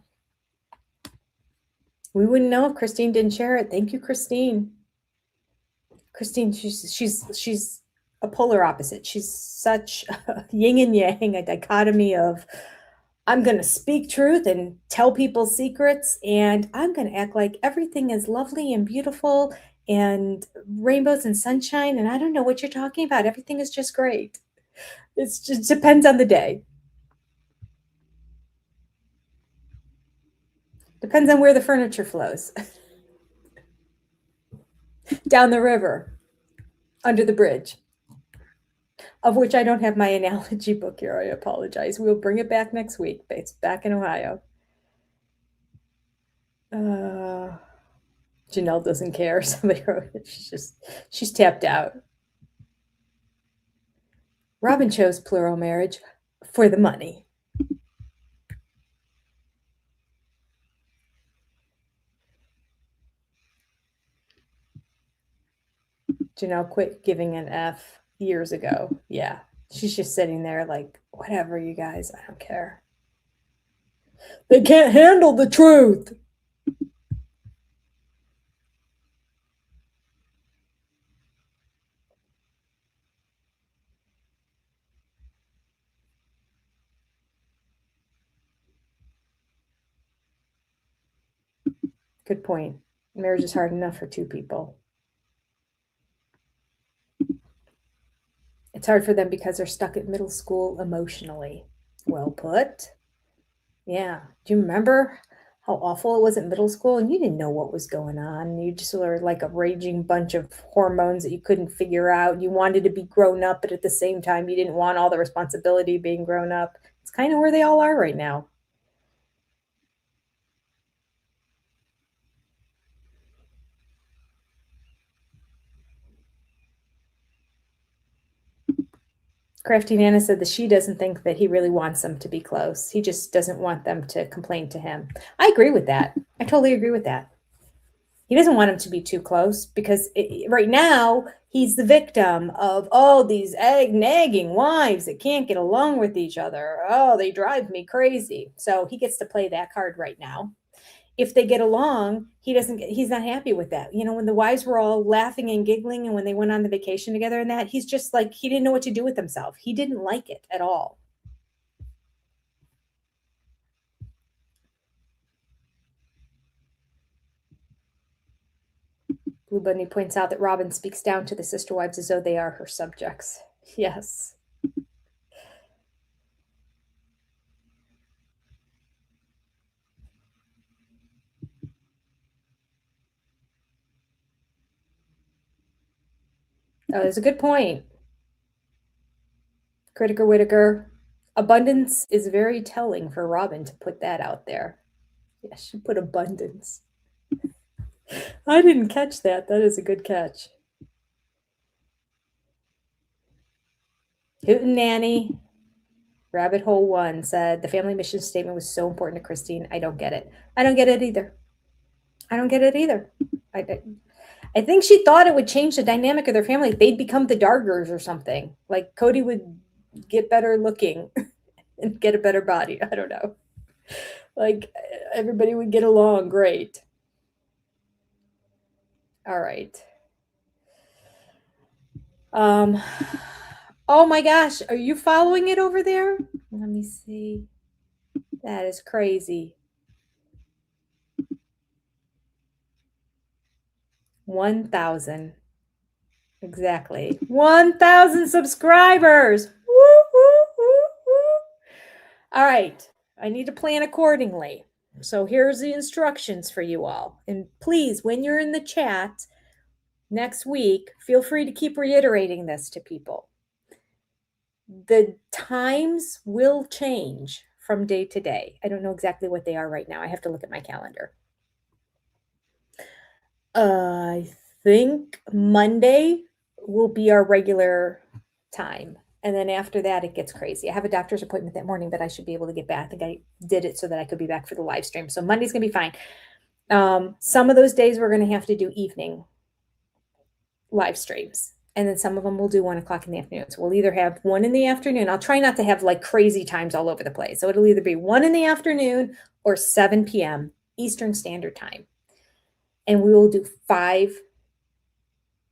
We wouldn't know if Christine didn't share it. Thank you, Christine. Christine, she's a polar opposite. She's such a yin and yang, a dichotomy of I'm going to speak truth and tell people secrets, and I'm going to act like everything is lovely and beautiful and rainbows and sunshine. And I don't know what you're talking about. Everything is just great. It just depends on the day. Depends on where the furniture flows. Down the river, under the bridge, of which I don't have my analogy book here. I apologize. We'll bring it back next week. It's back in Ohio. Janelle doesn't care. Somebody wrote it. She's tapped out. Robin chose plural marriage for the money. Janelle quit giving an F years ago. Yeah. She's just sitting there like, whatever, you guys, I don't care. They can't handle the truth. Good point. Marriage is hard enough for two people. It's hard for them because they're stuck at middle school emotionally. Well put. Yeah. Do you remember how awful it was at middle school? And you didn't know what was going on. You just were like a raging bunch of hormones that you couldn't figure out. You wanted to be grown up, but at the same time, you didn't want all the responsibility of being grown up. It's kind of where they all are right now. Crafty Nana said that she doesn't think that he really wants them to be close. He just doesn't want them to complain to him. I agree with that. I totally agree with that. He doesn't want them to be too close because right now he's the victim of all these nagging wives that can't get along with each other. Oh, they drive me crazy. So he gets to play that card right now. If they get along, he's not happy with that. You know, when the wives were all laughing and giggling and when they went on the vacation together and that, he's just like, he didn't know what to do with himself. He didn't like it at all. Blue Bunny points out that Robin speaks down to the sister wives as though they are her subjects. Yes. Oh, that's a good point. Critiker Whitaker. Abundance is very telling for Robin to put that out there. Yeah, she put abundance. I didn't catch that. That is a good catch. Hooten Nanny, Rabbit Hole 1 said, the family mission statement was so important to Christine. I don't get it. I don't get it either. I don't get it either. I think she thought it would change the dynamic of their family. They'd become the Dargers or something. Like Cody would get better looking and get a better body. I don't know. Like everybody would get along great. All right. Oh my gosh, are you following it over there? Let me see. That is crazy. 1,000. Exactly. 1,000 subscribers. Woo, woo, woo, woo. All right. I need to plan accordingly. So here's the instructions for you all. And please, when you're in the chat next week, feel free to keep reiterating this to people. The times will change from day to day. I don't know exactly what they are right now. I have to look at my calendar. I think Monday will be our regular time. And then after that, it gets crazy. I have a doctor's appointment that morning, but I should be able to get back. I think I did it so that I could be back for the live stream. So Monday's going to be fine. Some of those days we're going to have to do evening live streams. And then some of them we'll do 1 o'clock in the afternoon. So we'll either have 1 in the afternoon. I'll try not to have like crazy times all over the place. So it'll either be 1 in the afternoon or 7 p.m. Eastern Standard Time. And we will do 5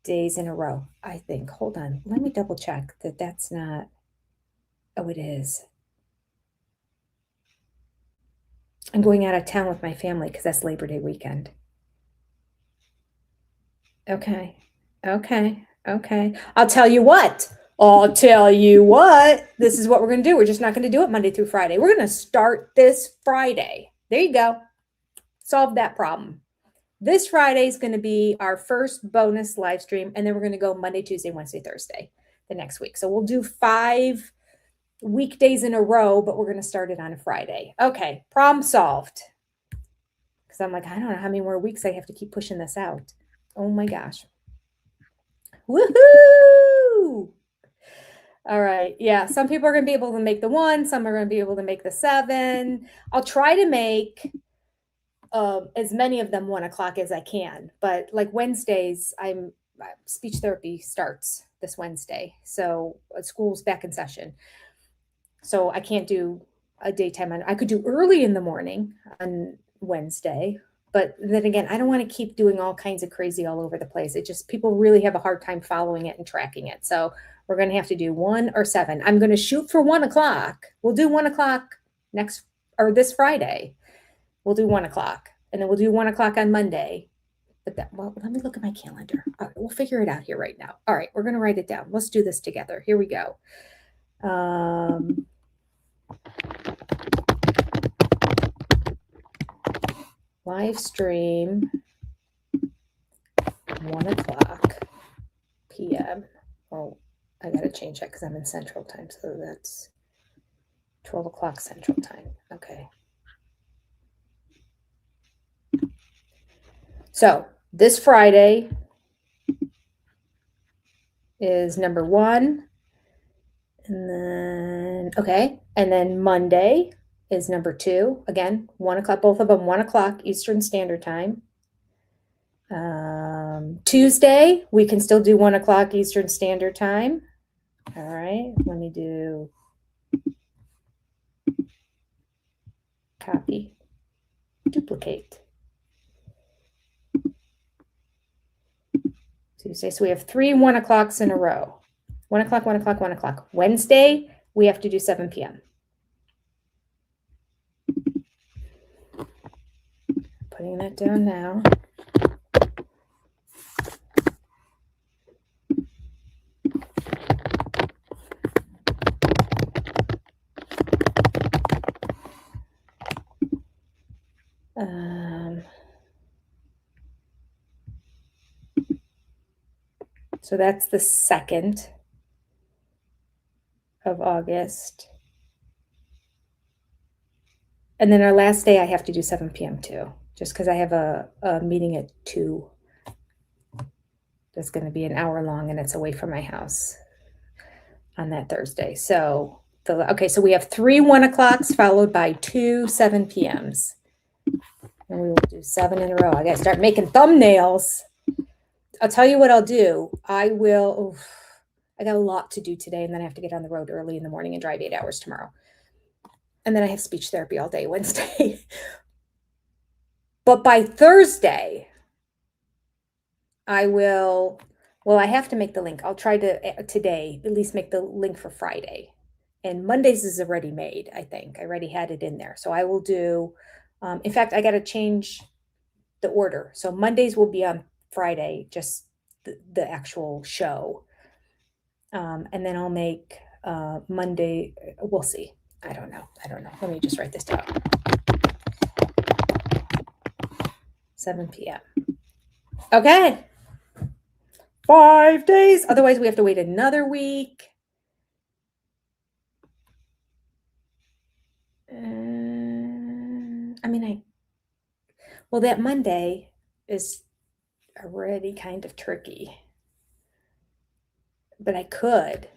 days in a row, I think. Hold on. Let me double check that that's not. Oh, it is. I'm going out of town with my family because that's Labor Day weekend. Okay. I'll tell you what. This is what we're going to do. We're just not going to do it Monday through Friday. We're going to start this Friday. There you go. Solve that problem. This Friday is going to be our first bonus live stream. And then we're going to go Monday, Tuesday, Wednesday, Thursday the next week. So we'll do 5 weekdays in a row, but we're going to start it on a Friday. Okay. Problem solved. Because I'm like, I don't know how many more weeks I have to keep pushing this out. Oh my gosh. Woohoo! All right. Yeah. Some people are going to be able to make the 1. Some are going to be able to make the 7. I'll try to make as many of them 1 o'clock as I can. But like Wednesdays, speech therapy starts this Wednesday. So school's back in session. So I can't do a daytime. I could do early in the morning on Wednesday. But then again, I don't want to keep doing all kinds of crazy all over the place. People really have a hard time following it and tracking it. So we're going to have to do 1 or 7. I'm going to shoot for 1 o'clock. We'll do 1 o'clock this Friday. We'll do 1 o'clock. And then we'll do 1 o'clock on Monday. But let me look at my calendar. All right, we'll figure it out here right now. All right, we're going to write it down. Let's do this together. Here we go. Live stream 1 o'clock p.m. Oh, I got to change that because I'm in Central Time. So that's 12 o'clock Central Time. Okay. So this Friday is number 1. And then Monday is number 2. Again, 1 o'clock, both of them 1 o'clock Eastern Standard Time. Tuesday, we can still do 1 o'clock Eastern Standard Time. All right, let me do copy, duplicate. Tuesday, so we have 3 1 o'clocks in a row. 1 o'clock, 1 o'clock, 1 o'clock. Wednesday, we have to do 7 p.m. Putting that down now. So that's the 2nd of August. And then our last day, I have to do 7 p.m. too, just because I have a meeting at 2. That's going to be an hour long, and it's away from my house on that Thursday. So, so we have 3 1 o'clocks followed by 2 7 p.m.s. And we will do 7 in a row. I got to start making thumbnails. I'll tell you what I'll do. I got a lot to do today, and then I have to get on the road early in the morning and drive 8 hours tomorrow. And then I have speech therapy all day Wednesday. But by Thursday, I have to make the link. I'll try to today at least make the link for Friday. And Mondays is already made, I think. I already had it in there. So I will do, in fact, I got to change the order. So Mondays will be on Friday, just the actual show. And then I'll make Monday, we'll see. I don't know. Let me just write this down. 7 p.m. Okay. 5 days. Otherwise, we have to wait another week. That Monday is already kind of tricky. But I could.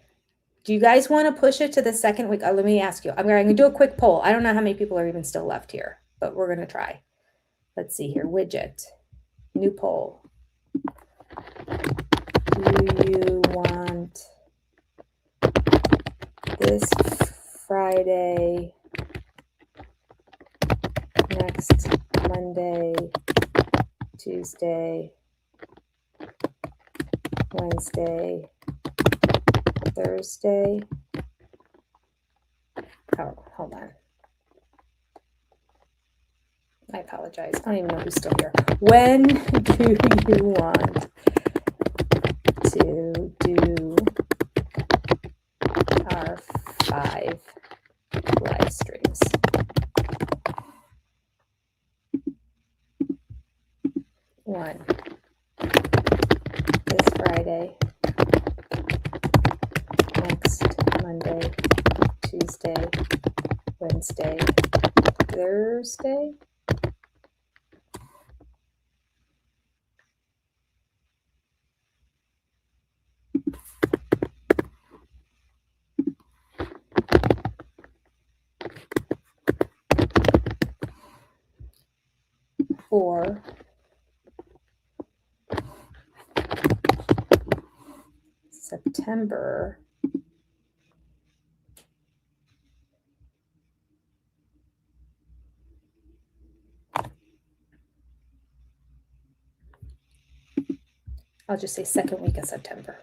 Do you guys want to push it to the 2nd week? Let me ask you. I'm going to do a quick poll. I don't know how many people are even still left here, but we're going to try. Let's see here. Widget. New poll. Do you want this Friday, next Monday, Tuesday, Wednesday, Thursday? Oh, hold on. I apologize. I don't even know who's still here. When do you want 1. This Friday, next Monday, Tuesday, Wednesday, Thursday. For September, I'll just say second week of September.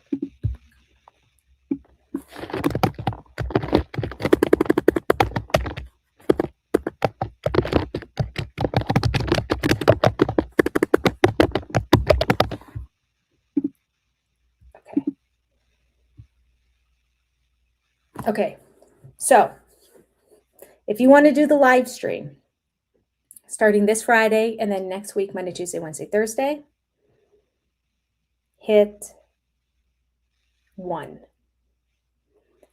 Okay, so if you want to do the live stream, starting this Friday and then next week, Monday, Tuesday, Wednesday, Thursday, hit 1.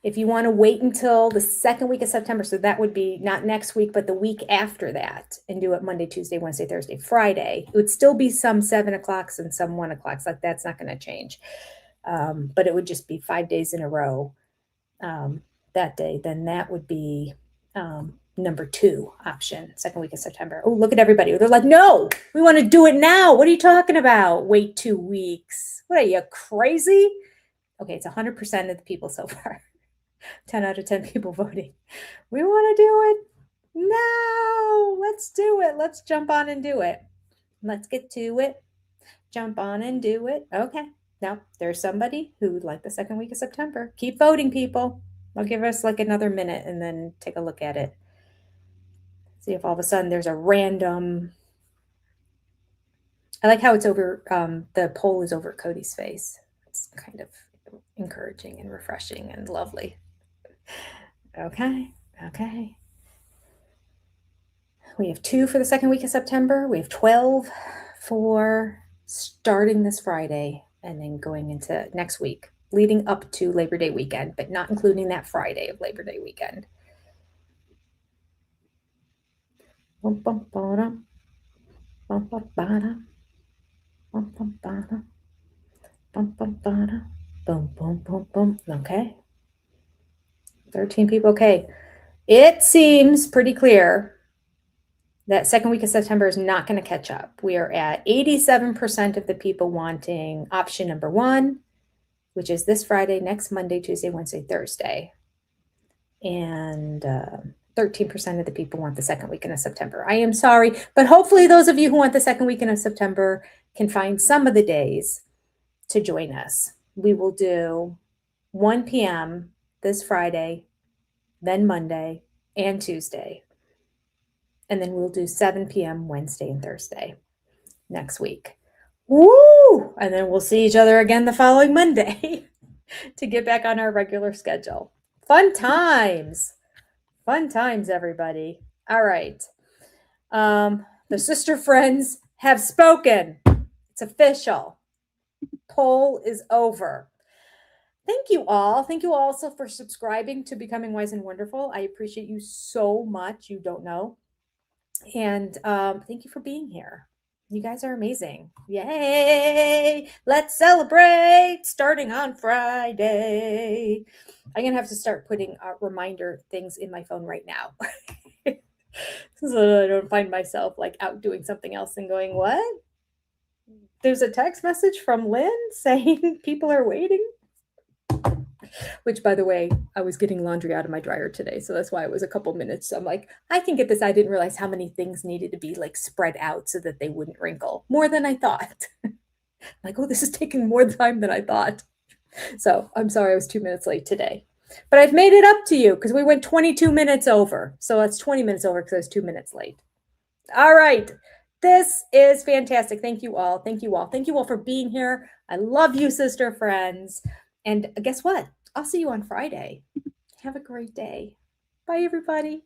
If you want to wait until the second week of September, so that would be not next week, but the week after that, and do it Monday, Tuesday, Wednesday, Thursday, Friday, it would still be some 7 o'clocks and some 1 o'clocks. Like that's not going to change. But it would just be 5 days in a row that day. Then that would be number 2 option, second week of September. Oh, look at everybody. They're like, no, we want to do it now. What are you talking about? Wait 2 weeks. What are you, crazy? Okay, it's 100% of the people so far. 10 out of 10 people voting. We want to do it now. Let's do it. Let's jump on and do it. Let's get to it. Jump on and do it. Okay. Now, there's somebody who would like the second week of September. Keep voting, people. I'll give us like another minute and then take a look at it. See if all of a sudden there's a random. I like how it's over, the poll is over Cody's face. It's kind of encouraging and refreshing and lovely. Okay. We have 2 for the second week of September. We have 12 for starting this Friday and then going into next week, leading up to Labor Day weekend, but not including that Friday of Labor Day weekend. Bum, bum, ba-dum. Bum, bum, ba-dum. Bum, bum, ba-dum. Bum, bum, ba-dum. Boom, boom, boom, boom. Okay. 13 people. Okay. It seems pretty clear that second week of September is not going to catch up. We are at 87% of the people wanting option number 1, which is this Friday, next Monday, Tuesday, Wednesday, Thursday. And 13% of the people want the second weekend of September. I am sorry, but hopefully those of you who want the second weekend of September can find some of the days to join us. We will do 1 p.m. this Friday, then Monday and Tuesday. And then we'll do 7 p.m. Wednesday and Thursday next week. Woo! And then we'll see each other again the following Monday to get back on our regular schedule. Fun times. Fun times, everybody. All right. The sister friends have spoken. It's official. Poll is over. Thank you all. Thank you all also for subscribing to Becoming Wise and Wonderful. I appreciate you so much. You don't know. And thank you for being here. You guys are amazing. Yay! Let's celebrate starting on Friday. I'm going to have to start putting reminder things in my phone right now. So that I don't find myself like out doing something else and going, what? There's a text message from Lynn saying people are waiting. Which, by the way, I was getting laundry out of my dryer today, so that's why it was a couple minutes. So I'm like, I can get this. I didn't realize how many things needed to be like spread out so that they wouldn't wrinkle. More than I thought. Like, oh, this is taking more time than I thought. So I'm sorry I was 2 minutes late today. But I've made it up to you because we went 22 minutes over. So that's 20 minutes over because I was 2 minutes late. All right. This is fantastic. Thank you all. Thank you all. Thank you all for being here. I love you, sister friends. And guess what? I'll see you on Friday. Have a great day. Bye, everybody.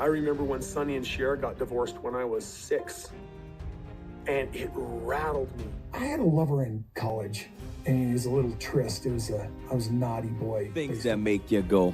I remember when Sonny and Cher got divorced when I was 6, and it rattled me. I had a lover in college, and it was a little tryst. I was a naughty boy. Things that make you go,